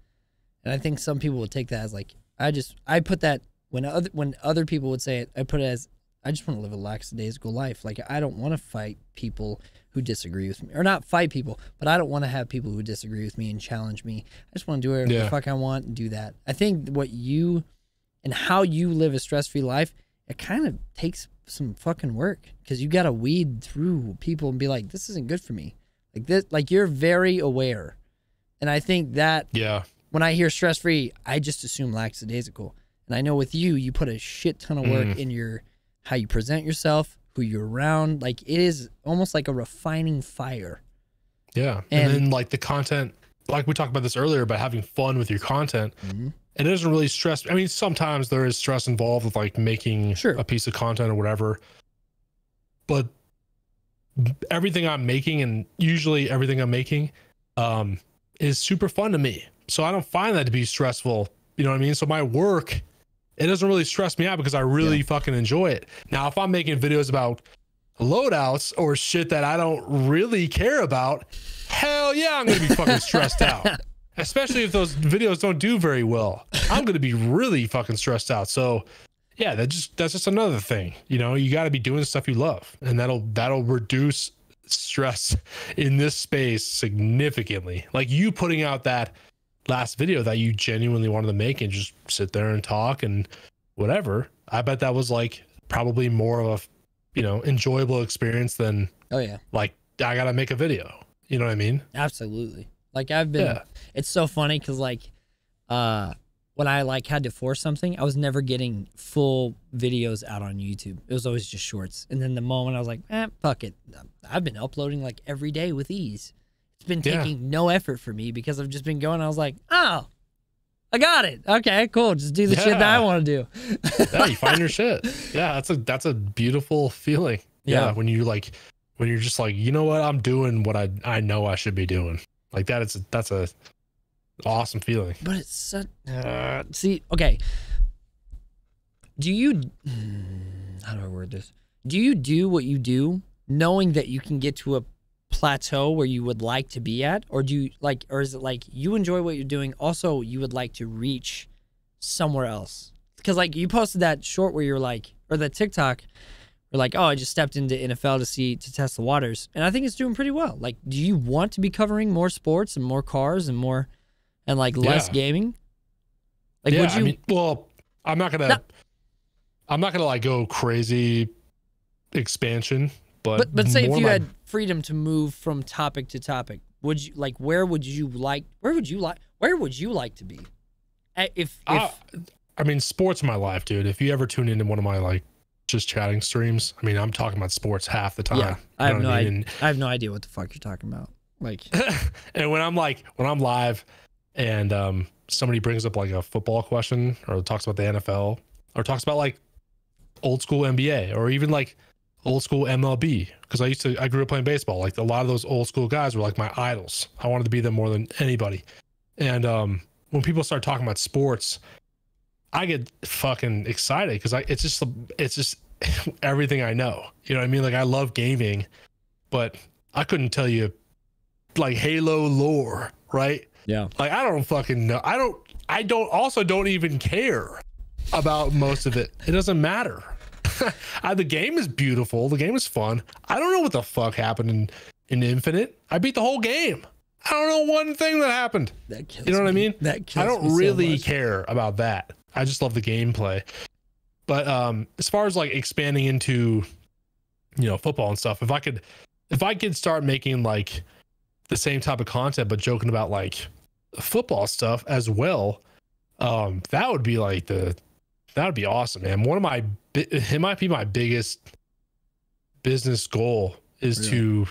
A: And I think some people would take that as like, I put that when other people would say it, I put it as, I just want to live a lackadaisical life. Like, I don't want to fight people who disagree with me, or not fight people, but I don't want to have people who disagree with me and challenge me. I just want to do whatever the fuck I want and do that. I think what you and how you live a stress-free life, it kind of takes some fucking work, because you got to weed through people and be like, this isn't good for me. Like this, like you're very aware. And I think that when I hear stress-free, I just assume lackadaisical. And I know with you, you put a shit ton of work in your, how you present yourself, who you're around. Like, it is almost like a refining fire.
B: Yeah. And then like the content, like we talked about this earlier, about having fun with your content. It doesn't really stress. I mean, sometimes there is stress involved with like making a piece of content or whatever, but everything I'm making, and usually everything I'm making, is super fun to me. So I don't find that to be stressful. You know what I mean? So my work, it doesn't really stress me out because I really fucking enjoy it. Now, if I'm making videos about loadouts or shit that I don't really care about, hell yeah, I'm going to be fucking stressed out. Especially if those videos don't do very well. I'm going to be really fucking stressed out. So yeah, that's just another thing. You got to be doing stuff you love, and that'll reduce stress in this space significantly. Like you putting out that last video that you genuinely wanted to make and just sit there and talk and whatever. I bet that was like probably more of a, enjoyable experience than, like I got to make a video. You know what I mean?
A: Absolutely. Like I've been, it's so funny because like, when I like had to force something, I was never getting full videos out on YouTube. It was always just shorts. And then the moment I was like, fuck it. I've been uploading like every day with ease. It's been taking no effort for me because I've just been going. I was like, oh, I got it. Okay, cool. Just do the shit that I want to do.
B: Yeah, you find your shit. Yeah, that's a beautiful feeling. Yeah, when you're just like, you know what, I'm doing what I know I should be doing. Like that's a awesome feeling. But
A: it's such see, okay. Do you how do I word this? Do you do what you do knowing that you can get to a plateau where you would like to be at, or do you like, or is it like you enjoy what you're doing, also you would like to reach somewhere else? Because like you posted that short where you're like, or that TikTok, or like, oh, I just stepped into NFL to test the waters, and I think it's doing pretty well. Like, do you want to be covering more sports and more cars and more, and like less gaming? Like, would you?
B: I mean, well, I'm not gonna like go crazy expansion, but
A: say if you had freedom to move from topic to topic, would you like? Where would you like to be?
B: I mean, sports my life, dude. If you ever tune into one of my like just chatting streams, I mean, I'm talking about sports half the time.
A: Yeah, I have no idea what the fuck you're talking about. Like,
B: and when I'm live, and somebody brings up like a football question, or talks about the NFL, or talks about like old school NBA, or even like old school MLB, because I grew up playing baseball. Like a lot of those old school guys were like my idols. I wanted to be them more than anybody. And when people start talking about sports, I get fucking excited because it's just everything I know. You know what I mean? Like I love gaming, but I couldn't tell you like Halo lore, right?
A: Yeah.
B: Like I don't fucking know. I don't even care about most of it. It doesn't matter. The game is beautiful. The game is fun. I don't know what the fuck happened in Infinite. I beat the whole game. I don't know one thing that happened.
A: That kills
B: you know
A: me.
B: What I mean?
A: That kills
B: I don't
A: me
B: really
A: so
B: care about that. I just love the gameplay. But as far as like expanding into, you know, football and stuff, if I could start making like the same type of content but joking about like football stuff as well, that would be like that would be awesome, man. It might be my biggest business goal is to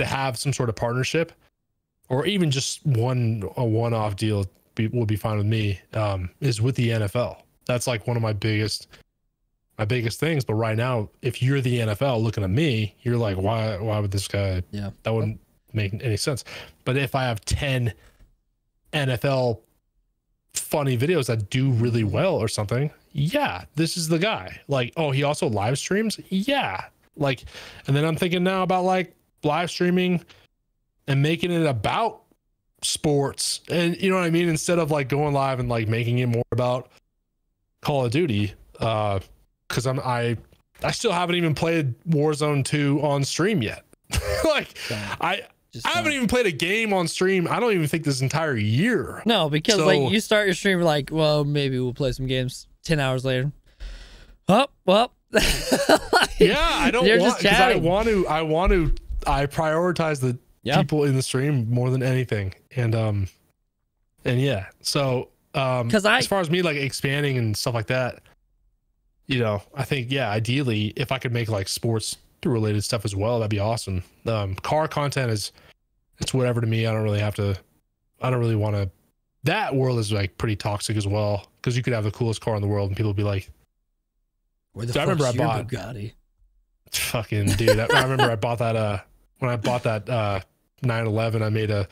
B: have some sort of partnership, or even just a one-off deal would be fine with me. Is with the NFL. That's like one of my biggest things. But right now, if you're the NFL looking at me, you're like, why would this guy?
A: Yeah,
B: that wouldn't make any sense. But if I have 10 NFL funny videos that do really well or something, yeah, this is the guy. Like, oh, he also live streams, yeah. Like, and then I'm thinking now about like live streaming and making it about sports, and you know what I mean, instead of like going live and like making it more about Call of Duty, because I still haven't even played Warzone 2 on stream yet. Like I haven't even played a game on stream. I don't even think this entire year.
A: No, because like you start your stream like, well, maybe we'll play some games. 10 hours later, oh well.
B: Yeah, I don't want, because I prioritize the people in the stream more than anything, and yeah, so as far as me like expanding and stuff like that, you know, I think ideally if I could make like sports related stuff as well, that'd be awesome. Car content it's whatever to me. I don't really want to. That world is like pretty toxic as well, because you could have the coolest car in the world and people would be like,
A: where the fuck's your Bugatti?
B: Fucking dude, I remember I bought that when I bought that 911, I made a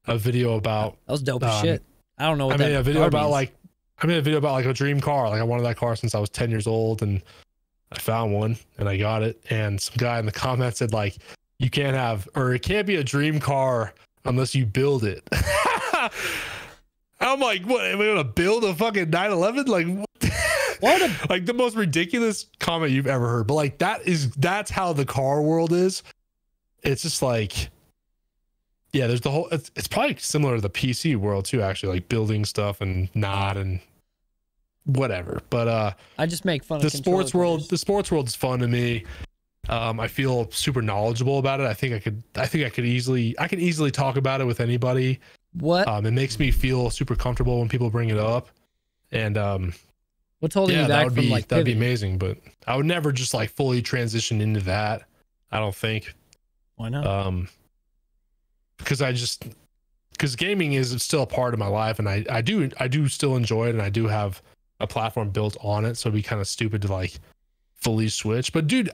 B: video about,
A: that was dope as shit. I don't know what
B: I made a video about like a dream car. Like I wanted that car since I was 10 years old, and I found one and I got it. And some guy in the comments said like, you can't have, or it can't be a dream car unless you build it. I'm like, what? Am I gonna build a fucking 911? Like, what? Like the most ridiculous comment you've ever heard. But like that's how the car world is. It's just like, yeah, there's the whole. It's probably similar to the PC world too, actually, like building stuff and whatever. But
A: I just make fun
B: of
A: the
B: sports world. The sports world is fun to me. I feel super knowledgeable about it. I can easily talk about it with anybody.
A: What?
B: It makes me feel super comfortable when people bring it up. And
A: what's holding you back from like
B: that'd be amazing, but I would never just like fully transition into that. I don't think.
A: Why not?
B: Because gaming is still a part of my life, and I do still enjoy it, and I do have a platform built on it, so it'd be kind of stupid to like fully switch. But dude,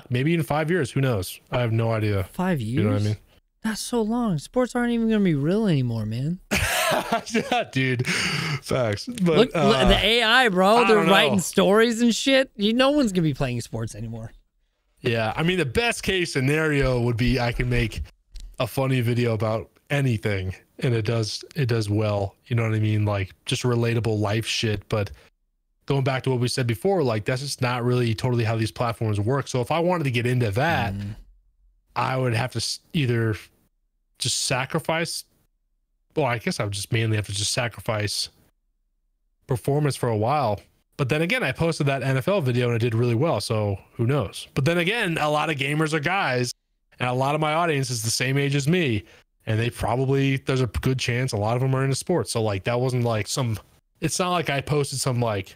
B: maybe in 5 years, who knows? I have no idea.
A: 5 years?
B: You know what I mean?
A: That's so long. Sports aren't even gonna be real anymore, man.
B: Yeah, dude. Facts. But
A: look, the AI, bro, they're writing stories and shit. No one's gonna be playing sports anymore.
B: Yeah, I mean, the best case scenario would be I can make a funny video about anything and it does well. You know what I mean? Like just relatable life shit. But going back to what we said before, like that's just not really totally how these platforms work. So if I wanted to get into that, I would have to either just sacrifice. Well, I guess I would just mainly have to just sacrifice performance for a while. But then again, I posted that NFL video and it did really well. So who knows? But then again, a lot of gamers are guys, and a lot of my audience is the same age as me. And there's a good chance a lot of them are into sports. So like, that wasn't like it's not like I posted some like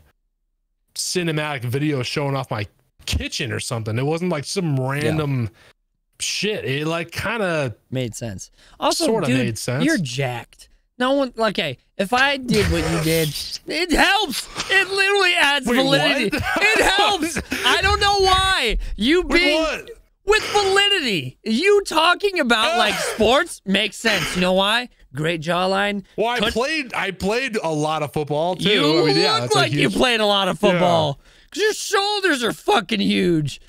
B: cinematic video showing off my kitchen or something. It wasn't like some random shit. It like kind of
A: made sense. Also,
B: sort of
A: dude,
B: made sense.
A: You're jacked. No one, like, hey, if I did what you did, it helps. It literally adds validity.
B: What?
A: It helps. I don't know why. You being with validity. You talking about like sports makes sense. You know why? great jawline.
B: Well, I played a lot of football too.
A: You look like you played a lot of football. Because your shoulders are fucking huge.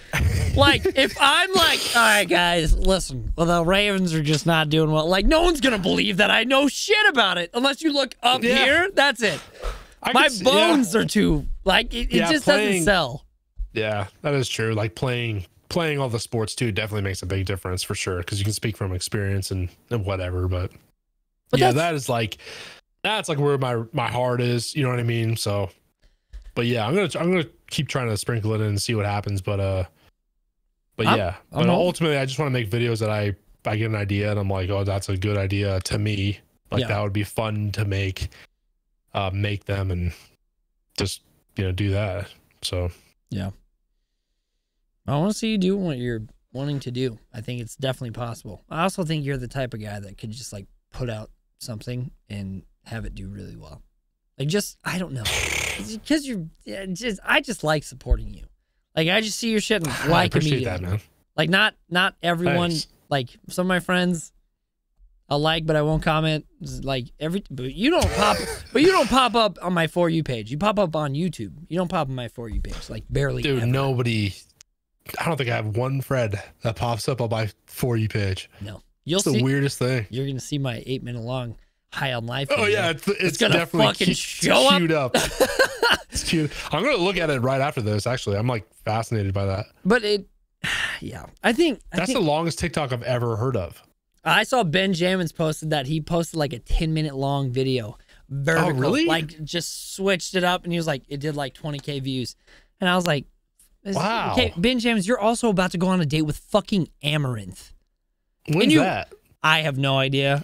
A: Like, if I'm like, all right, guys, listen, well, the Ravens are just not doing well. Like, no one's going to believe that I know shit about it. Unless you look up here, that's it. My bones are too, like, it just doesn't sell. Yeah,
B: that is true. Like, playing all the sports, too, definitely makes a big difference, for sure. Because you can speak from experience and whatever. But yeah, that's like where my heart is. You know what I mean? So, but yeah, I'm gonna keep trying to sprinkle it in and see what happens. But ultimately, I just want to make videos that I get an idea and I'm like, oh, that's a good idea to me. Like that would be fun to make them and just do that. So
A: yeah, I want to see you do what you're wanting to do. I think it's definitely possible. I also think you're the type of guy that could just like put out something and have it do really well. Like, just, I don't know, because I just like supporting you. Like, I just see your shit and like immediately. I appreciate that, man. Like, not everyone. Thanks. Like, some of my friends I'll like, but I won't comment. Like, but you don't pop up on my For You page. You pop up on YouTube. You don't pop on my For You page. Like, barely.
B: Dude,
A: ever.
B: Nobody. I don't think I have one friend that pops up on my For You page.
A: No,
B: it's the weirdest thing.
A: You're gonna see my 8-minute long High on Life.
B: Oh yeah, it's
A: gonna
B: definitely
A: fucking show
B: up. It's cute. I'm gonna look at it right after this. Actually, I'm like fascinated by that.
A: But I think
B: the longest TikTok I've ever heard of.
A: I saw Ben Jamins posted that. He posted like a 10-minute long video. Vertical,
B: oh really?
A: Like, just switched it up, and he was like, it did like 20K views, and I was like,
B: wow.
A: Okay, Ben Jamins, you're also about to go on a date with fucking Amaranth.
B: When's that?
A: I have no idea.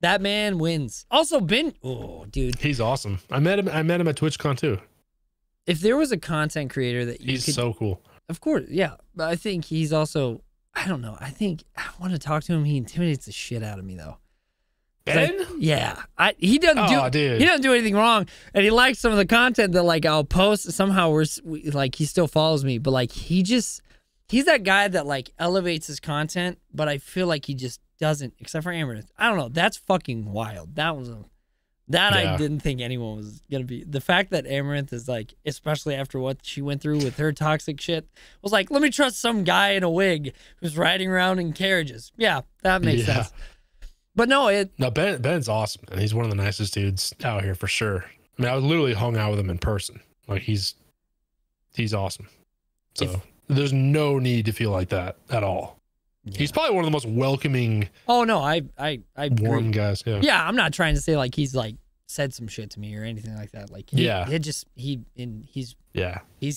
A: That man wins. Also, Ben, oh, dude,
B: he's awesome. I met him at TwitchCon too.
A: If there was a content creator that
B: he's so cool. Of
A: course, yeah. But I think he's also, I don't know. I want to talk to him. He intimidates the shit out of me though.
B: Ben?
A: He doesn't do anything wrong, and he likes some of the content that like I'll post. Somehow like he still follows me, but like he's that guy that like elevates his content, but I feel like he just doesn't, except for Amaranth. I don't know. That's fucking wild. I didn't think anyone was gonna be. The fact that Amaranth is like, especially after what she went through with her toxic shit, was like, let me trust some guy in a wig who's riding around in carriages. Yeah, that makes sense. But no,
B: Ben's awesome, and he's one of the nicest dudes out here for sure. I mean, I literally hung out with him in person. Like, he's awesome. So there's no need to feel like that at all. Yeah. He's probably one of the most welcoming. Oh no, I warm guys. Yeah.
A: Yeah, I'm not trying to say like he's like said some shit to me or anything like that. Like he's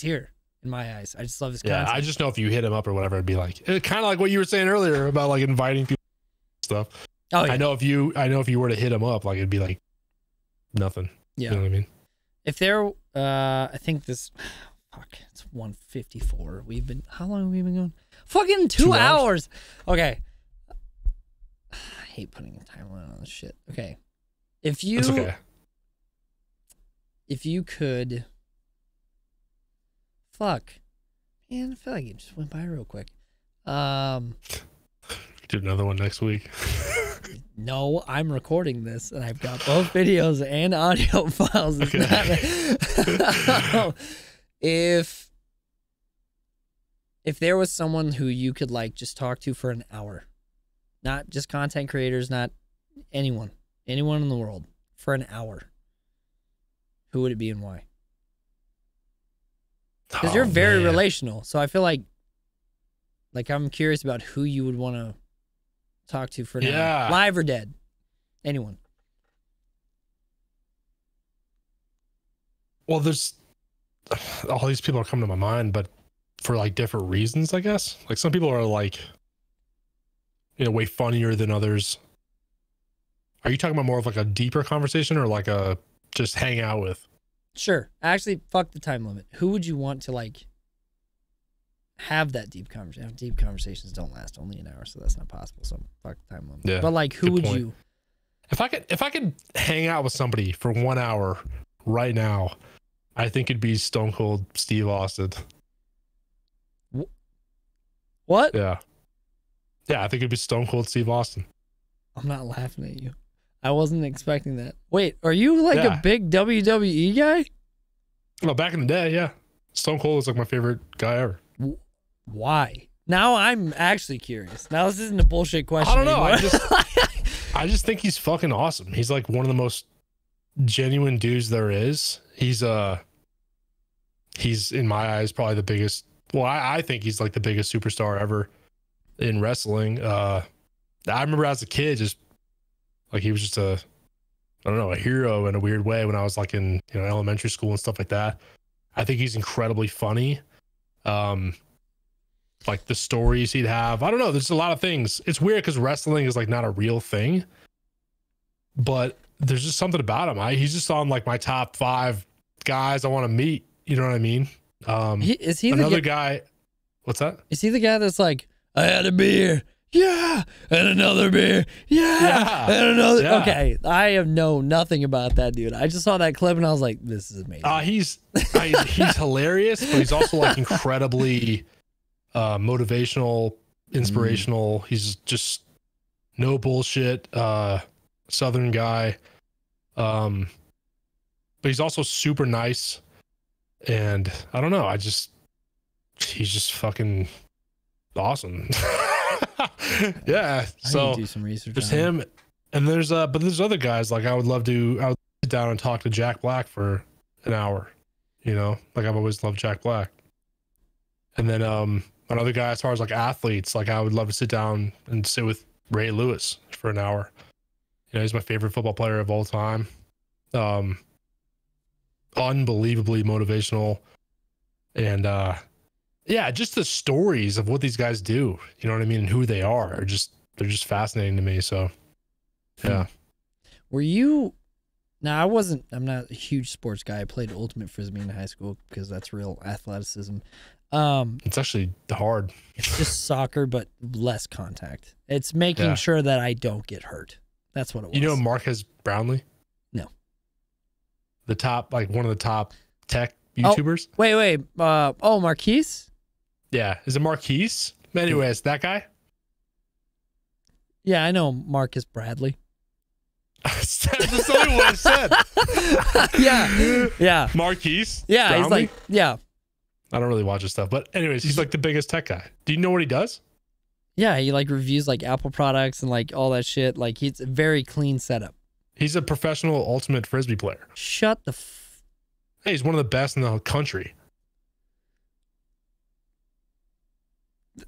A: here in my eyes. I just love his content.
B: Yeah, I just know if you hit him up or whatever, it'd be like kind of like what you were saying earlier about like inviting people and stuff. Oh yeah. I know if you were to hit him up, like it'd be like nothing. Yeah. You know what I mean?
A: If there, I think this. Fuck, it's 1:54. How long have we been going? Fucking 2 hours. Okay. I hate putting a timeline on this shit. Okay. If you could, fuck, man, I feel like it just went by real quick.
B: Do another one next week.
A: No, I'm recording this and I've got both videos and audio files. Okay. If there was someone who you could like just talk to for an hour, not just content creators, not anyone in the world, for an hour, who would it be and why? Because you're very relational, so I feel like I'm curious about who you would want to talk to for an hour, live or dead, anyone.
B: Well, there's all these people are coming to my mind, but for like different reasons, I guess. Like some people are like, way funnier than others. Are you talking about more of like a deeper conversation or like a just hang out with?
A: Sure. Actually, fuck the time limit. Who would you want to like have that deep conversation? Deep conversations don't last only an hour, so that's not possible. So fuck the time limit. Yeah, but like, who would you?
B: If I could hang out with somebody for 1 hour right now, I think it'd be Stone Cold Steve Austin.
A: What?
B: Yeah. Yeah, I think it'd be Stone Cold Steve Austin.
A: I'm not laughing at you. I wasn't expecting that. Wait, are you like a big WWE guy?
B: Well, back in the day, yeah. Stone Cold was like my favorite guy ever.
A: Why? Now I'm actually curious. Now this isn't a bullshit question.
B: I don't know.
A: Anymore.
B: I just think he's fucking awesome. He's like one of the most genuine dudes there is. He's in my eyes probably the biggest. Well, I think he's like the biggest superstar ever in wrestling. I remember as a kid, just like he was just a hero in a weird way when I was like in elementary school and stuff like that. I think he's incredibly funny. Like the stories he'd have. I don't know. There's a lot of things. It's weird because wrestling is like not a real thing, but there's just something about him. He's just on like my top 5 guys I want to meet. You know what I mean?
A: Is he
B: another guy? What's that?
A: Is he the guy that's like, I had a beer, yeah, and another beer, yeah, and another? Yeah. Okay, I have known nothing about that dude. I just saw that clip and I was like, this is amazing.
B: He's hilarious, but he's also like incredibly motivational, inspirational. He's just no bullshit, Southern guy. But he's also super nice. And I don't know, he's just fucking awesome. Yeah. So
A: do some research.
B: There's him, and there's other guys like I would sit down and talk to Jack Black for an hour. Like I've always loved Jack Black. And then another guy as far as like athletes, like I would love to sit down and sit with Ray Lewis for an hour. He's my favorite football player of all time. Unbelievably motivational, and just the stories of what these guys do, you know what I mean, and who they are they're just fascinating to me. So yeah.
A: Were you I'm not a huge sports guy. I played ultimate frisbee in high school because that's real athleticism.
B: It's actually hard.
A: It's just soccer but less contact. It's making sure that I don't get hurt. That's what it was.
B: Marquez Brownlee?
A: No.
B: The top, like one of the top tech YouTubers.
A: Wait. Marquise?
B: Yeah. Is it Marquise? Anyways, that guy?
A: Yeah, I know Marcus Bradley.
B: That's the only one I said.
A: Yeah.
B: Marquise?
A: Yeah,
B: Brownlee?
A: he's like, yeah.
B: I don't really watch his stuff, but anyways, he's like the biggest tech guy. Do you know what he does?
A: Yeah, he like reviews like Apple products and like all that shit. Like he's a very clean setup.
B: He's a professional ultimate frisbee player.
A: Shut the
B: Hey, he's one of the best in the whole country.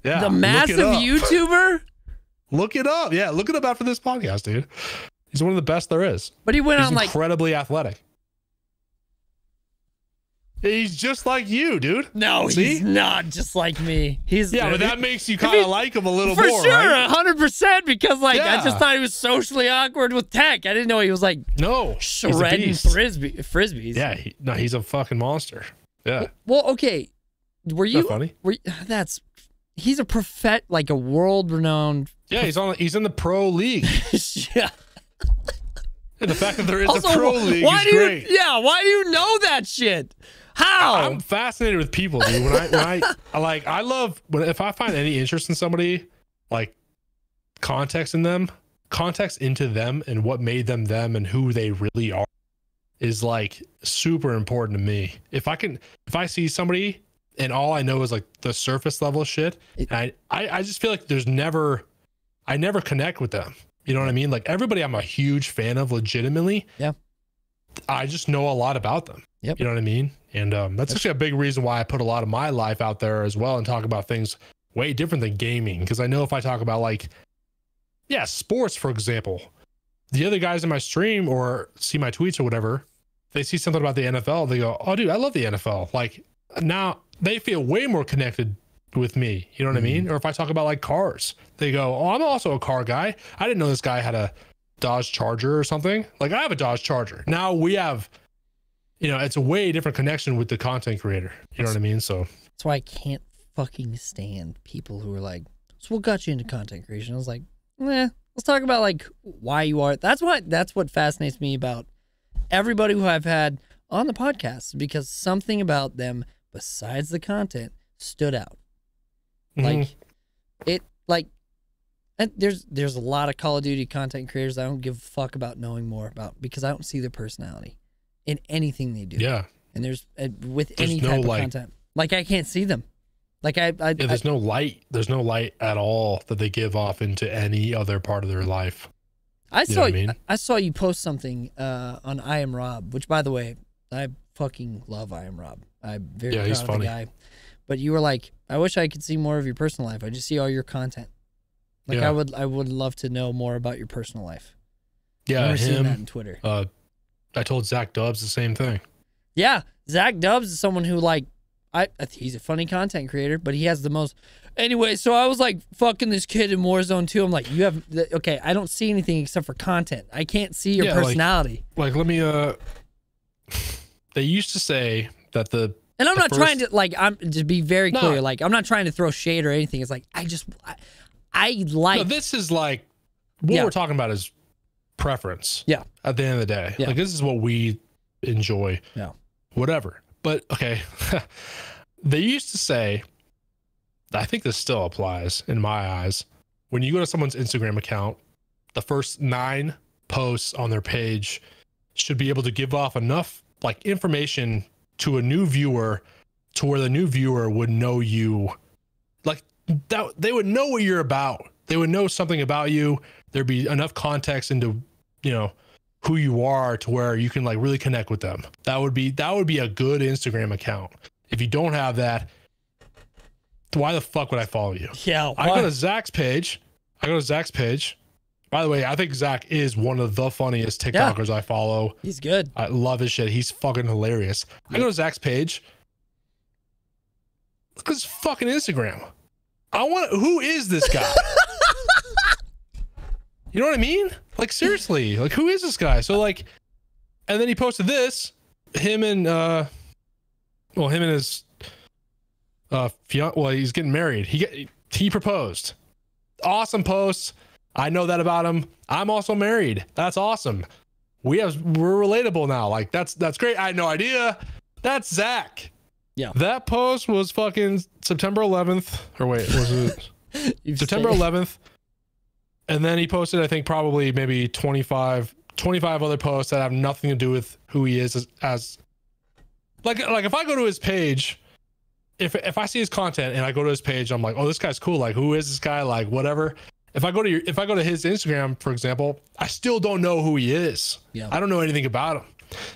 B: Yeah.
A: The massive YouTuber?
B: Look it up. Yeah, look it up after this podcast, dude. He's one of the best there is.
A: But he went
B: he's
A: on like
B: incredibly athletic. He's just like you, dude.
A: No, he's not just like me.
B: But that makes you kind of like him a little
A: more,
B: for
A: sure,
B: right?
A: 100%. Because I just thought he was socially awkward with tech. I didn't know he was like shredding frisbees.
B: Yeah, he's a fucking monster. Yeah.
A: Well, okay. Were you
B: funny?
A: He's a like a world-renowned.
B: Yeah, he's in the pro league.
A: Yeah.
B: And the fact that there is a pro league is great.
A: Why do you know that shit? How?
B: I'm fascinated with people, dude. I love if I find any interest in somebody, like context into them and what made them and who they really are is like super important to me. If I see somebody and all I know is like the surface level shit, I just feel like I never connect with them. You know what I mean? Like everybody I'm a huge fan of legitimately.
A: Yeah.
B: I just know a lot about them.
A: Yep.
B: You know what I mean? And that's actually a big reason why I put a lot of my life out there as well and talk about things way different than gaming. Because I know if I talk about like, sports, for example, the other guys in my stream or see my tweets or whatever, they see something about the NFL. They go, oh, dude, I love the NFL. Like now they feel way more connected with me. You know what I mean? Or if I talk about like cars, they go, oh, I'm also a car guy. I didn't know this guy had a Dodge Charger or something. Like I have a Dodge Charger. Now we have, it's a way different connection with the content creator. You know what I mean? So
A: that's why I can't fucking stand people who are like, so what got you into content creation? I was like, let's talk about like why you are. That's what fascinates me about everybody who I've had on the podcast, because something about them besides the content stood out. Like And there's a lot of Call of Duty content creators I don't give a fuck about knowing more about because I don't see their personality in anything they do.
B: Yeah.
A: And there's any type of content. Like I can't see them. Like
B: there's no light. There's no light at all that they give off into any other part of their life.
A: I saw you post something on I Am Rob, which by the way, I fucking love I Am Rob. I'm very proud of the guy. But you were like, I wish I could see more of your personal life. I just see all your content. Like I would love to know more about your personal life.
B: Yeah,
A: I've never seen that on Twitter.
B: I told Zach Dubs the same thing.
A: Yeah, Zach Dubs is someone who like he's a funny content creator, but he has the most. Anyway, so I was like fucking this kid in Warzone 2. I'm like, you have okay. I don't see anything except for content. I can't see your personality.
B: Like let me. They used to say that the.
A: And I'm not trying to like. I'm to be very clear. Like I'm not trying to throw shade or anything. It's like I like.
B: No, this is like what we're talking about is preference.
A: Yeah.
B: At the end of the day, like this is what we enjoy.
A: Yeah.
B: Whatever. But okay, they used to say. I think this still applies in my eyes. When you go to someone's Instagram account, the first 9 posts on their page should be able to give off enough like information to a new viewer to where the new viewer would know you. Like that, they would know what you're about. They would know something about you. There'd be enough context into, who you are to where you can like really connect with them. That would be a good Instagram account. If you don't have that, why the fuck would I follow you?
A: Yeah.
B: I go to Zach's page. By the way, I think Zach is one of the funniest TikTokers I follow.
A: He's good.
B: I love his shit. He's fucking hilarious. I go to Zach's page. Look at his fucking Instagram. Who is this guy? You know what I mean? Like seriously, like who is this guy? So like, and then he posted this, him and his he's getting married. He proposed. Awesome post. I know that about him. I'm also married. That's awesome. We're relatable now. Like that's great. I had no idea. That's Zach.
A: Yeah.
B: That post was fucking September 11th. Or wait, was it September 11th? And then he posted, I think probably maybe 25 other posts that have nothing to do with who he is as like if I go to his page, if I see his content and I go to his page, I'm like, oh, this guy's cool. Like, who is this guy? Like, whatever. If I go to his Instagram, for example, I still don't know who he is.
A: Yeah.
B: I don't know anything about him.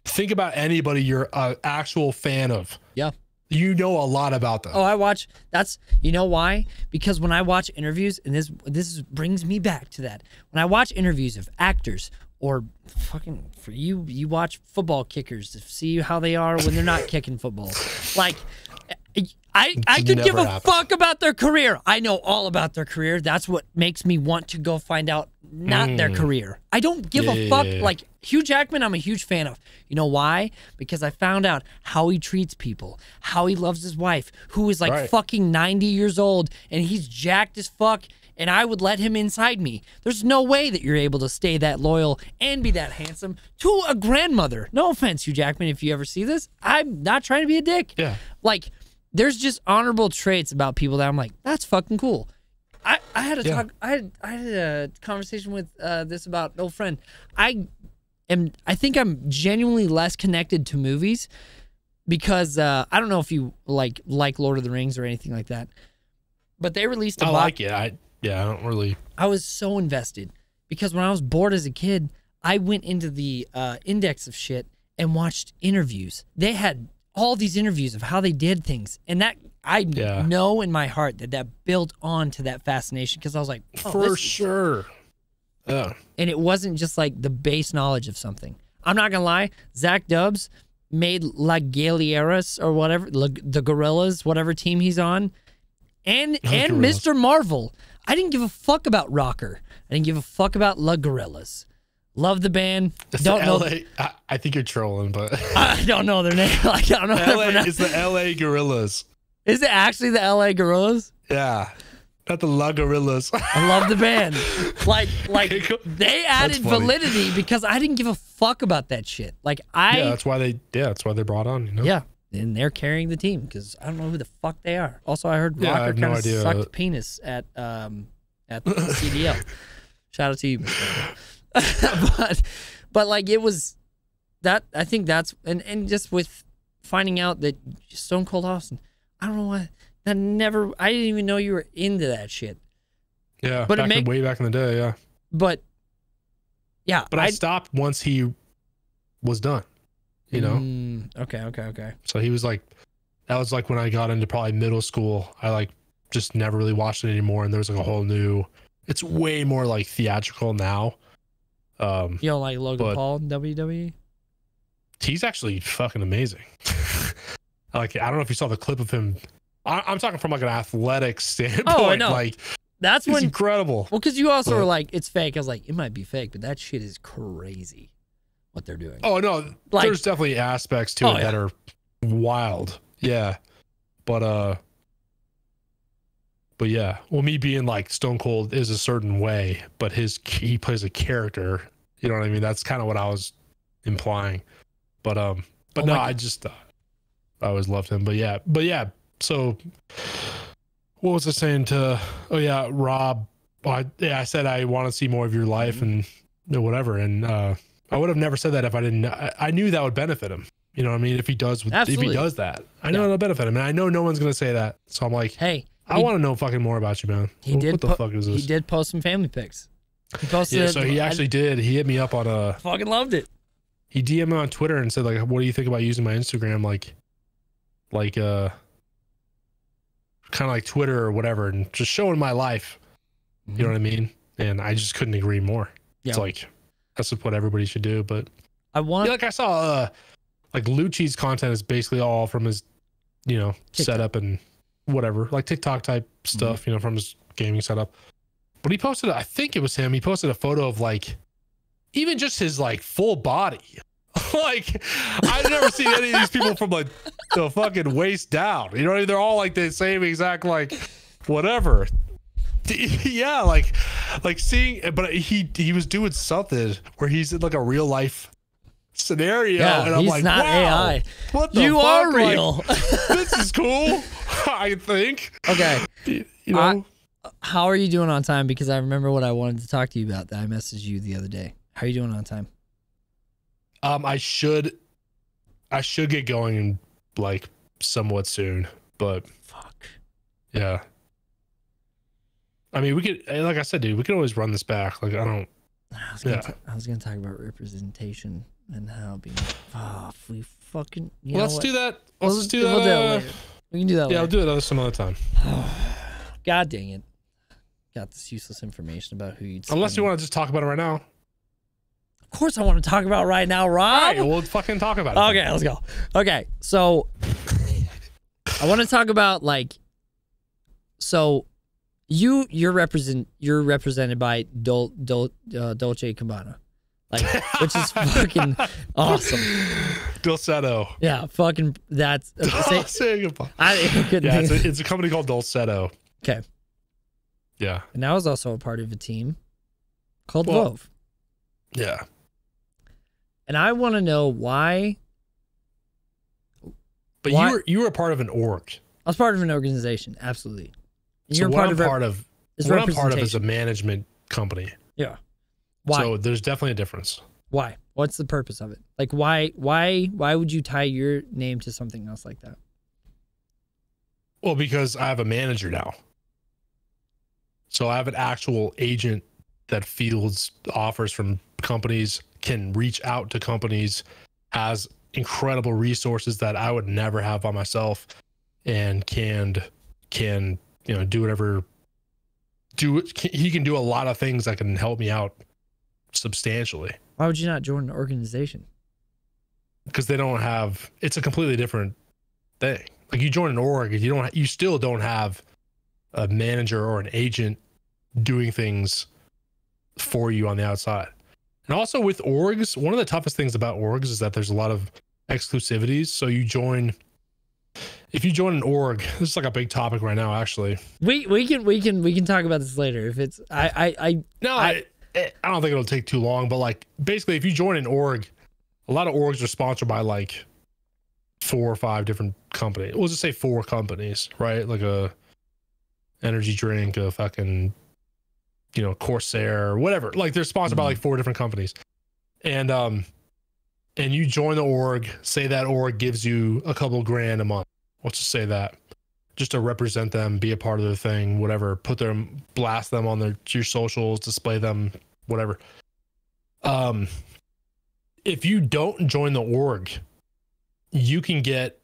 B: Think about anybody you're an actual fan of.
A: Yeah.
B: You know a lot about them.
A: Oh, I watch. You know why? Because when I watch interviews, and this brings me back to that. When I watch interviews of actors or fucking for you watch football kickers to see how they are when they're not kicking football. Like. I could give a fuck about their career. I know all about their career. That's what makes me want to go find out not their career. I don't give a fuck. Like Hugh Jackman, I'm a huge fan of. You know why? Because I found out how he treats people, how he loves his wife, who is like fucking 90 years old, and he's jacked as fuck, and I would let him inside me. There's no way that you're able to stay that loyal and be that handsome to a grandmother. No offense, Hugh Jackman, if you ever see this. I'm not trying to be a dick.
B: Yeah.
A: Like, there's just honorable traits about people that I'm like, that's fucking cool. I had a conversation with this about an old friend. I think I'm genuinely less connected to movies because I don't know if you like Lord of the Rings or anything like that, but they released
B: I like it. I don't really.
A: I was so invested because when I was bored as a kid, I went into the index of shit and watched interviews. They had all these interviews of how they did things, and that I know in my heart that built on to that fascination because I was like, oh,
B: for sure. Yeah.
A: And it wasn't just like the base knowledge of something. I'm not gonna lie, Zach Dubs made La Galieras or whatever, the Gorillas, whatever team he's on, and Mr. Marvel. I didn't give a fuck about Rocker. I didn't give a fuck about La Gorillas. Love the band. Don't know.
B: I think you're trolling, but
A: I don't know their name. Like, I don't know.
B: It's the LA Gorillas.
A: Is it actually the LA Gorillas?
B: Yeah. Not the La Gorillas.
A: I love the band. Like they added validity because I didn't give a fuck about that shit. Like
B: that's why they brought on, you know?
A: Yeah. And they're carrying the team because I don't know who the fuck they are. Also, I heard Rocker kind of sucked penis at at the CDL. Shout out to you, but like it was that. I think that's and just with finding out that Stone Cold Austin, I don't know why that never. I didn't even know you were into that shit.
B: Yeah, but way back in the day. Yeah,
A: but yeah,
B: but I stopped once he was done. You know.
A: Okay.
B: So he was like, that was like when I got into probably middle school. I like just never really watched it anymore, and there was like a whole new. It's way more like theatrical now.
A: You don't like Logan Paul in WWE?
B: He's actually fucking amazing. Like, I don't know if you saw the clip of him. I'm talking from like an athletic standpoint.
A: Oh, I know.
B: Like,
A: that's when
B: incredible.
A: Well, because you also were like, it's fake. I was like, it might be fake, but that shit is crazy. What they're doing.
B: Oh no, like, there's definitely aspects to it that are wild. Yeah, but yeah. Well, me being like Stone Cold is a certain way, but he plays a character. You know what I mean? That's kind of what I was implying. But no, I just I always loved him. But yeah. So what was I saying to? Oh yeah, Rob. I said I want to see more of your life and whatever, and I would have never said that if I didn't. I knew that would benefit him. You know what I mean? If he does that, I know it'll benefit him, and I know no one's gonna say that. So I'm like,
A: hey,
B: I want to know fucking more about you, man. What the fuck is this?
A: He did post some family pics. He posted.
B: Yeah, so he actually did. He hit me up on a.
A: Fucking loved it.
B: He DM'd me on Twitter and said like, "What do you think about using my Instagram like kind of like Twitter or whatever, and just showing my life." You know what I mean? And I just couldn't agree more. Yeah. It's like that's what everybody should do. But like I saw like Lucci's content is basically all from his TikTok setup and whatever, like TikTok type stuff, from his gaming setup. But he posted, I think it was him, he posted a photo of like even just his like full body. Like I've never seen any of these people from like the fucking waist down. You know what I mean? They're all like the same exact like whatever. Yeah, like seeing, but he was doing something where he's in like a real life scenario, and I'm like,
A: not
B: wow,
A: AI.
B: What the
A: you
B: fuck?
A: are real.
B: Like, this is cool. I think.
A: Okay.
B: You know,
A: how are you doing on time? Because I remember what I wanted to talk to you about that I messaged you the other day. How are you doing on time?
B: I should get going like somewhat soon, but
A: fuck.
B: Yeah. I mean, we could, like I said, dude, we could always run this back. Like, I
A: was gonna talk about representation and how being. We fucking.
B: Let's do that. Let's just do that.
A: We'll do that later. We can do that later.
B: Yeah, I'll do it some other time.
A: God dang it! Got this useless information about who you'd.
B: Unless you want to just talk about it right now.
A: Of course, I want to talk about it right now, Rob.
B: All right, we'll fucking talk about it.
A: Okay, let's go. Okay, so I want to talk about You're represented by Dolce Gabbana, which is fucking awesome.
B: Dulcetto.
A: Yeah, fucking that's.
B: It's a company called Dulcetto.
A: Okay.
B: Yeah.
A: And I was also a part of a team called Vove.
B: Yeah.
A: And I want to know why.
B: But you were a part of an org.
A: I was part of an organization, absolutely.
B: So what I'm part of is a management company.
A: Yeah. Why?
B: So there's definitely a difference.
A: Why? What's the purpose of it? Like, why would you tie your name to something else like that?
B: Well, because I have a manager now. So I have an actual agent that fields offers from companies, can reach out to companies, has incredible resources that I would never have by myself, and can do whatever. He can do a lot of things that can help me out substantially.
A: Why would you not join an organization?
B: Because they don't have. It's a completely different thing. Like you join an org, you still don't have a manager or an agent doing things for you on the outside. And also with orgs, one of the toughest things about orgs is that there's a lot of exclusivities. So if you join an org, this is like a big topic right now, actually.
A: We can talk about this later. If it's I
B: don't think it'll take too long, but like basically if you join an org, a lot of orgs are sponsored by like 4 or 5 different companies. We'll just say 4 companies, right? Like a energy drink, a fucking Corsair or whatever. Like they're sponsored by like 4 different companies. And you join the org, say that org gives you a couple grand a month. Let's just say that. Just to represent them, be a part of their thing, whatever, blast them on your socials, display them, whatever. If you don't join the org, you can get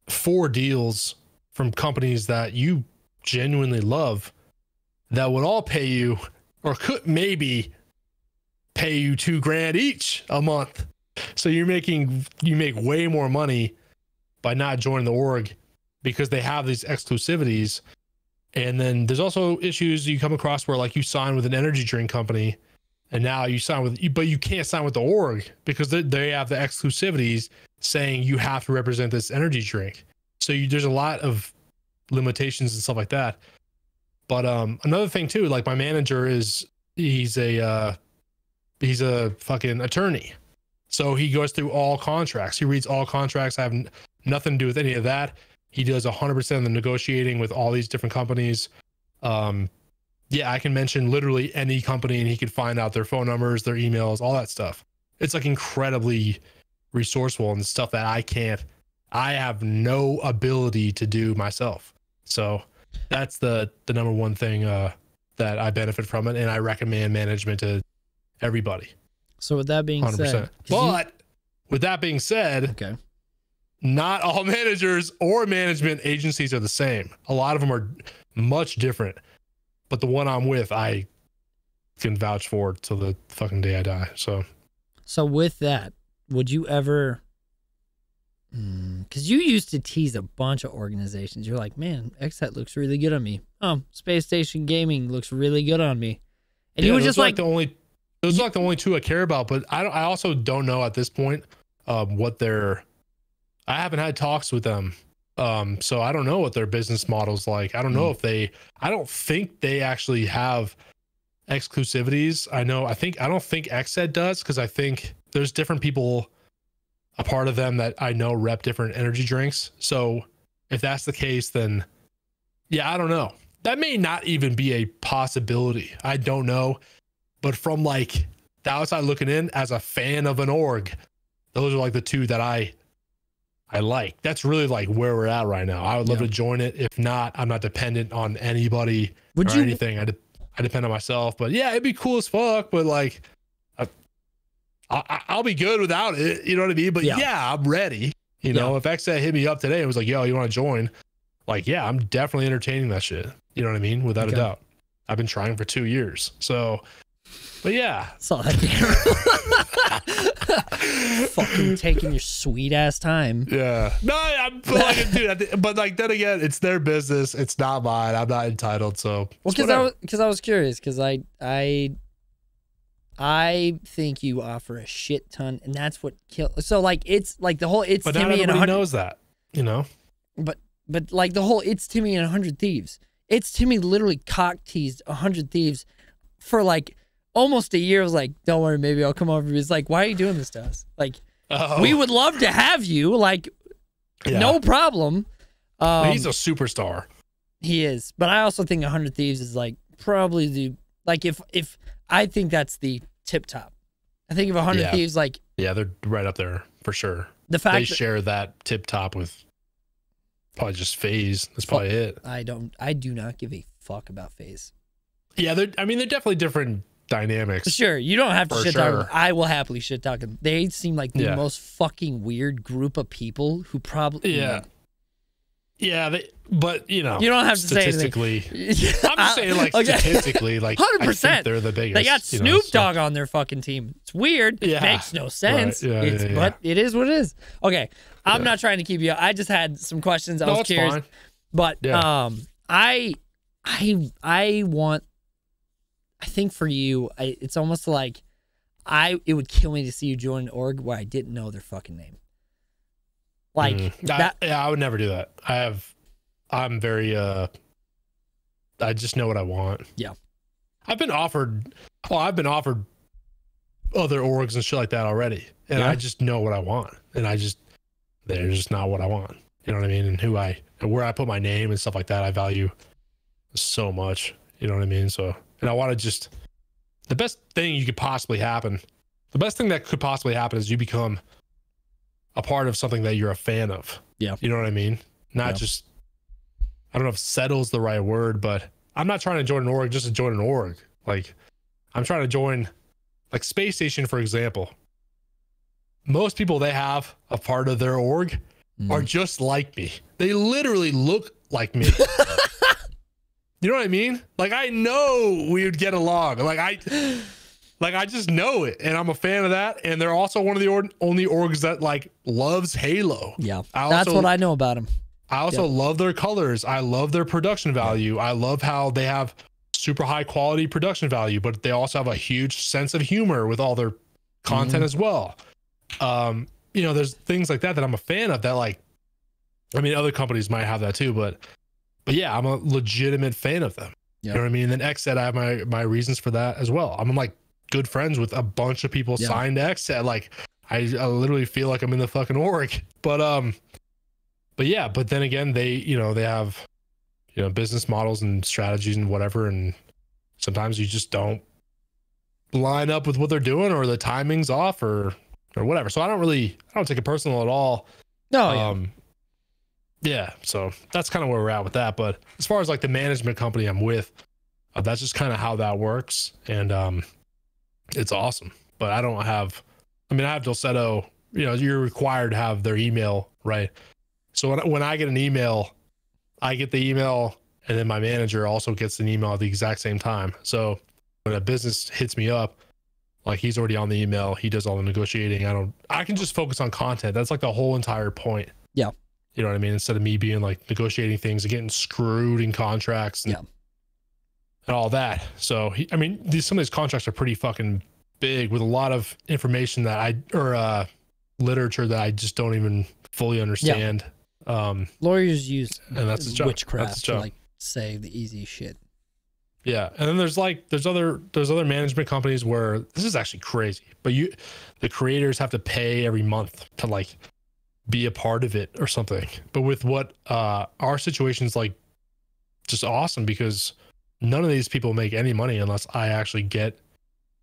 B: 4 deals from companies that you genuinely love that would all pay you, or could maybe pay you $2,000 each a month. So you make way more money by not joining the org because they have these exclusivities. And then there's also issues you come across where like you sign with an energy drink company and now you sign but you can't sign with the org because they have the exclusivities saying you have to represent this energy drink. So there's a lot of limitations and stuff like that. But another thing too, like my manager he's a fucking attorney. So he goes through all contracts. He reads all contracts. I have nothing to do with any of that. He does 100% of the negotiating with all these different companies. Yeah, I can mention literally any company and he could find out their phone numbers, their emails, all that stuff. It's like incredibly resourceful and stuff that I have no ability to do myself. So that's the number one thing that I benefit from it. And I recommend management to everybody.
A: So with that being 100%. Said,
B: with that being said,
A: okay,
B: not all managers or management agencies are the same. A lot of them are much different. But the one I'm with, I can vouch for till the fucking day I die. So
A: with that, would you ever? Because you used to tease a bunch of organizations. You're like, man, XSET looks really good on me. Oh, Space Station Gaming looks really good on me. And you were just like
B: those are like the only 2 I care about. But I also don't know at this point what I haven't had talks with them. So I don't know what their business model's like. I don't know if I don't think they actually have exclusivities. I don't think XSET does, because I think there's different people, a part of them that I know rep different energy drinks. So if that's the case, then yeah, I don't know. That may not even be a possibility. I don't know. But from like the outside looking in, as a fan of an org, those are like the 2 that I like. That's really like where we're at right now. I would love to join it. If not, I'm not dependent on anybody anything. I depend on myself. But yeah, it'd be cool as fuck. But like, I'll be good without it. You know what I mean? But yeah I'm ready. You know, if XSET hit me up today and was like, yo, you want to join? Like, yeah, I'm definitely entertaining that shit. You know what I mean? Without a doubt. I've been trying for 2 years. So, but yeah.
A: Saw that fucking taking your sweet ass time.
B: Yeah. No, I'm like, dude, but like then again, it's their business. It's not mine. I'm not entitled. So
A: well, because I was curious, because I think you offer a shit ton, and that's what kills. So like it's like the whole it's
B: but
A: Timmy
B: not
A: and
B: everybody knows that, you know.
A: But like the whole it's Timmy and 100 Thieves. It's Timmy literally cock teased 100 Thieves for like almost a year. I was like, don't worry, maybe I'll come over. He's like, why are you doing this to us? Like, we would love to have you. Like, no problem.
B: He's a superstar.
A: He is, but I also think 100 Thieves is like probably the like if I think that's the tip top. I think of 100 Thieves like
B: they're right up there for sure.
A: The fact
B: they share that tip top with probably just FaZe. That's probably it.
A: I do not give a fuck about FaZe.
B: Yeah, they're definitely different dynamics.
A: Sure, you don't have to shit talk them. I will happily shit talk them. They seem like the most fucking weird group of people who probably
B: but you know,
A: you don't have to say
B: statistically. I'm just saying, like, statistically, like
A: 100%.
B: They're the biggest.
A: They got Snoop Dogg on their fucking team. It's weird. It makes no sense. Right. But it is what it is. Okay, I'm not trying to keep you. I just had some questions. I was curious,
B: fine.
A: But I want. I think for you, it's almost like it would kill me to see you join an org where I didn't know their fucking name. Like that.
B: I would never do that. I'm very I just know what I want.
A: Yeah.
B: I've been offered other orgs and shit like that already. And I just know what I want. And they're just not what I want. You know what I mean? And where I put my name and stuff like that, I value so much. You know what I mean? So and I want to just, the best thing that could possibly happen is you become a part of something that you're a fan of.
A: Yeah.
B: You know what I mean? Not just, I don't know if settle's the right word, but I'm not trying to join an org just to join an org. Like, I'm trying to join, like, Space Station, for example. Most people they have a part of their org are just like me. They literally look like me. You know what I mean? Like, I know we would get along. Like I just know it, and I'm a fan of that. And they're also one of the only orgs that like loves Halo.
A: Yeah, that's what I know about them.
B: I also love their colors. I love their production value. I love how they have super high quality production value, but they also have a huge sense of humor with all their content as well. You know, there's things like that I'm a fan of that, like, I mean, other companies might have that too, but yeah, I'm a legitimate fan of them. You know what I mean? And then XSET, I have my reasons for that as well. I'm like good friends with a bunch of people signed to XSET. Like I literally feel like I'm in the fucking org, but yeah, but then again, they have, you know, business models and strategies and whatever. And sometimes you just don't line up with what they're doing, or the timing's off, or whatever. So I don't take it personal at all.
A: No.
B: Yeah. So that's kind of where we're at with that. But as far as like the management company I'm with, that's just kind of how that works. And, it's awesome, but I have Dulcetto, you know, you're required to have their email, right? So when I get an email, I get the email, and then my manager also gets an email at the exact same time. So when a business hits me up, like, he's already on the email, he does all the negotiating. I can just focus on content. That's like the whole entire point.
A: Yeah.
B: You know what I mean? Instead of me being like negotiating things and getting screwed in contracts and all that. So some of these contracts are pretty fucking big with a lot of information that literature that I just don't even fully understand.
A: Lawyers use
B: and that's the job.
A: Witchcraft to like say the easy shit.
B: Yeah, and then there's other management companies where this is actually crazy, but the creators have to pay every month to like be a part of it or something. But with what our situation is like, just awesome, because none of these people make any money unless I actually get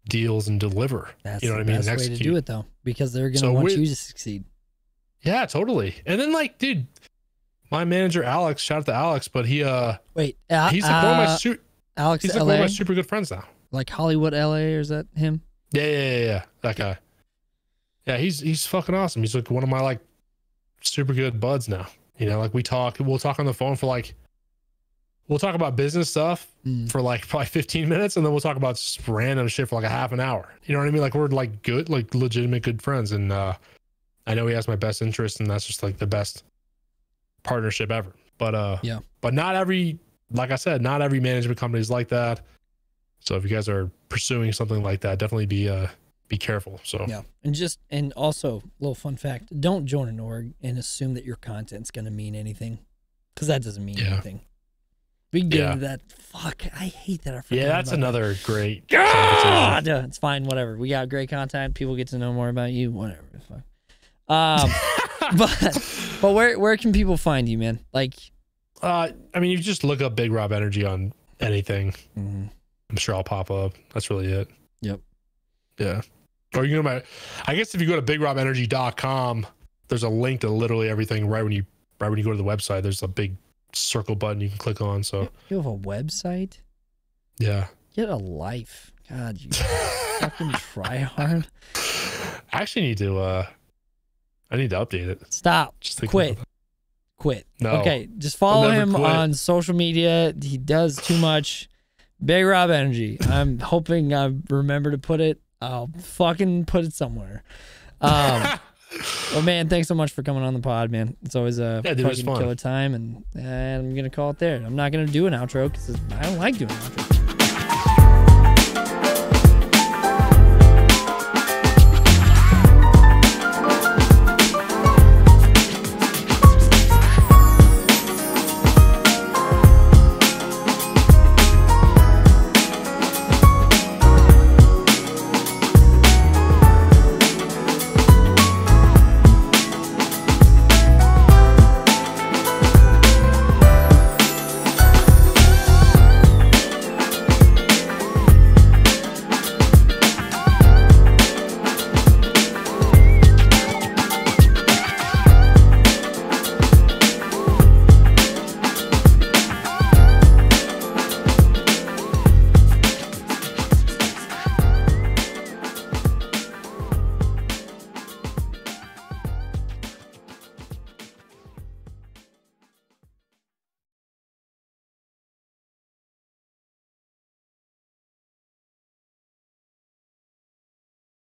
B: deals and deliver.
A: That's
B: you know what I mean?
A: That's the way to do it, though, because they're gonna want you to succeed.
B: Yeah, totally. And then like, dude, my manager Alex, shout out to Alex, but he's like one of my
A: Alex,
B: he's like one of my super good friends now.
A: Like Hollywood, LA, or is that him?
B: Yeah. That guy. Yeah, he's fucking awesome. He's like one of my like super good buds now. You know, like we'll talk on the phone for like, we'll talk about business stuff for like probably 15 minutes, and then we'll talk about just random shit for like a half an hour. You know what I mean? Like we're like good, like legitimate good friends. And I know he has my best interest, and that's just like the best partnership ever. But but not every, like I said, not every management company is like that. So if you guys are pursuing something like that, definitely be careful. So
A: yeah, and also little fun fact: don't join an org and assume that your content's gonna mean anything, because that doesn't mean anything. We can get into that. Fuck, I hate that.
B: That's another great.
A: God, it's fine. Whatever. We got great content. People get to know more about you. Whatever. Fuck. But where can people find you, man? Like,
B: I mean, you just look up BigRobEnergy on anything. I'm sure I'll pop up. That's really it.
A: Yep.
B: Yeah. Or you can I guess if you go to BigRobEnergy.com, there's a link to literally everything right when you go to the website. There's a big circle button you can click on. So
A: you have a website?
B: Yeah.
A: Get a life. God, you fucking try hard.
B: I actually need to I need to update it.
A: Stop. Just quit.
B: No.
A: Okay, just follow him on social media. He does too much. BigRobEnergy. I'm hoping I remember to put it. I'll fucking put it somewhere. Well, man, thanks so much for coming on the pod, man. It's always a fucking killer time, and I'm gonna call it there. I'm not gonna do an outro because I don't like doing an outro.